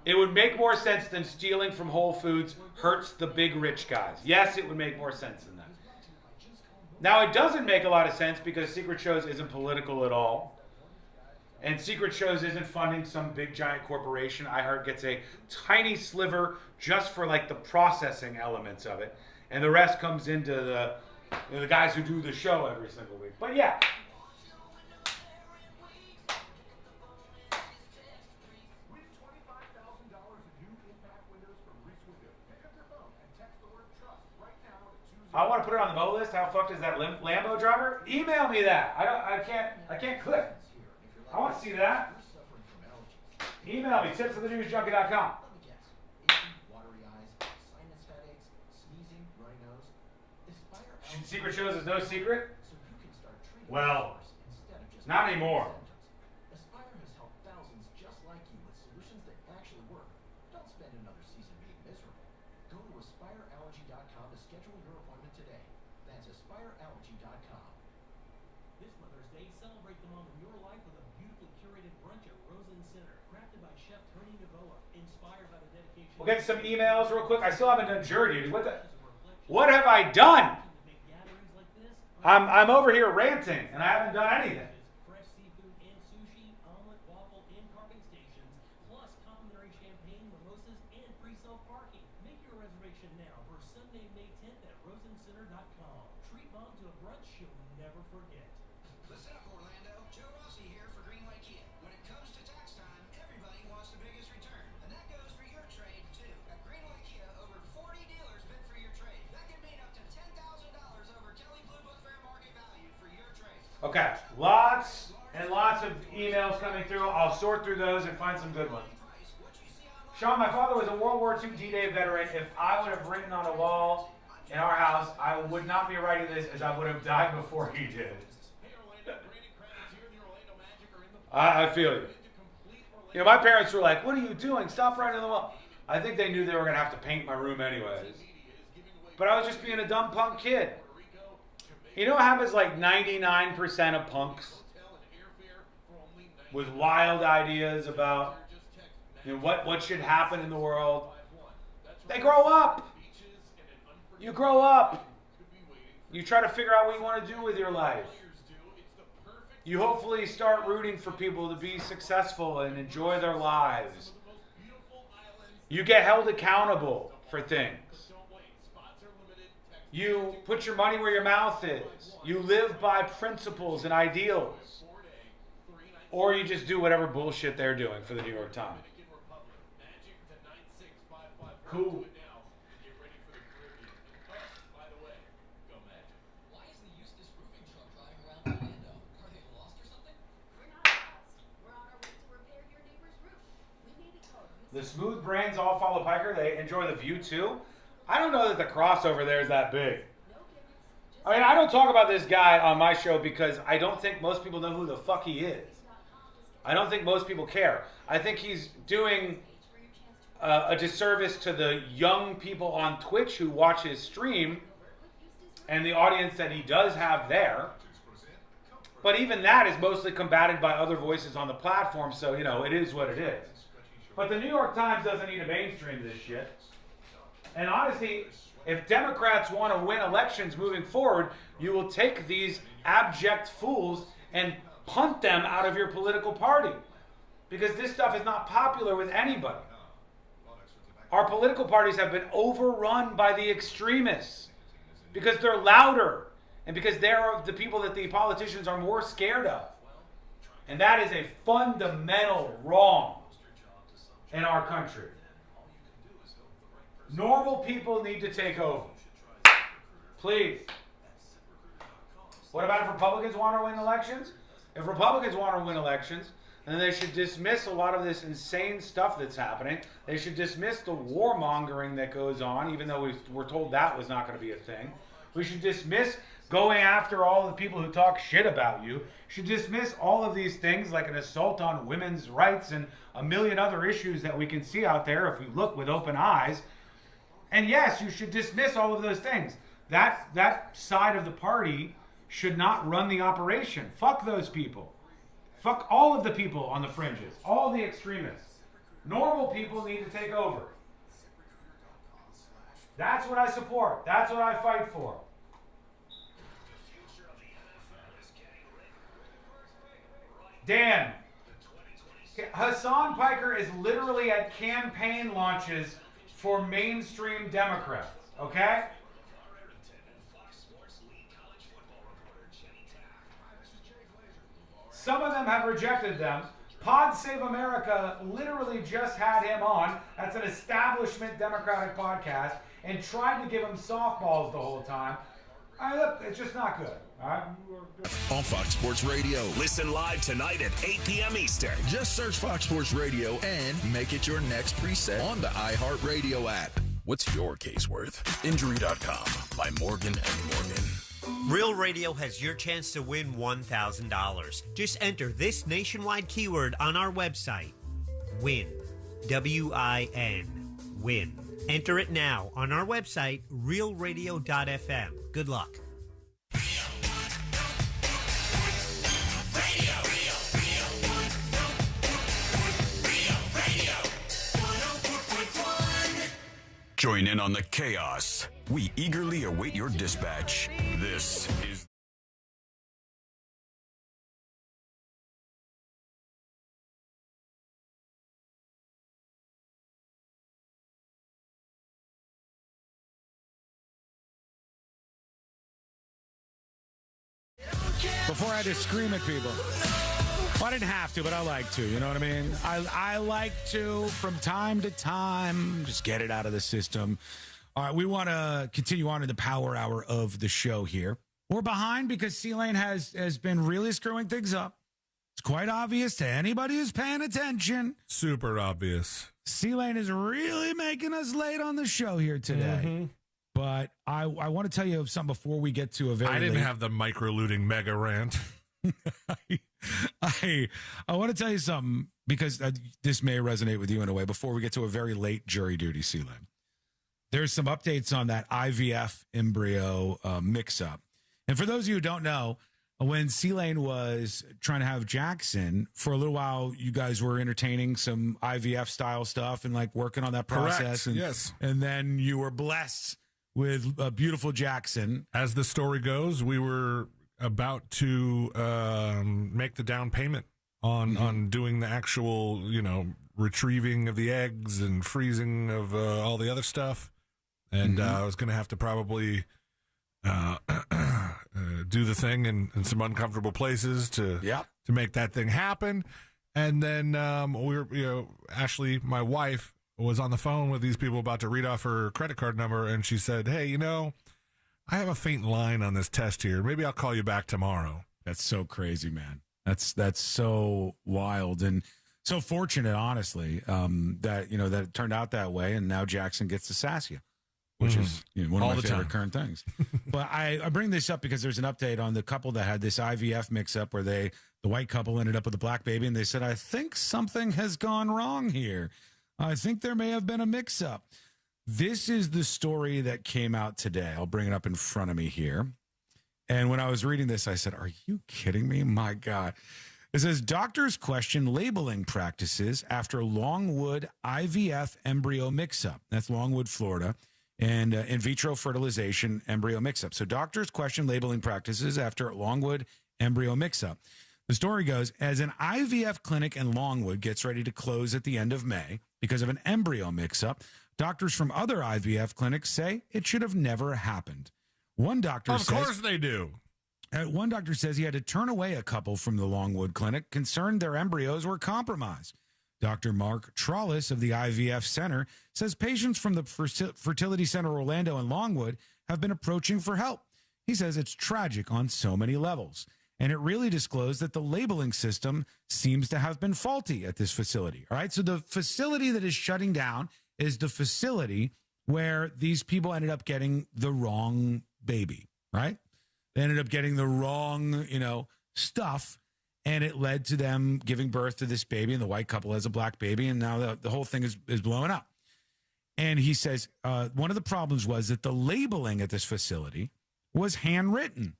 It would make more sense than stealing from Whole Foods hurts the big rich guys. Yes, it would make more sense than that. Now, it doesn't make a lot of sense because secret shows isn't political at all. And secret shows isn't funding some big giant corporation. iHeart gets a tiny sliver just for like the processing elements of it. And the rest comes into the guys who do the show every single week. But yeah. I want to put it on the Mo list. How fucked is that Lambo driver? Email me that. I can't click. I want to see that. Email me, tips@thenewsjunkie.com. Secret shows is no secret? Well, not anymore. Aspire has helped thousands just like you with solutions that actually work. Don't spend another season being miserable. Go to aspireallergy.com to schedule your appointment today. That's aspireallergy.com. This Mother's Day, celebrate the mom in your life with a beautifully curated brunch at Rosen Center, crafted by Chef Tony Navoa, inspired by the dedication. We'll get some emails real quick. I still haven't done jury duty. What have I done? I'm over here ranting, and I haven't done anything. Fresh seafood and sushi, omelet, waffle, and carving stations, plus complimentary champagne, mimosas, and free self-parking. Make your reservation now for Sunday, May 10th at rosencenter.com. Treat mom to a brunch she'll never forget. Listen up, Orlando. Joe Rossi here for Greenway Kia. When it comes to tax time, everybody wants the biggest return. And that goes for your trade, too. At Greenway Kia, over 40 dealers bid for your trade. That can mean up to $10,000 over Kelly Blue Book fair market value for your trade. Okay, lots and lots of emails coming through. I'll sort through those and find some good ones. Sean, my father was a World War II D-Day veteran. If I would have written on a wall in our house, I would not be writing this as I would have died before he did. I feel you. You know, my parents were like, what are you doing? Stop writing on the wall. I think they knew they were going to have to paint my room anyways. But I was just being a dumb punk kid. You know what happens like 99% of punks with wild ideas about what should happen in the world? They grow up. You grow up. You try to figure out what you want to do with your life. You hopefully start rooting for people to be successful and enjoy their lives. You get held accountable for things. You put your money where your mouth is. You live by principles and ideals. Or you just do whatever bullshit they're doing for the New York Times. Cool. The smooth brains all follow Piker. They enjoy the view too. I don't know that the crossover there is that big. I mean, I don't talk about this guy on my show because I don't think most people know who the fuck he is. I don't think most people care. I think he's doing a disservice to the young people on Twitch who watch his stream and the audience that he does have there. But even that is mostly combated by other voices on the platform, so, you know, it is what it is. But the New York Times doesn't need to mainstream this shit. And honestly, if Democrats want to win elections moving forward, you will take these abject fools and punt them out of your political party. Because this stuff is not popular with anybody. Our political parties have been overrun by the extremists. Because they're louder. And because they're the people that the politicians are more scared of. And that is a fundamental wrong in our country. Normal people need to take over. Please. What about if Republicans want to win elections? If Republicans want to win elections, And they should dismiss a lot of this insane stuff that's happening. They should dismiss the warmongering that goes on, even though we're told that was not going to be a thing. We should dismiss going after all the people who talk shit about you. Should dismiss all of these things like an assault on women's rights and a million other issues that we can see out there if we look with open eyes. And yes, you should dismiss all of those things. That side of the party should not run the operation. Fuck those people. Fuck all of the people on the fringes, all the extremists. Normal people need to take over. That's what I support. That's what I fight for. Dan, Hasan Piker is literally at campaign launches for mainstream Democrats, okay? Some of them have rejected them. Pod Save America literally just had him on. That's an establishment Democratic podcast, and tried to give him softballs the whole time. Look, it's just not good. All right? On Fox Sports Radio. Listen live tonight at 8 p.m. Eastern. Just search Fox Sports Radio and make it your next preset on the iHeartRadio app. What's your case worth? Injury.com by Morgan & Morgan. Real Radio has your chance to win $1,000. Just enter this nationwide keyword on our website. WIN. W-I-N. WIN. Enter it now on our website, realradio.fm. Good luck. Join in on the chaos. We eagerly await your dispatch. This is... Before I had to scream at people. Well, I didn't have to, but I like to. You know what I mean? I like to, from time to time, just get it out of the system. All right, we want to continue on to the power hour of the show here. We're behind because C-Lane has been really screwing things up. It's quite obvious to anybody who's paying attention. Super obvious. C-Lane is really making us late on the show here today. Mm-hmm. But I want to tell you something before we get to a very I didn't have the microlooting mega rant. I want to tell you something because this may resonate with you in a way before we get to a very late jury duty, C-Lane. There's some updates on that IVF embryo mix-up. And for those of you who don't know, when C-Lane was trying to have Jackson, for a little while, you guys were entertaining some IVF-style stuff and, like, working on that process. Correct. And, yes. And then you were blessed with a beautiful Jackson. As the story goes, we were about to make the down payment on doing the actual, retrieving of the eggs and freezing of all the other stuff. And I was going to have to probably do the thing in some uncomfortable places to make that thing happen. And then Ashley, my wife, was on the phone with these people about to read off her credit card number, and she said, hey, I have a faint line on this test here. Maybe I'll call you back tomorrow. That's so crazy, man. That's so wild and so fortunate, honestly, that it turned out that way, and now Jackson gets to sass you, which is one of my favorite current things. But I bring this up because there's an update on the couple that had this IVF mix-up where the white couple ended up with a black baby, and they said, I think something has gone wrong here. I think there may have been a mix-up. This is the story that came out today. I'll bring it up in front of me here. And when I was reading this, I said, are you kidding me? My God. It says, doctors question labeling practices after Longwood IVF embryo mix-up. That's Longwood, Florida, and in vitro fertilization embryo mix-up. So doctors question labeling practices after Longwood embryo mix-up. The story goes, as an IVF clinic in Longwood gets ready to close at the end of May because of an embryo mix-up, doctors from other IVF clinics say it should have never happened. One doctor says... Of course they do. One doctor says he had to turn away a couple from the Longwood clinic concerned their embryos were compromised. Dr. Mark Trollis of the IVF Center says patients from the Fertility Center Orlando and Longwood have been approaching for help. He says it's tragic on so many levels. And it really disclosed that the labeling system seems to have been faulty at this facility. All right. So the facility that is shutting down is the facility where these people ended up getting the wrong baby, right? They ended up getting the wrong, stuff. And it led to them giving birth to this baby. And the white couple has a black baby. And now the whole thing is blowing up. And he says one of the problems was that the labeling at this facility was handwritten.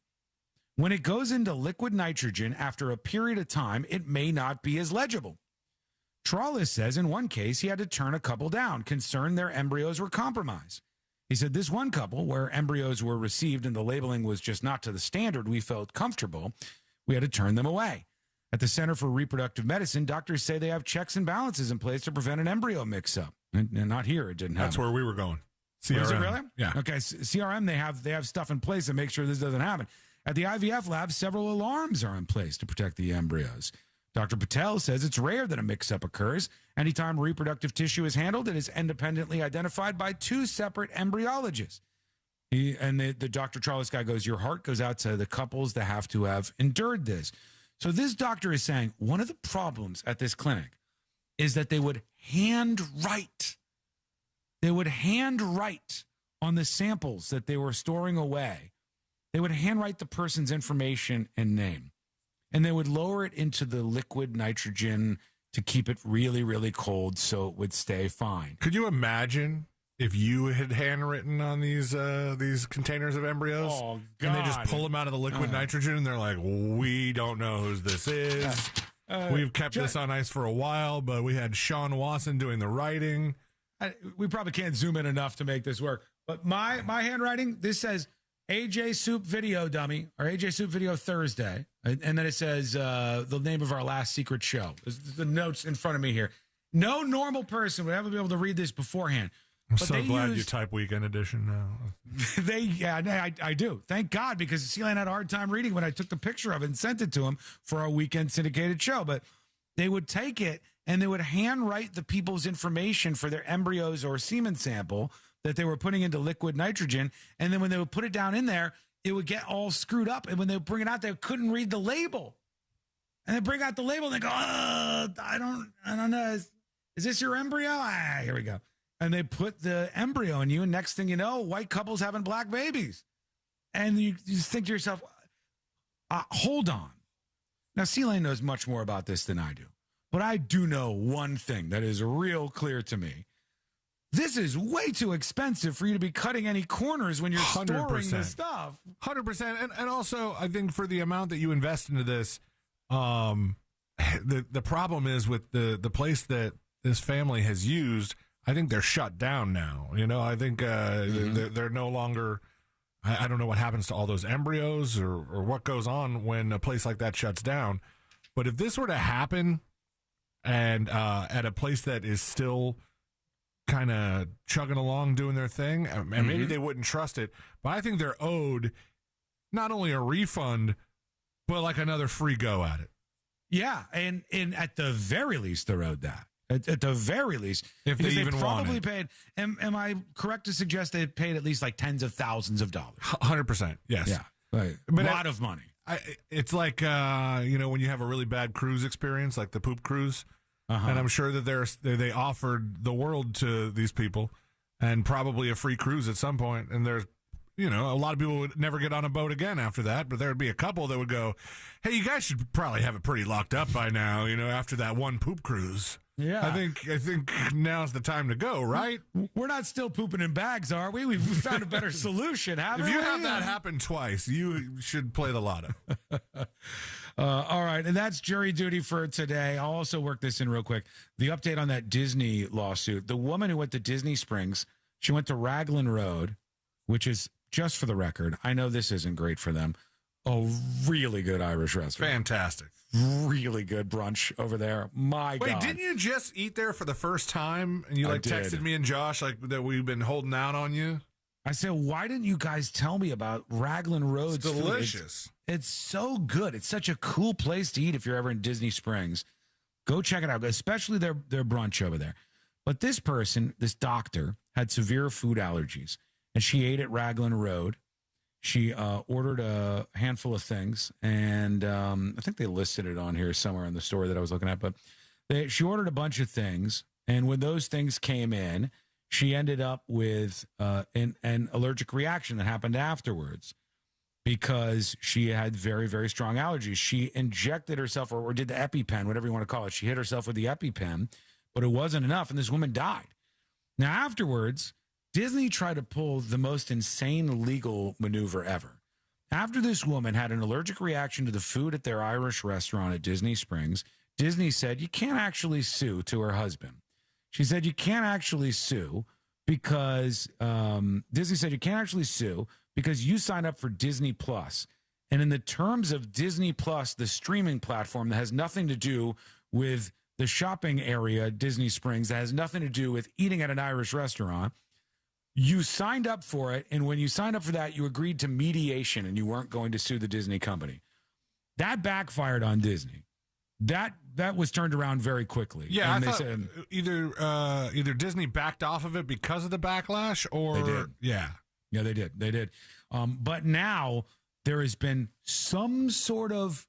When it goes into liquid nitrogen after a period of time, it may not be as legible. Trollis says in one case, he had to turn a couple down, concerned their embryos were compromised. He said this one couple where embryos were received and the labeling was just not to the standard we felt comfortable, we had to turn them away. At the Center for Reproductive Medicine, doctors say they have checks and balances in place to prevent an embryo mix-up. And not here, it didn't happen. That's where we were going. CRM. Is it really? Yeah. Okay, CRM, they have stuff in place to make sure this doesn't happen. At the IVF lab, several alarms are in place to protect the embryos. Dr. Patel says it's rare that a mix-up occurs. Anytime reproductive tissue is handled, it is independently identified by two separate embryologists. The Dr. Charles guy goes, your heart goes out to the couples that have to have endured this. So this doctor is saying one of the problems at this clinic is that they would handwrite. They would handwrite on the samples that they were storing away. They would handwrite the person's information and name, and they would lower it into the liquid nitrogen to keep it really, really cold so it would stay fine. Could you imagine if you had handwritten on these containers of embryos? Oh, God. And they just pull them out of the liquid nitrogen, and they're like, we don't know who this is. We've kept this on ice for a while, but we had Sean Wasson doing the writing. We probably can't zoom in enough to make this work. But my handwriting, this says AJ Soup Video Dummy, or AJ Soup Video Thursday. And then it says the name of our last secret show. The notes in front of me here. No normal person would ever be able to read this beforehand. I'm so glad you type Weekend Edition now. I do. Thank God, because Celine had a hard time reading when I took the picture of it and sent it to him for our weekend syndicated show. But they would take it and they would handwrite the people's information for their embryos or semen sample that they were putting into liquid nitrogen. And then when they would put it down in there, it would get all screwed up. And when they would bring it out, they couldn't read the label. And they bring out the label and they go, I don't know. Is this your embryo? Here we go. And they put the embryo in you. And next thing you know, white couples having black babies. And you just think to yourself, hold on. Now, C-Lane knows much more about this than I do. But I do know one thing that is real clear to me. This is way too expensive for you to be cutting any corners when you're 100%. Storing this stuff. 100%. And also, I think for the amount that you invest into this, the problem is with the place that this family has used, I think they're shut down now. I think they're no longer, I don't know what happens to all those embryos or what goes on when a place like that shuts down. But if this were to happen and at a place that is still kind of chugging along doing their thing, and maybe they wouldn't trust it, but I think they're owed not only a refund, but like another free go at it. Yeah, and at the very least, they're owed that. At the very least, if they even probably want paid. Am I correct to suggest they paid at least like tens of thousands of dollars? 100%. Yes. Yeah. Right. A lot of money. It's like when you have a really bad cruise experience, like the poop cruise. And I'm sure that they offered the world to these people and probably a free cruise at some point. And there's, a lot of people would never get on a boat again after that. But there would be a couple that would go, hey, you guys should probably have it pretty locked up by now, after that one poop cruise. Yeah. I think now's the time to go, right? We're not still pooping in bags, are we? We've found a better solution, haven't we? If you have that happen twice, you should play the lotto. All right, and that's jury duty for today. I'll also work this in real quick. The update on that Disney lawsuit. The woman who went to Disney Springs, she went to Raglan Road, which is, just for the record, I know this isn't great for them, a really good Irish restaurant. Fantastic. Really good brunch over there. My God. Wait, didn't you just eat there for the first time? And you texted me and Josh that we've been holding out on you? I said, why didn't you guys tell me about Raglan Road? It's delicious. It's so good. It's such a cool place to eat if you're ever in Disney Springs. Go check it out, especially their brunch over there. But this person, this doctor, had severe food allergies, and she ate at Raglan Road, She ordered a handful of things, and I think they listed it on here somewhere in the story that I was looking at. But she ordered a bunch of things, and when those things came in, she ended up with an allergic reaction that happened afterwards because she had very, very strong allergies. She injected herself or did the EpiPen, whatever you want to call it. She hit herself with the EpiPen, but it wasn't enough, and this woman died. Now, afterwards, Disney tried to pull the most insane legal maneuver ever. After this woman had an allergic reaction to the food at their Irish restaurant at Disney Springs, Disney said, you can't actually sue, to her husband. She said, you can't actually sue because Disney said you can't actually sue because you signed up for Disney Plus. And in the terms of Disney Plus, the streaming platform that has nothing to do with the shopping area at Disney Springs, that has nothing to do with eating at an Irish restaurant, you signed up for it, and when you signed up for that, you agreed to mediation, and you weren't going to sue the Disney company. That backfired on Disney. That was turned around very quickly. Yeah, and I they thought said either Disney backed off of it because of the backlash, or they did. Yeah, they did. But now there has been some sort of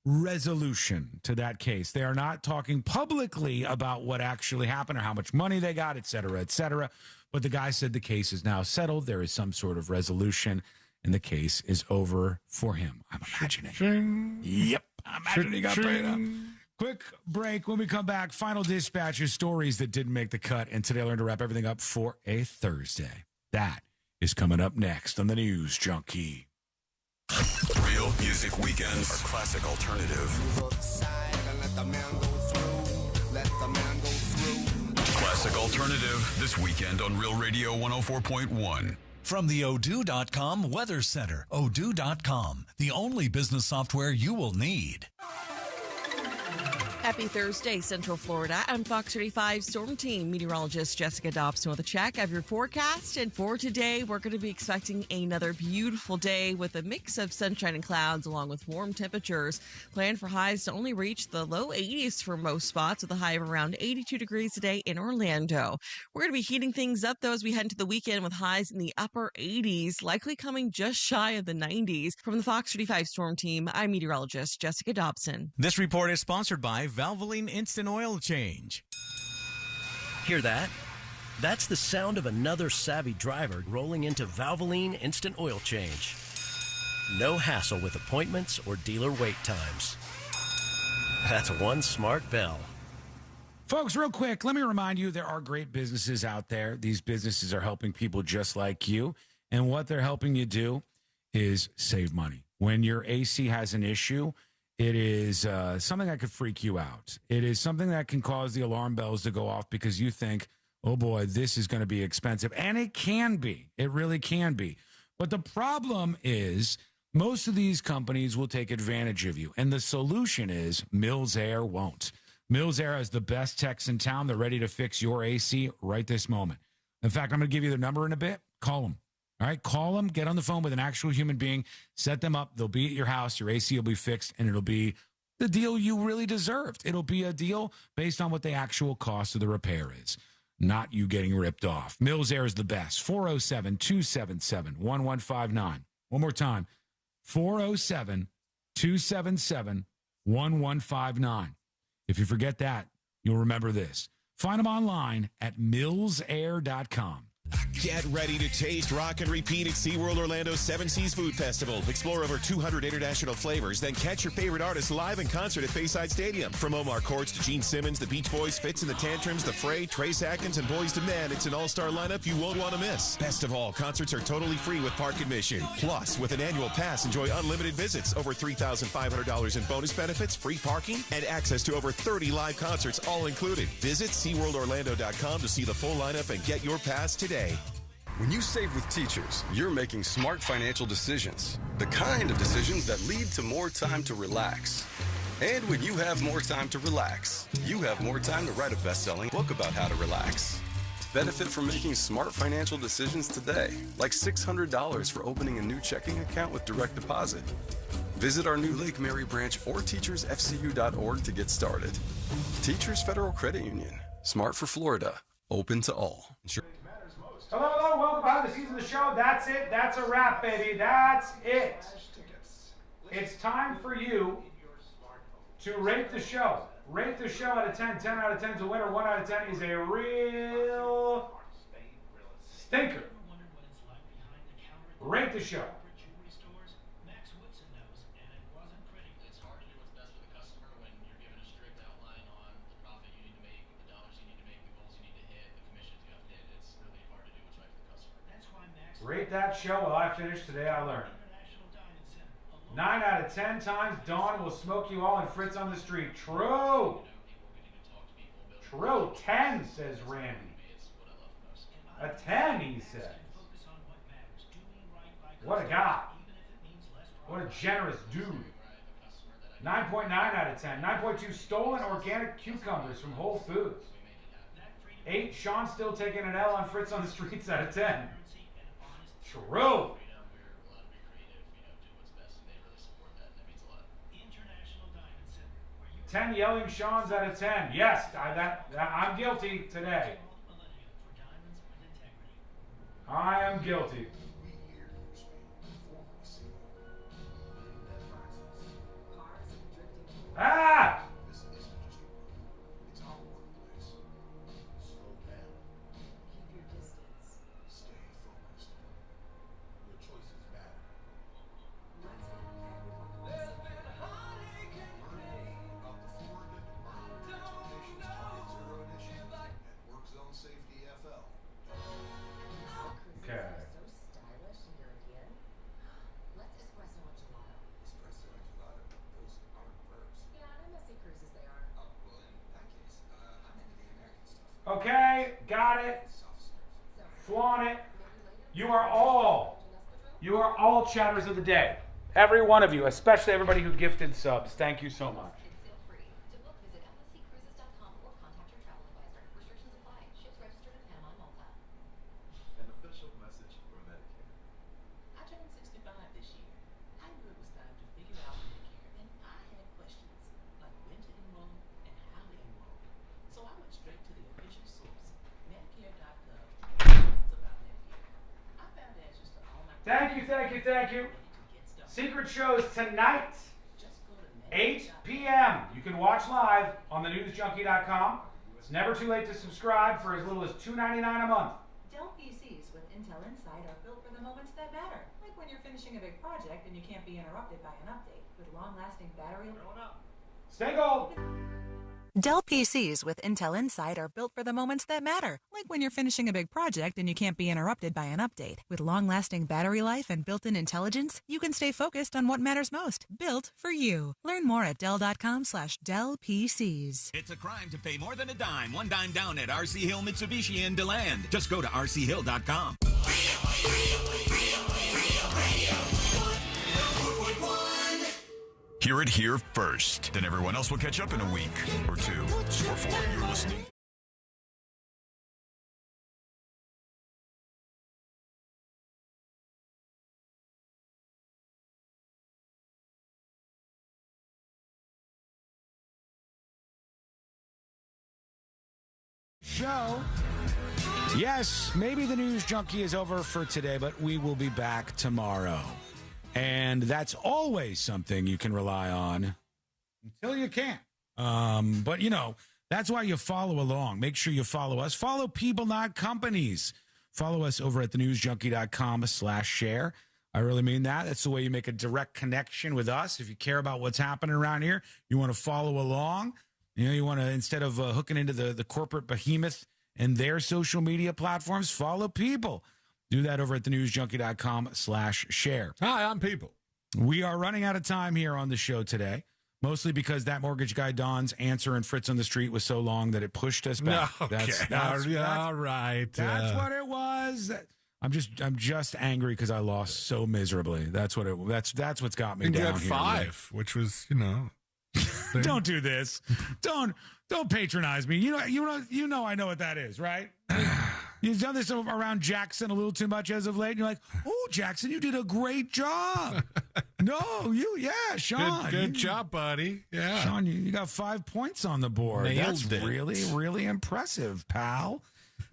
resolution to that case. They are not talking publicly about what actually happened or how much money they got, et cetera, et cetera. But the guy said the case is now settled. There is some sort of resolution, and the case is over for him. I'm imagining. Yep, I'm imagining he got paid up. Quick break. When we come back, final dispatches, stories that didn't make the cut. And today I learned to wrap everything up for a Thursday. That is coming up next on the News Junkie. Real Music Weekends are classic alternative. Classic alternative this weekend on Real Radio 104.1. From the Odoo.com Weather Center, Odoo.com, the only business software you will need. Happy Thursday, Central Florida. I'm Fox 35 Storm Team meteorologist Jessica Dobson with a check of your forecast. And for today, we're going to be expecting another beautiful day with a mix of sunshine and clouds along with warm temperatures. Plan for highs to only reach the low 80s for most spots with a high of around 82 degrees today in Orlando. We're going to be heating things up, though, as we head into the weekend with highs in the upper 80s, likely coming just shy of the 90s. From the Fox 35 Storm Team, I'm meteorologist Jessica Dobson. This report is sponsored by Valvoline Instant Oil Change. Hear that? That's the sound of another savvy driver rolling into Valvoline Instant Oil Change. No hassle with appointments or dealer wait times. That's one smart bell. Folks, real quick, let me remind you there are great businesses out there. These businesses are helping people just like you. And what they're helping you do is save money. When your AC has an issue, it is something that could freak you out. It is something that can cause the alarm bells to go off because you think, oh boy, this is going to be expensive. And it can be. It really can be. But the problem is most of these companies will take advantage of you. And the solution is Mills Air won't. Mills Air has the best techs in town. They're ready to fix your AC right this moment. In fact, I'm going to give you their number in a bit. Call them. All right, call them, get on the phone with an actual human being, set them up. They'll be at your house. Your AC will be fixed, and it'll be the deal you really deserved. It'll be a deal based on what the actual cost of the repair is, not you getting ripped off. Mills Air is the best. 407-277-1159. One more time, 407-277-1159. If you forget that, you'll remember this. Find them online at millsair.com. Get ready to taste, rock, and repeat at SeaWorld Orlando's Seven Seas Food Festival. Explore over 200 international flavors, then catch your favorite artists live in concert at Bayside Stadium. From Omar Courts to Gene Simmons, the Beach Boys, Fitz and the Tantrums, The Fray, Trace Atkins, and Boys to Men, it's an all-star lineup you won't want to miss. Best of all, concerts are totally free with park admission. Plus, with an annual pass, enjoy unlimited visits, over $3,500 in bonus benefits, free parking, and access to over 30 live concerts, all included. Visit SeaWorldOrlando.com to see the full lineup and get your pass today. When you save with Teachers, you're making smart financial decisions. The kind of decisions that lead to more time to relax. And when you have more time to relax, you have more time to write a best-selling book about how to relax. Benefit from making smart financial decisions today, like $600 for opening a new checking account with direct deposit. Visit our new Lake Mary branch or teachersfcu.org to get started. Teachers Federal Credit Union. Smart for Florida. Open to all. Hello, hello, welcome behind the scenes of the show. That's it. That's a wrap, baby. That's it. It's time for you to rate the show. Rate the show out of 10. 10 out of 10 is a winner. 1 out of 10 is a real stinker. Rate the show. Rate that show while I finish Today I Learned. 9 out of 10 times Dawn will smoke you all and Fritz on the street. True. True. 10, says Randy. A 10, he says. What a guy. What a generous dude. 9.9 out of 10. 9.2 stolen organic cucumbers from Whole Foods. 8, Sean still taking an L on Fritz on the streets out of 10. True. 10 yelling Sean's out of 10. Yes, I'm guilty today. I am guilty. Ah! Okay, got it. Flaunt it. You are all chatters of the day. Every one of you, especially everybody who gifted subs. Thank you so much. An official message from Medicare. I turned 65 this year. I knew it was time to figure out Medicare, and I had questions like when to enroll and how to enroll. So I went straight to the official source, Medicare.gov, it's about Medicare. I found answers to all my Thank you. Secret shows tonight, 8 p.m. You can watch live on thenewsjunkie.com. It's never too late to subscribe for as little as $2.99 a month. Dell PCs with Intel Inside are built for the moments that matter, like when you're finishing a big project and you can't be interrupted by an update. With long-lasting battery. Stay gold. Dell PCs with Intel Inside are built for the moments that matter, like when you're finishing a big project and you can't be interrupted by an update. With long-lasting battery life and built-in intelligence, you can stay focused on what matters most. Built for you. Learn more at Dell.com/Dell PCs. It's a crime to pay more than a dime. One dime down at RC Hill Mitsubishi in DeLand. Just go to rchill.com. Hear it here first. Then everyone else will catch up in a week or 2 or 4. You're listening. Show. Yes, maybe the News Junkie is over for today, but we will be back tomorrow. And that's always something you can rely on until you can't. But, that's why you follow along. Make sure you follow us. Follow people, not companies. Follow us over at thenewsjunkie.com/share. I really mean that. That's the way you make a direct connection with us. If you care about what's happening around here, you want to follow along. You want to, instead of hooking into the corporate behemoth and their social media platforms, follow people. Do that over at thenewsjunkie.com/share. Hi, I'm People. We are running out of time here on the show today, mostly because that mortgage guy Don's answer in Fritz on the Street was so long that it pushed us back. No, okay. That's all right. That's what it was. I'm just angry because I lost so miserably. That's what that's what's got me and down you had here. 5, which was, Don't do this. Don't patronize me. You know I know what that is, right? You've done this around Jackson a little too much as of late. And you're like, oh, Jackson, you did a great job. Sean. Good job, buddy. Yeah. Sean, you got 5 points on the board. Nailed That's it. really, really impressive, pal.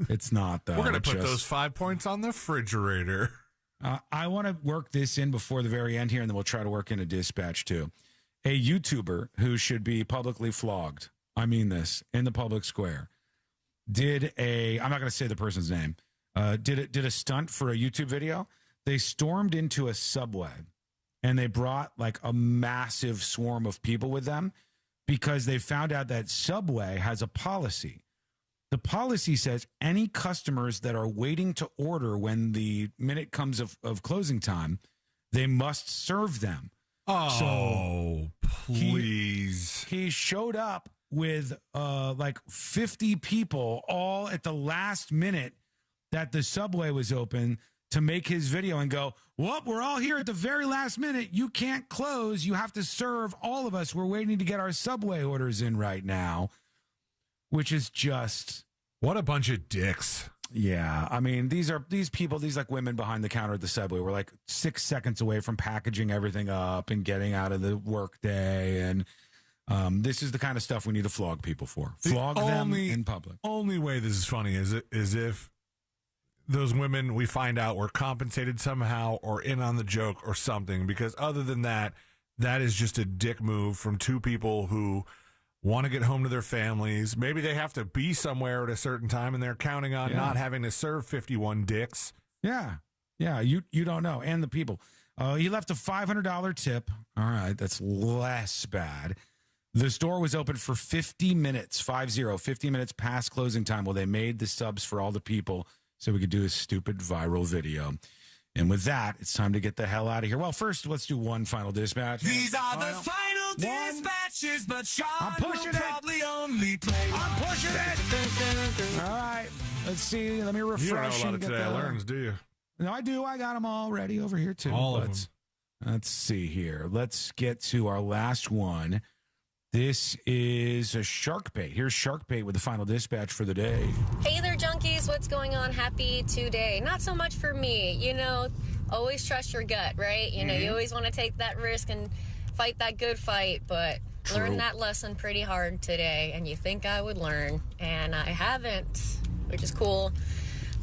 It's not, though. We're going to put those 5 points on the refrigerator. I want to work this in before the very end here, and then we'll try to work in a dispatch, too. A YouTuber who should be publicly flogged, I mean this, in the public square, I'm not going to say the person's name, did a stunt for a YouTube video. They stormed into a Subway, and they brought like a massive swarm of people with them because they found out that Subway has a policy. The policy says any customers that are waiting to order when the minute comes of closing time, they must serve them. Oh, so please. He showed up with like 50 people all at the last minute that the Subway was open to make his video and go, well, we're all here at the very last minute. You can't close. You have to serve all of us. We're waiting to get our Subway orders in right now. Which is just... What a bunch of dicks. Yeah. I mean, these people, these like women behind the counter at the Subway were like 6 seconds away from packaging everything up and getting out of the workday. And this is the kind of stuff we need to flog people for. Flog them in public. Only way this is funny is if those women we find out were compensated somehow or in on the joke or something. Because other than that, that is just a dick move from two people who... want to get home to their families. Maybe they have to be somewhere at a certain time, and they're counting on not having to serve 51 dicks. Yeah. Yeah, you don't know. And the people. He left a $500 tip. All right, that's less bad. The store was open for 50 minutes, 50 minutes past closing time while they made the subs for all the people so we could do a stupid viral video. And with that, it's time to get the hell out of here. Well, first, let's do one final dispatch. These are the final dispatches, but Sean will probably only play. I'm pushing it. All right. Let's see. Let me refresh. You don't know a lot of Today I Learns, do you? No, I do. I got them all ready over here, too. All of them. Let's see here. Let's get to our last one. This is a shark bait. Here's shark bait with the final dispatch for the day. Hey there, junkies. What's going on? Happy today. Not so much for me. You know, always trust your gut, right? You know, you always want to take that risk and fight that good fight, but learned that lesson pretty hard today, and you think I would learn, and I haven't, which is cool.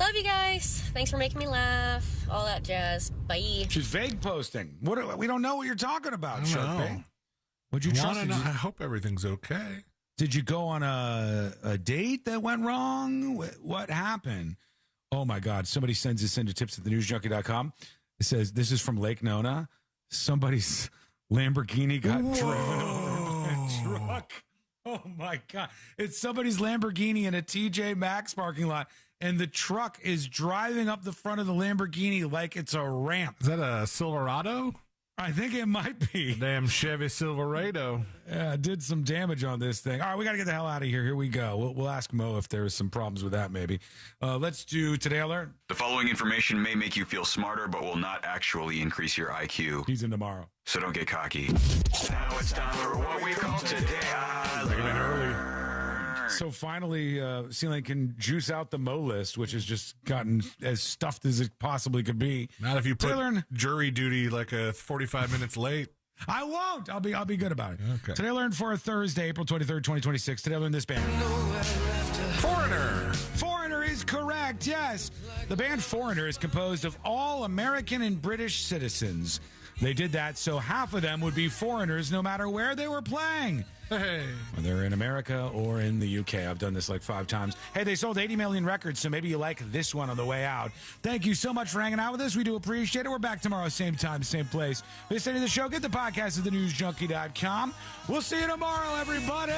Love you guys. Thanks for making me laugh. All that jazz. Bye. She's vague posting. We don't know what you're talking about, shark bait. Would you trust? I hope everything's okay. Did you go on a date that went wrong? What happened? Oh, my God. Somebody sends us into tips at thenewsjunkie.com. It says, this is from Lake Nona. Somebody's Lamborghini got driven over by a truck. Oh, my God. It's somebody's Lamborghini in a TJ Maxx parking lot, and the truck is driving up the front of the Lamborghini like it's a ramp. Is that a Silverado? I think it might be. Damn Chevy Silverado. Yeah, did some damage on this thing. All right, we got to get the hell out of here. Here we go. We'll ask Mo if there's some problems with that, maybe. Let's do Today I Learned. The following information may make you feel smarter, but will not actually increase your IQ. He's in tomorrow. So don't get cocky. Now it's time for what we call Today I Learned. So finally, C-Lane can juice out the Mo list, which has just gotten as stuffed as it possibly could be. Not if you put jury duty like 45 minutes late. I won't. I'll be good about it. Okay. Today I Learned for Thursday, April 23rd, 2026. Today I Learned this band. Foreigner. Foreigner is correct, yes. The band Foreigner is composed of all American and British citizens. They did that so half of them would be foreigners no matter where they were playing. Hey. Whether in America or in the UK. I've done this like 5 times. Hey, they sold 80 million records, so maybe you like this one on the way out. Thank you so much for hanging out with us. We do appreciate it. We're back tomorrow, same time, same place. This is the show. Get the podcast at thenewsjunkie.com. We'll see you tomorrow, everybody.